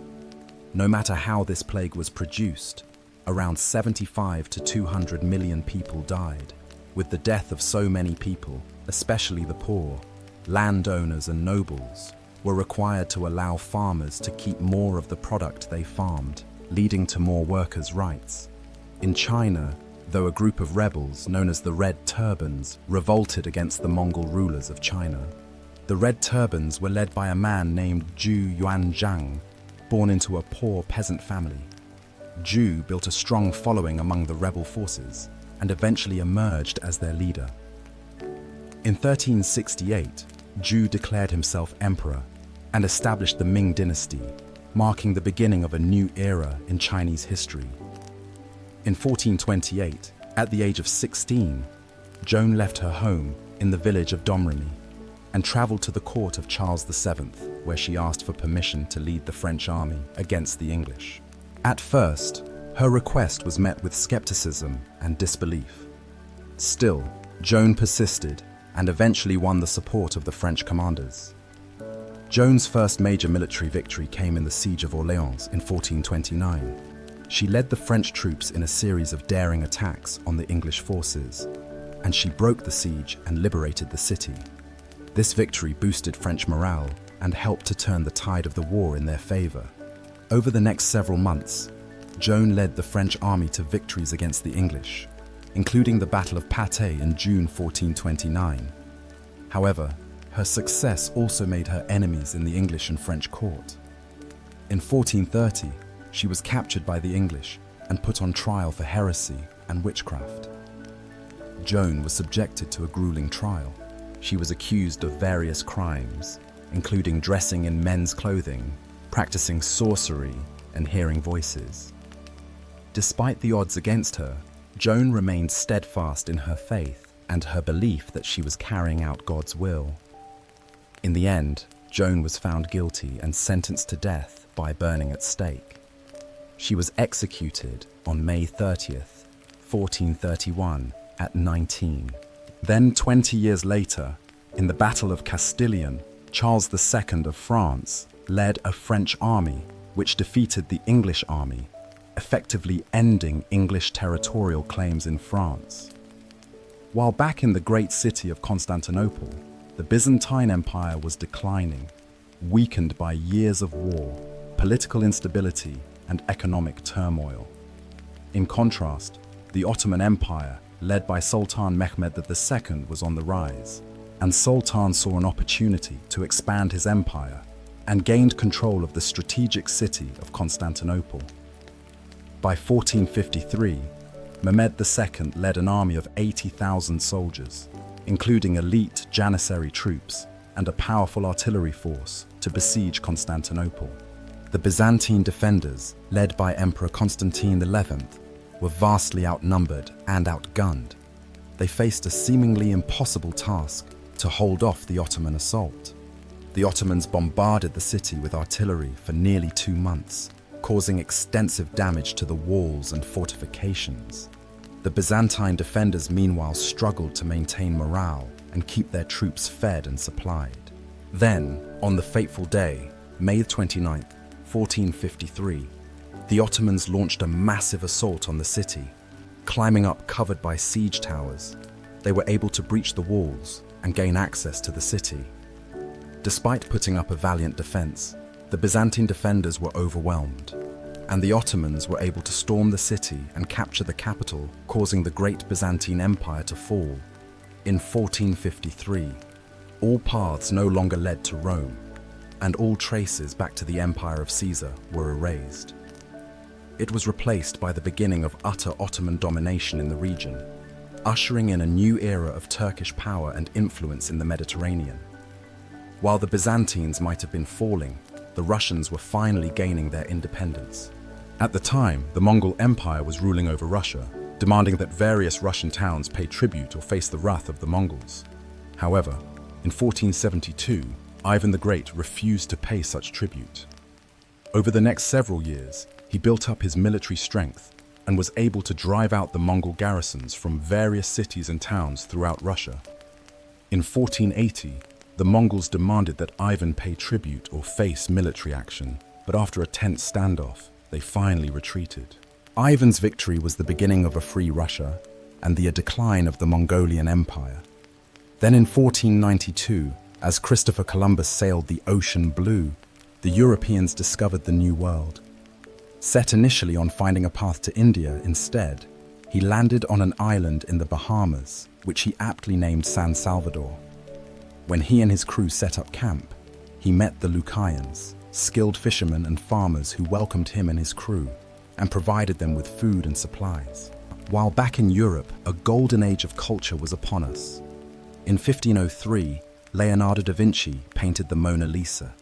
Speaker 1: No matter how this plague was produced, around 75 to 200 million people died. With the death of so many people, especially the poor, landowners and nobles were required to allow farmers to keep more of the product they farmed, leading to more workers' rights. In China, though a group of rebels known as the Red Turbans revolted against the Mongol rulers of China. The Red Turbans were led by a man named Zhu Yuanzhang, born into a poor peasant family. Zhu built a strong following among the rebel forces and eventually emerged as their leader. In 1368, Zhu declared himself emperor and established the Ming dynasty, marking the beginning of a new era in Chinese history. In 1428, at the age of 16, Joan left her home in the village of Domremy and traveled to the court of Charles VII, where she asked for permission to lead the French army against the English. At first, her request was met with skepticism and disbelief. Still, Joan persisted and eventually won the support of the French commanders. Joan's first major military victory came in the Siege of Orleans in 1429. She led the French troops in a series of daring attacks on the English forces, and she broke the siege and liberated the city. This victory boosted French morale and helped to turn the tide of the war in their favor. Over the next several months, Joan led the French army to victories against the English, including the Battle of Patay in June 1429. However, her success also made her enemies in the English and French court. In 1430, she was captured by the English and put on trial for heresy and witchcraft. Joan was subjected to a grueling trial. She was accused of various crimes, including dressing in men's clothing, practicing sorcery, and hearing voices. Despite the odds against her, Joan remained steadfast in her faith and her belief that she was carrying out God's will. In the end, Joan was found guilty and sentenced to death by burning at stake. She was executed on May 30th, 1431, at 19. Then 20 years later, in the Battle of Castilian, Charles II of France led a French army which defeated the English army, effectively ending English territorial claims in France. While back in the great city of Constantinople, the Byzantine Empire was declining, weakened by years of war, political instability, and economic turmoil. In contrast, the Ottoman Empire, led by Sultan Mehmed II, was on the rise, and Sultan saw an opportunity to expand his empire and gained control of the strategic city of Constantinople. By 1453, Mehmed II led an army of 80,000 soldiers, including elite Janissary troops and a powerful artillery force, to besiege Constantinople. The Byzantine defenders, led by Emperor Constantine XI, were vastly outnumbered and outgunned. They faced a seemingly impossible task to hold off the Ottoman assault. The Ottomans bombarded the city with artillery for nearly 2 months, causing extensive damage to the walls and fortifications. The Byzantine defenders meanwhile struggled to maintain morale and keep their troops fed and supplied. Then, on the fateful day, May 29, 1453, the Ottomans launched a massive assault on the city. Climbing up covered by siege towers, they were able to breach the walls and gain access to the city. Despite putting up a valiant defense, the Byzantine defenders were overwhelmed, and the Ottomans were able to storm the city and capture the capital, causing the Great Byzantine Empire to fall. In 1453, all paths no longer led to Rome, and all traces back to the Empire of Caesar were erased. It was replaced by the beginning of utter Ottoman domination in the region, ushering in a new era of Turkish power and influence in the Mediterranean. While the Byzantines might have been falling, the Russians were finally gaining their independence. At the time, the Mongol Empire was ruling over Russia, demanding that various Russian towns pay tribute or face the wrath of the Mongols. However, in 1472, Ivan the Great refused to pay such tribute. Over the next several years, he built up his military strength and was able to drive out the Mongol garrisons from various cities and towns throughout Russia. In 1480, the Mongols demanded that Ivan pay tribute or face military action, but after a tense standoff, they finally retreated. Ivan's victory was the beginning of a free Russia and the decline of the Mongolian Empire. Then in 1492, as Christopher Columbus sailed the ocean blue, the Europeans discovered the New World. Set initially on finding a path to India instead, he landed on an island in the Bahamas, which he aptly named San Salvador. When he and his crew set up camp, he met the Lucayans, skilled fishermen and farmers who welcomed him and his crew and provided them with food and supplies. While back in Europe, a golden age of culture was upon us. In 1503, Leonardo da Vinci painted the Mona Lisa.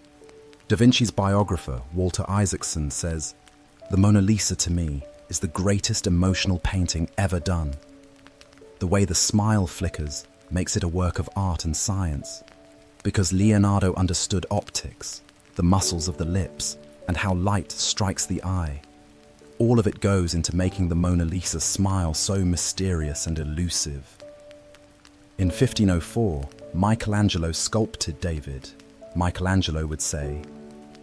Speaker 1: Da Vinci's biographer, Walter Isaacson, says, "The Mona Lisa to me is the greatest emotional painting ever done. The way the smile flickers makes it a work of art and science, because Leonardo understood optics, the muscles of the lips, and how light strikes the eye. All of it goes into making the Mona Lisa smile so mysterious and elusive." In 1504, Michelangelo sculpted David. Michelangelo would say,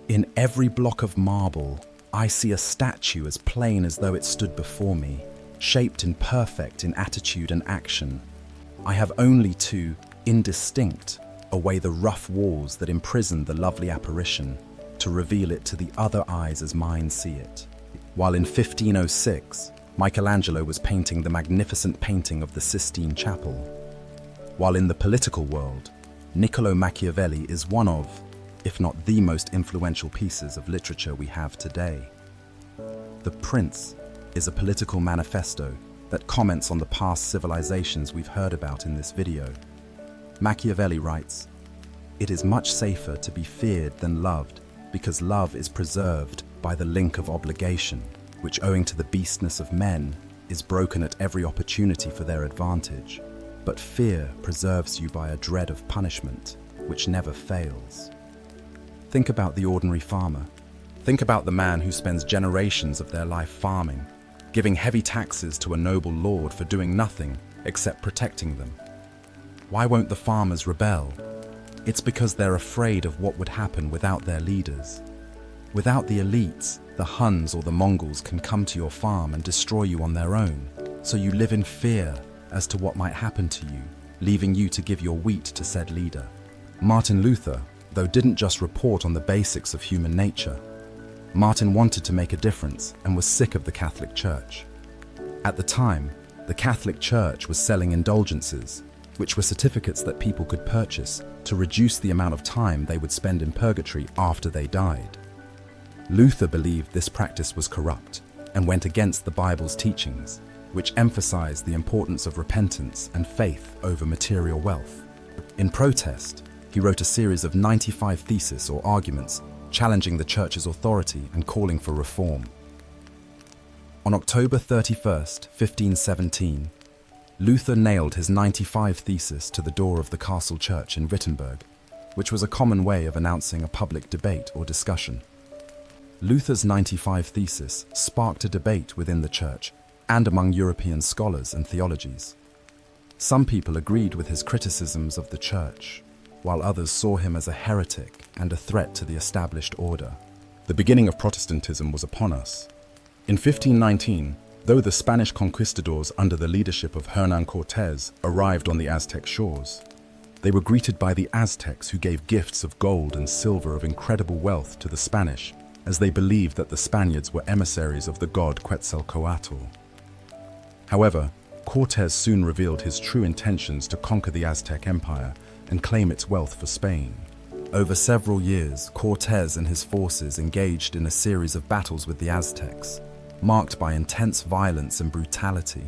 Speaker 1: "In every block of marble, I see a statue as plain as though it stood before me, shaped and perfect in attitude and action. I have only to, indistinct, away the rough walls that imprison the lovely apparition, to reveal it to the other eyes as mine see it." While in 1506, Michelangelo was painting the magnificent painting of the Sistine Chapel. While in the political world, Niccolo Machiavelli is one of, if not the most influential pieces of literature we have today. The Prince is a political manifesto that comments on the past civilizations we've heard about in this video. Machiavelli writes, "It is much safer to be feared than loved, because love is preserved by the link of obligation, which owing to the beastness of men is broken at every opportunity for their advantage. But fear preserves you by a dread of punishment, which never fails." Think about the ordinary farmer. Think about the man who spends generations of their life farming, giving heavy taxes to a noble lord for doing nothing except protecting them. Why won't the farmers rebel? It's because they're afraid of what would happen without their leaders. Without the elites, the Huns or the Mongols can come to your farm and destroy you on their own, so you live in fear as to what might happen to you, leaving you to give your wheat to said leader. Martin Luther, though, didn't just report on the basics of human nature. Martin wanted to make a difference and was sick of the Catholic Church. At the time, the Catholic Church was selling indulgences, which were certificates that people could purchase to reduce the amount of time they would spend in purgatory after they died. Luther believed this practice was corrupt and went against the Bible's teachings, which emphasized the importance of repentance and faith over material wealth. In protest, he wrote a series of 95 theses or arguments challenging the Church's authority and calling for reform. On October 31st, 1517, Luther nailed his 95 theses to the door of the castle church in Wittenberg, which was a common way of announcing a public debate or discussion. Luther's 95 theses sparked a debate within the church and among European scholars and theologies. Some people agreed with his criticisms of the church, while others saw him as a heretic and a threat to the established order. The beginning of Protestantism was upon us. In 1519, though the Spanish conquistadors under the leadership of Hernán Cortés arrived on the Aztec shores, they were greeted by the Aztecs, who gave gifts of gold and silver of incredible wealth to the Spanish, as they believed that the Spaniards were emissaries of the god Quetzalcoatl. However, Cortés soon revealed his true intentions to conquer the Aztec Empire and claim its wealth for Spain. Over several years, Cortés and his forces engaged in a series of battles with the Aztecs, marked by intense violence and brutality.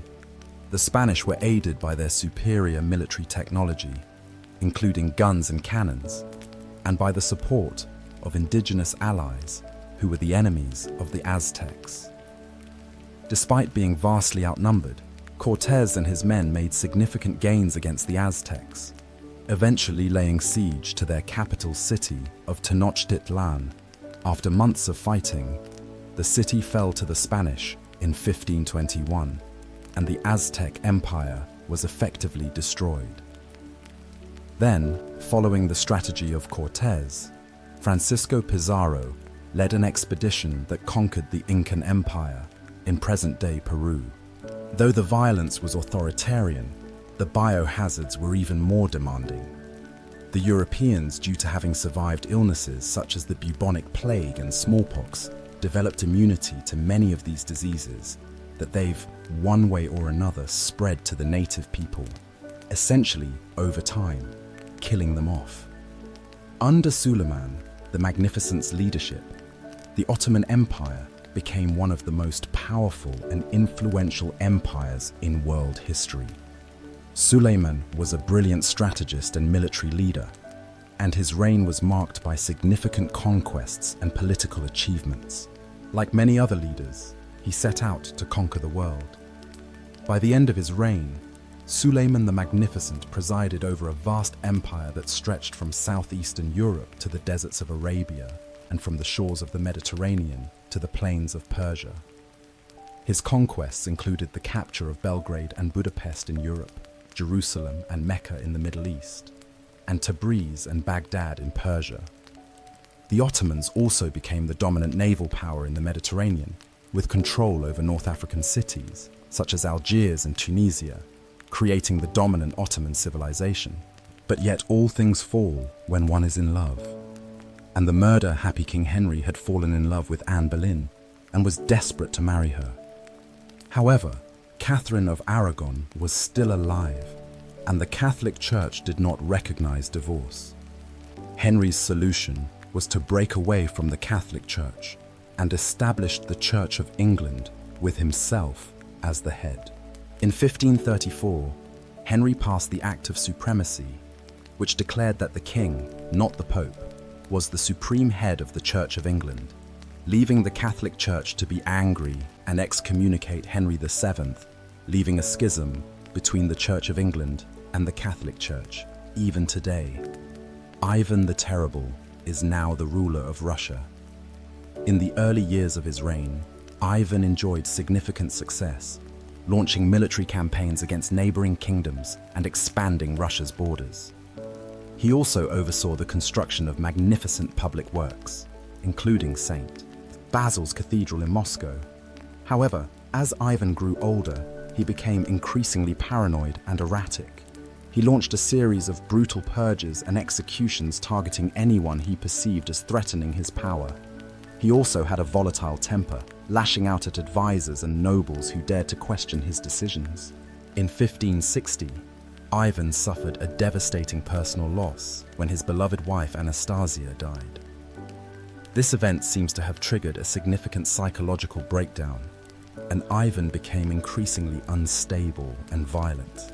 Speaker 1: The Spanish were aided by their superior military technology, including guns and cannons, and by the support of indigenous allies who were the enemies of the Aztecs. Despite being vastly outnumbered, Cortés and his men made significant gains against the Aztecs, eventually laying siege to their capital city of Tenochtitlan. After months of fighting, the city fell to the Spanish in 1521, and the Aztec Empire was effectively destroyed. Then, following the strategy of Cortés, Francisco Pizarro led an expedition that conquered the Incan Empire in present-day Peru. Though the violence was authoritarian, the biohazards were even more demanding. The Europeans, due to having survived illnesses such as the bubonic plague and smallpox, developed immunity to many of these diseases that they've, one way or another, spread to the native people, essentially over time, killing them off. Under Suleiman the Magnificent's leadership, the Ottoman Empire became one of the most powerful and influential empires in world history. Suleiman was a brilliant strategist and military leader, and his reign was marked by significant conquests and political achievements. Like many other leaders, he set out to conquer the world. By the end of his reign, Suleiman the Magnificent presided over a vast empire that stretched from southeastern Europe to the deserts of Arabia and from the shores of the Mediterranean to the plains of Persia. His conquests included the capture of Belgrade and Budapest in Europe, Jerusalem and Mecca in the Middle East, and Tabriz and Baghdad in Persia. The Ottomans also became the dominant naval power in the Mediterranean, with control over North African cities, such as Algiers and Tunisia, creating the dominant Ottoman civilization. But yet all things fall when one is in love. And the murder-happy King Henry had fallen in love with Anne Boleyn and was desperate to marry her. However, Catherine of Aragon was still alive, and the Catholic Church did not recognize divorce. Henry's solution was to break away from the Catholic Church and established the Church of England with himself as the head. In 1534, Henry passed the Act of Supremacy, which declared that the king, not the Pope, was the supreme head of the Church of England, leaving the Catholic Church to be angry and excommunicate Henry VII, leaving a schism between the Church of England and the Catholic Church, even today. Ivan the Terrible is now the ruler of Russia. In the early years of his reign, Ivan enjoyed significant success, launching military campaigns against neighboring kingdoms and expanding Russia's borders. He also oversaw the construction of magnificent public works, including St. Basil's Cathedral in Moscow. However, as Ivan grew older, he became increasingly paranoid and erratic. He launched a series of brutal purges and executions targeting anyone he perceived as threatening his power. He also had a volatile temper, lashing out at advisors and nobles who dared to question his decisions. In 1560, Ivan suffered a devastating personal loss when his beloved wife Anastasia died. This event seems to have triggered a significant psychological breakdown, and Ivan became increasingly unstable and violent.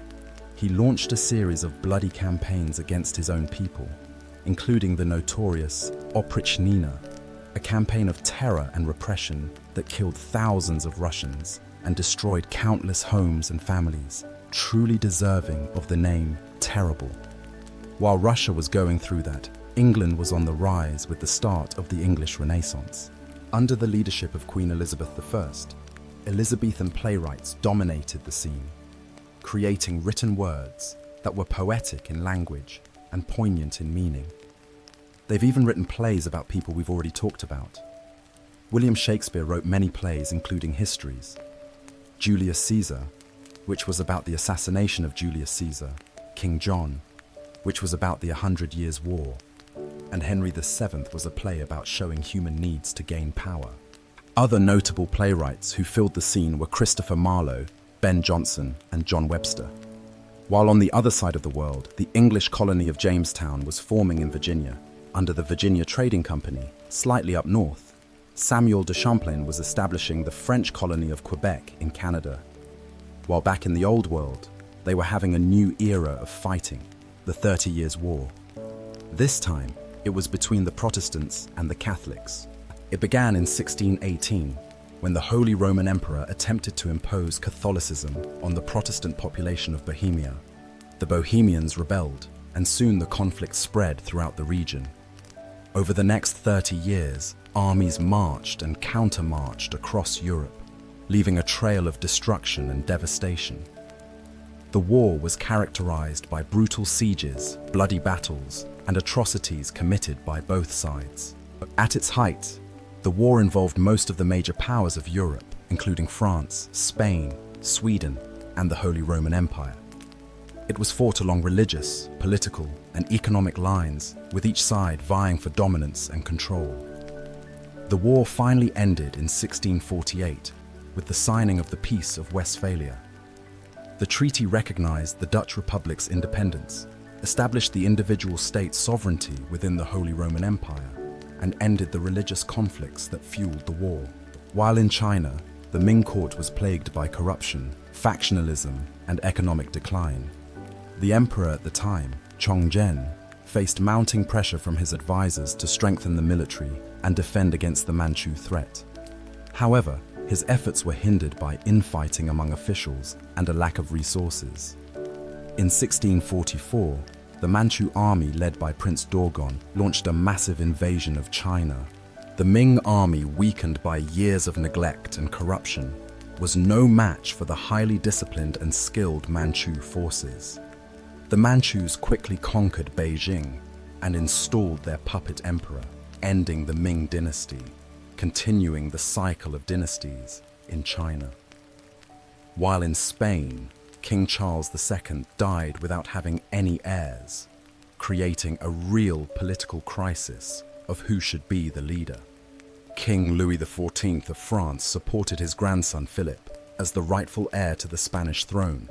Speaker 1: He launched a series of bloody campaigns against his own people, including the notorious Oprichnina, a campaign of terror and repression that killed thousands of Russians and destroyed countless homes and families, truly deserving of the name Terrible. While Russia was going through that, England was on the rise with the start of the English Renaissance. Under the leadership of Queen Elizabeth I, Elizabethan playwrights dominated the scene, creating written words that were poetic in language and poignant in meaning. They've even written plays about people we've already talked about. William Shakespeare wrote many plays, including histories. Julius Caesar, which was about the assassination of Julius Caesar, King John, which was about the 100 Years' War, and Henry VII was a play about showing human needs to gain power. Other notable playwrights who filled the scene were Christopher Marlowe, Ben Jonson, and John Webster. While on the other side of the world, the English colony of Jamestown was forming in Virginia. Under the Virginia Trading Company, slightly up north, Samuel de Champlain was establishing the French colony of Quebec in Canada. While back in the Old World, they were having a new era of fighting, the 30 Years' War. This time, it was between the Protestants and the Catholics. It began in 1618, when the Holy Roman Emperor attempted to impose Catholicism on the Protestant population of Bohemia. The Bohemians rebelled, and soon the conflict spread throughout the region. Over the next 30 years, armies marched and counter-marched across Europe, leaving a trail of destruction and devastation. The war was characterized by brutal sieges, bloody battles, and atrocities committed by both sides. At its height, the war involved most of the major powers of Europe, including France, Spain, Sweden, and the Holy Roman Empire. It was fought along religious, political, and economic lines, with each side vying for dominance and control. The war finally ended in 1648 with the signing of the Peace of Westphalia. The treaty recognized the Dutch Republic's independence, established the individual state's sovereignty within the Holy Roman Empire, and ended the religious conflicts that fueled the war. While in China, the Ming court was plagued by corruption, factionalism, and economic decline. The emperor at the time, Chongzhen, faced mounting pressure from his advisors to strengthen the military and defend against the Manchu threat. However, his efforts were hindered by infighting among officials and a lack of resources. In 1644, the Manchu army led by Prince Dogon launched a massive invasion of China. The Ming army, weakened by years of neglect and corruption, was no match for the highly disciplined and skilled Manchu forces. The Manchus quickly conquered Beijing and installed their puppet emperor, ending the Ming dynasty, continuing the cycle of dynasties in China. While in Spain, King Charles II died without having any heirs, creating a real political crisis of who should be the leader. King Louis XIV of France supported his grandson Philip as the rightful heir to the Spanish throne,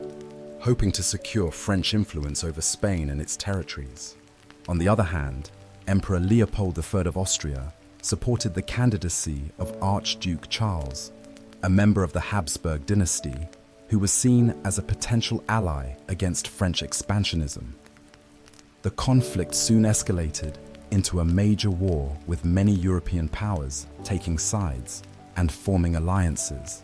Speaker 1: hoping to secure French influence over Spain and its territories. On the other hand, Emperor Leopold III of Austria supported the candidacy of Archduke Charles, a member of the Habsburg dynasty, who was seen as a potential ally against French expansionism. The conflict soon escalated into a major war, with many European powers taking sides and forming alliances.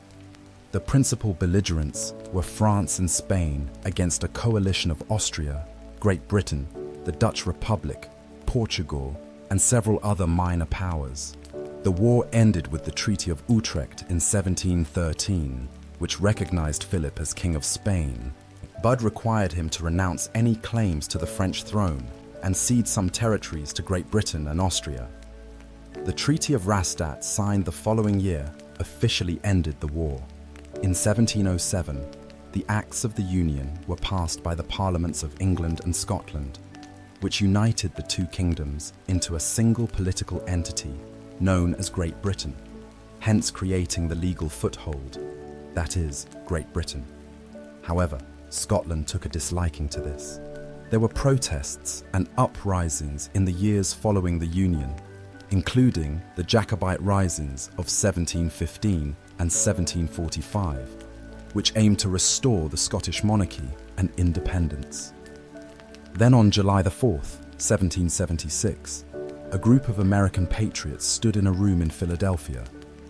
Speaker 1: The principal belligerents were France and Spain against a coalition of Austria, Great Britain, the Dutch Republic, Portugal, and several other minor powers. The war ended with the Treaty of Utrecht in 1713, which recognized Philip as King of Spain, but required him to renounce any claims to the French throne and cede some territories to Great Britain and Austria. The Treaty of Rastatt, signed the following year, officially ended the war. In 1707, the Acts of the Union were passed by the Parliaments of England and Scotland, which united the two kingdoms into a single political entity known as Great Britain, hence creating the legal foothold, that is, Great Britain. However, Scotland took a disliking to this. There were protests and uprisings in the years following the Union, including the Jacobite risings of 1715 and 1745, which aimed to restore the Scottish monarchy and independence. Then on July 4th, 1776, a group of American patriots stood in a room in Philadelphia,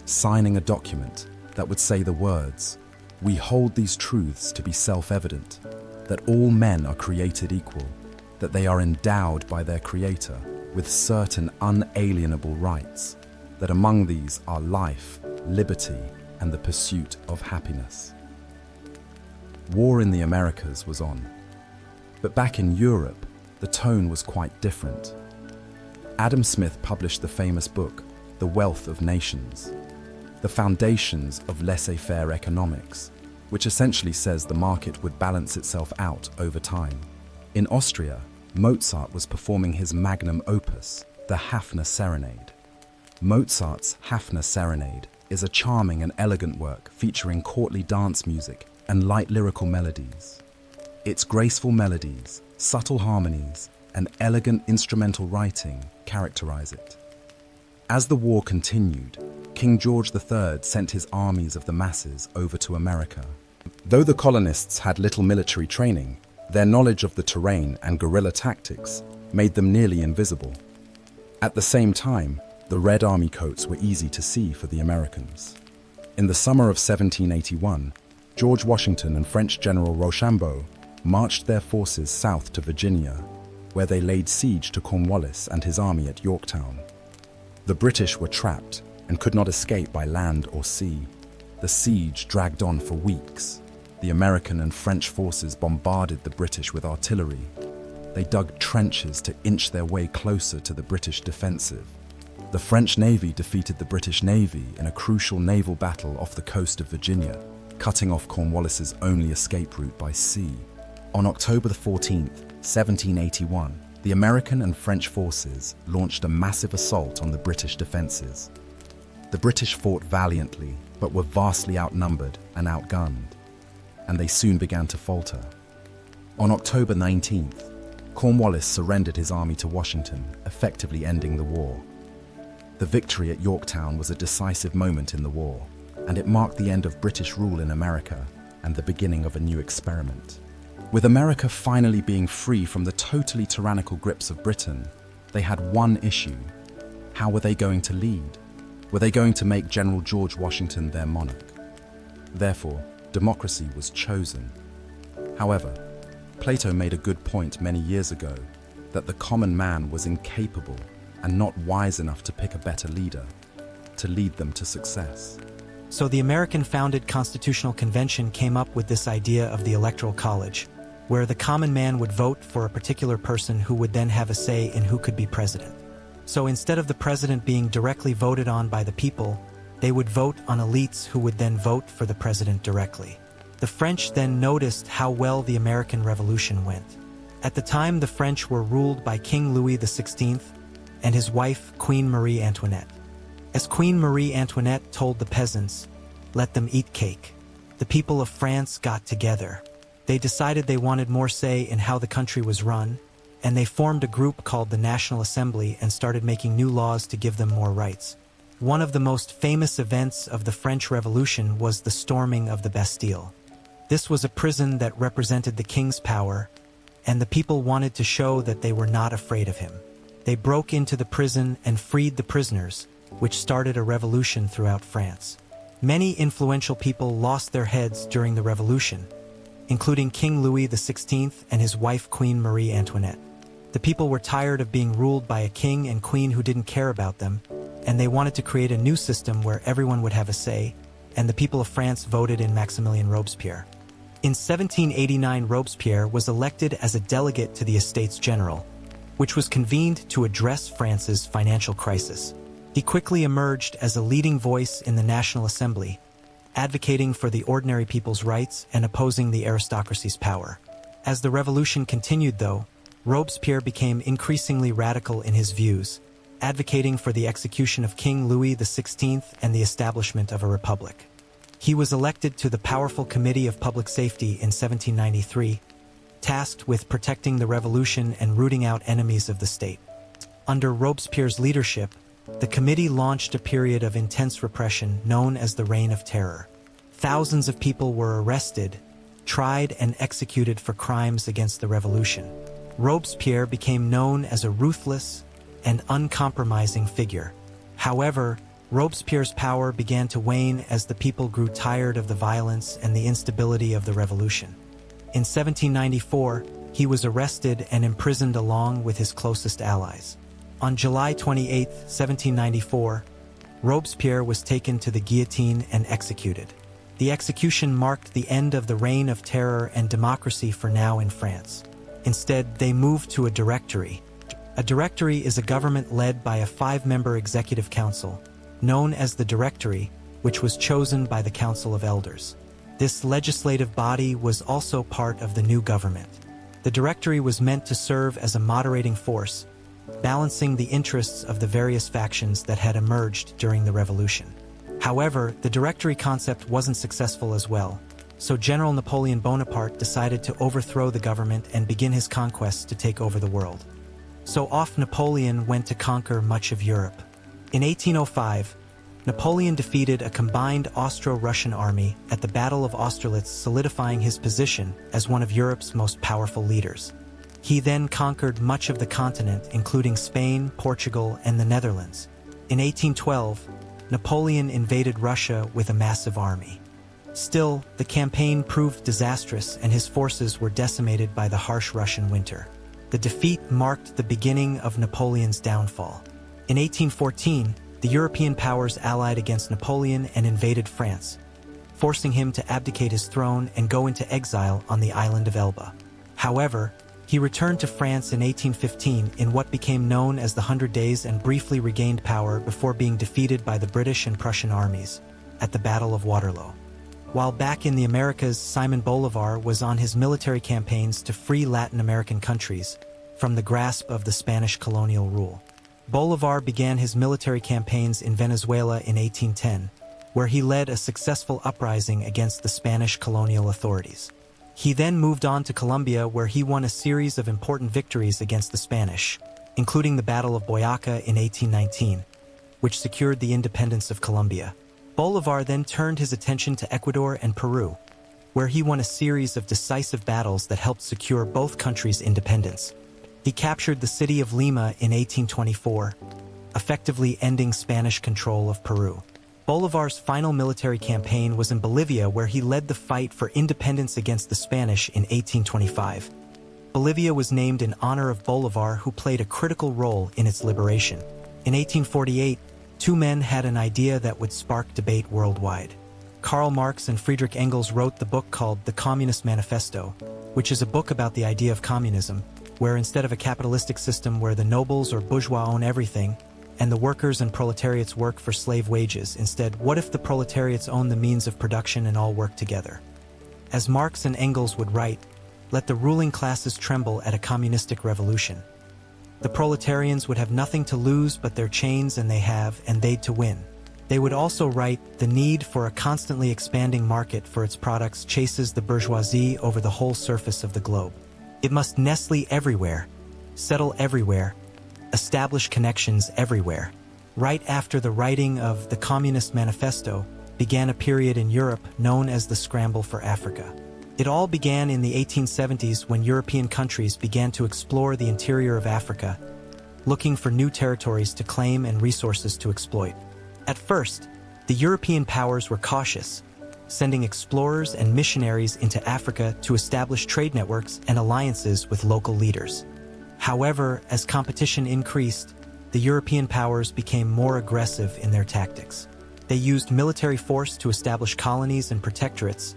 Speaker 1: signing a document that would say the words, "We hold these truths to be self-evident, that all men are created equal, that they are endowed by their Creator with certain unalienable rights, that among these are life, liberty, and the pursuit of happiness." War in the Americas was on. But back in Europe, the tone was quite different. Adam Smith published the famous book, The Wealth of Nations, the foundations of laissez-faire economics, which essentially says the market would balance itself out over time. In Austria, Mozart was performing his magnum opus, the Hafner Serenade. Mozart's Hafner Serenade is a charming and elegant work featuring courtly dance music and light lyrical melodies. Its graceful melodies, subtle harmonies, and elegant instrumental writing characterize it. As the war continued, King George III sent his armies of the masses over to America. Though the colonists had little military training, their knowledge of the terrain and guerrilla tactics made them nearly invisible. At the same time, the Red Army coats were easy to see for the Americans. In the summer of 1781, George Washington and French General Rochambeau marched their forces south to Virginia. where they laid siege to Cornwallis and his army at Yorktown. The British were trapped and could not escape by land or sea. The siege dragged on for weeks. The American and French forces bombarded the British with artillery. They dug trenches to inch their way closer to the British defensive. The French Navy defeated the British Navy in a crucial naval battle off the coast of Virginia, cutting off Cornwallis's only escape route by sea. On October 14, 1781, the American and French forces launched a massive assault on the British defenses. The British fought valiantly, but were vastly outnumbered and outgunned, and they soon began to falter. On October 19th, Cornwallis surrendered his army to Washington, effectively ending the war. The victory at Yorktown was a decisive moment in the war, and it marked the end of British rule in America and the beginning of a new experiment. With America finally being free from the totally tyrannical grips of Britain, they had one issue. How were they going to lead? Were they going to make General George Washington their monarch? Therefore, democracy was chosen. However, Plato made a good point many years ago that the common man was incapable and not wise enough to pick a better leader, to lead them to success.
Speaker 2: So the American-founded Constitutional Convention came up with this idea of the Electoral College, where the common man would vote for a particular person who would then have a say in who could be president. So instead of the president being directly voted on by the people, they would vote on elites who would then vote for the president directly. The French then noticed how well the American Revolution went. At the time, the French were ruled by King Louis XVI and his wife, Queen Marie Antoinette. As Queen Marie Antoinette told the peasants, "Let them eat cake," the people of France got together. They decided they wanted more say in how the country was run, and they formed a group called the National Assembly and started making new laws to give them more rights. One of the most famous events of the French Revolution was the storming of the Bastille. This was a prison that represented the king's power, and the people wanted to show that they were not afraid of him. They broke into the prison and freed the prisoners, which started a revolution throughout France. Many influential people lost their heads during the revolution, including King Louis XVI and his wife Queen Marie Antoinette. The people were tired of being ruled by a king and queen who didn't care about them, and they wanted to create a new system where everyone would have a say, and the people of France voted in Maximilien Robespierre. In 1789, Robespierre was elected as a delegate to the Estates General, which was convened to address France's financial crisis. He quickly emerged as a leading voice in the National Assembly, advocating for the ordinary people's rights and opposing the aristocracy's power. As the revolution continued, though, Robespierre became increasingly radical in his views, advocating for the execution of King Louis XVI and the establishment of a republic. He was elected to the powerful Committee of Public Safety in 1793, tasked with protecting the revolution and rooting out enemies of the state. Under Robespierre's leadership, the committee launched a period of intense repression known as the Reign of Terror. Thousands of people were arrested, tried, and executed for crimes against the revolution. Robespierre became known as a ruthless and uncompromising figure. However, Robespierre's power began to wane as the people grew tired of the violence and the instability of the revolution. In 1794, he was arrested and imprisoned along with his closest allies. On July 28, 1794, Robespierre was taken to the guillotine and executed. The execution marked the end of the Reign of Terror and democracy for now in France. Instead, they moved to a directory. A directory is a government led by a 5-member executive council, known as the Directory, which was chosen by the Council of Elders. This legislative body was also part of the new government. The Directory was meant to serve as a moderating force, balancing the interests of the various factions that had emerged during the revolution. However, the Directory concept wasn't successful as well, so General Napoleon Bonaparte decided to overthrow the government and begin his conquests to take over the world. So off Napoleon went to conquer much of Europe. In 1805, Napoleon defeated a combined Austro-Russian army at the Battle of Austerlitz, solidifying his position as one of Europe's most powerful leaders. He then conquered much of the continent, including Spain, Portugal, and the Netherlands. In 1812, Napoleon invaded Russia with a massive army. Still, the campaign proved disastrous and his forces were decimated by the harsh Russian winter. The defeat marked the beginning of Napoleon's downfall. In 1814, the European powers allied against Napoleon and invaded France, forcing him to abdicate his throne and go into exile on the island of Elba. However, he returned to France in 1815 in what became known as the 100 Days and briefly regained power before being defeated by the British and Prussian armies at the Battle of Waterloo. While back in the Americas, Simon Bolivar was on his military campaigns to free Latin American countries from the grasp of the Spanish colonial rule. Bolivar began his military campaigns in Venezuela in 1810, where he led a successful uprising against the Spanish colonial authorities. He then moved on to Colombia, where he won a series of important victories against the Spanish, including the Battle of Boyaca in 1819, which secured the independence of Colombia. Bolivar then turned his attention to Ecuador and Peru, where he won a series of decisive battles that helped secure both countries' independence. He captured the city of Lima in 1824, effectively ending Spanish control of Peru. Bolivar's final military campaign was in Bolivia, where he led the fight for independence against the Spanish in 1825. Bolivia was named in honor of Bolivar, who played a critical role in its liberation. In 1848, two men had an idea that would spark debate worldwide. Karl Marx and Friedrich Engels wrote the book called The Communist Manifesto, which is a book about the idea of communism, where instead of a capitalistic system where the nobles or bourgeois own everything, and the workers and proletariats work for slave wages, instead, what if the proletariats own the means of production and all work together? As Marx and Engels would write, let the ruling classes tremble at a communistic revolution. The proletarians would have nothing to lose but their chains, and they'd to win. They would also write, the need for a constantly expanding market for its products chases the bourgeoisie over the whole surface of the globe. It must nestle everywhere, settle everywhere, establish connections everywhere. Right after the writing of the Communist Manifesto began a period in Europe known as the Scramble for Africa. It all began in the 1870s when European countries began to explore the interior of Africa, looking for new territories to claim and resources to exploit. At first, the European powers were cautious, sending explorers and missionaries into Africa to establish trade networks and alliances with local leaders. However, as competition increased, the European powers became more aggressive in their tactics. They used military force to establish colonies and protectorates,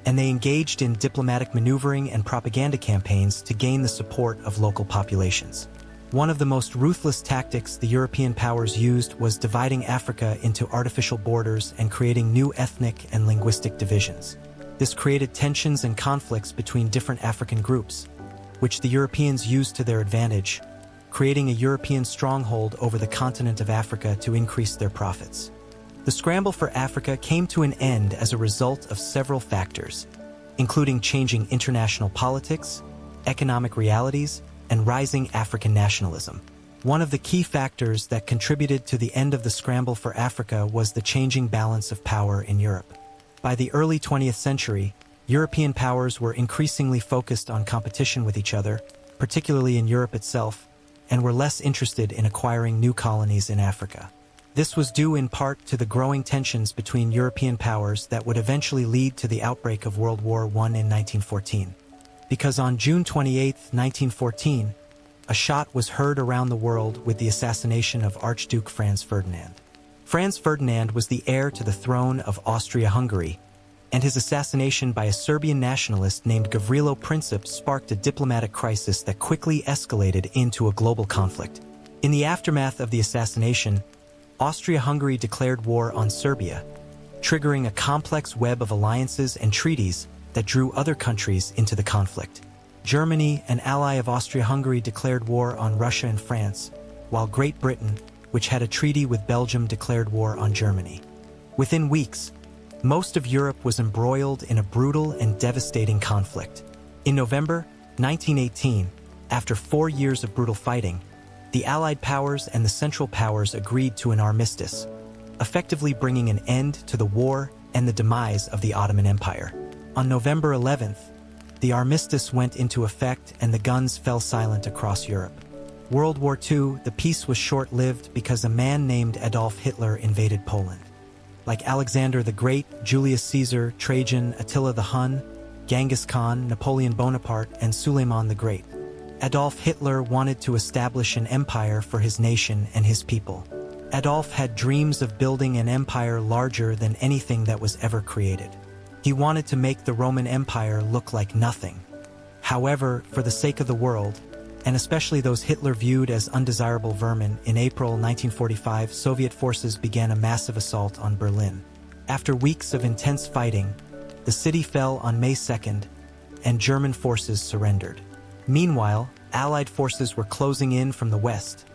Speaker 2: and they engaged in diplomatic maneuvering and propaganda campaigns to gain the support of local populations. One of the most ruthless tactics the European powers used was dividing Africa into artificial borders and creating new ethnic and linguistic divisions. This created tensions and conflicts between different African groups, which the Europeans used to their advantage, creating a European stronghold over the continent of Africa to increase their profits. The scramble for Africa came to an end as a result of several factors, including changing international politics, economic realities, and rising African nationalism. One of the key factors that contributed to the end of the scramble for Africa was the changing balance of power in Europe. By the early 20th century, European powers were increasingly focused on competition with each other, particularly in Europe itself, and were less interested in acquiring new colonies in Africa. This was due in part to the growing tensions between European powers that would eventually lead to the outbreak of World War I in 1914. Because on June 28, 1914, a shot was heard around the world with the assassination of Archduke Franz Ferdinand. Franz Ferdinand was the heir to the throne of Austria-Hungary, and his assassination by a Serbian nationalist named Gavrilo Princip sparked a diplomatic crisis that quickly escalated into a global conflict. In the aftermath of the assassination, Austria-Hungary declared war on Serbia, triggering a complex web of alliances and treaties that drew other countries into the conflict. Germany, an ally of Austria-Hungary, declared war on Russia and France, while Great Britain, which had a treaty with Belgium, declared war on Germany. Within weeks, most of Europe was embroiled in a brutal and devastating conflict. In November 1918, after 4 years of brutal fighting, the Allied powers and the Central Powers agreed to an armistice, effectively bringing an end to the war and the demise of the Ottoman Empire. On November 11th, the armistice went into effect and the guns fell silent across Europe. World War II, the peace was short-lived because a man named Adolf Hitler invaded Poland. Like Alexander the Great, Julius Caesar, Trajan, Attila the Hun, Genghis Khan, Napoleon Bonaparte, and Suleiman the Great, Adolf Hitler wanted to establish an empire for his nation and his people. Adolf had dreams of building an empire larger than anything that was ever created. He wanted to make the Roman Empire look like nothing. However, for the sake of the world, and especially those Hitler viewed as undesirable vermin, in April 1945, Soviet forces began a massive assault on Berlin. After weeks of intense fighting, the city fell on May 2nd, and German forces surrendered. Meanwhile, Allied forces were closing in from the west,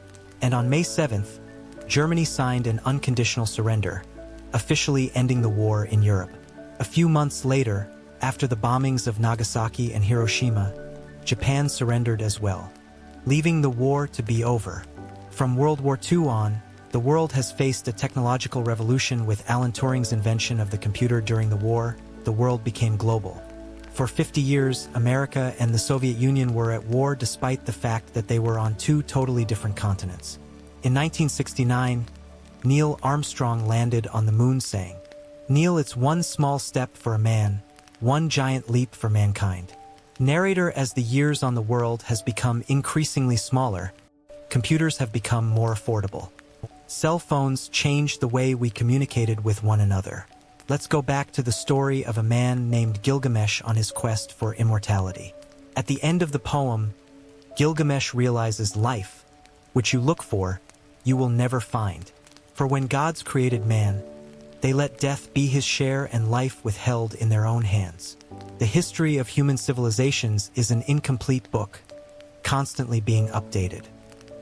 Speaker 2: and on May 7th, Germany signed an unconditional surrender, officially ending the war in Europe. A few months later, after the bombings of Nagasaki and Hiroshima, Japan surrendered as well, leaving the war to be over. From World War II on, the world has faced a technological revolution. With Alan Turing's invention of the computer during the war, the world became global. For 50 years, America and the Soviet Union were at war despite the fact that they were on two totally different continents. In 1969, Neil Armstrong landed on the moon saying, "Neil, it's one small step for a man, one giant leap for mankind." Narrator: as the years on the world has become increasingly smaller, computers have become more affordable. Cell phones changed the way we communicated with one another. Let's go back to the story of a man named Gilgamesh on his quest for immortality. At the end of the poem, Gilgamesh realizes life, which you look for, you will never find. For when gods created man, they let death be his share and life withheld in their own hands. The history of human civilizations is an incomplete book, constantly being updated.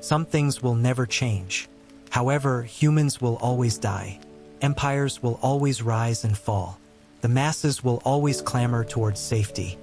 Speaker 2: Some things will never change. However, humans will always die. Empires will always rise and fall. The masses will always clamor towards safety.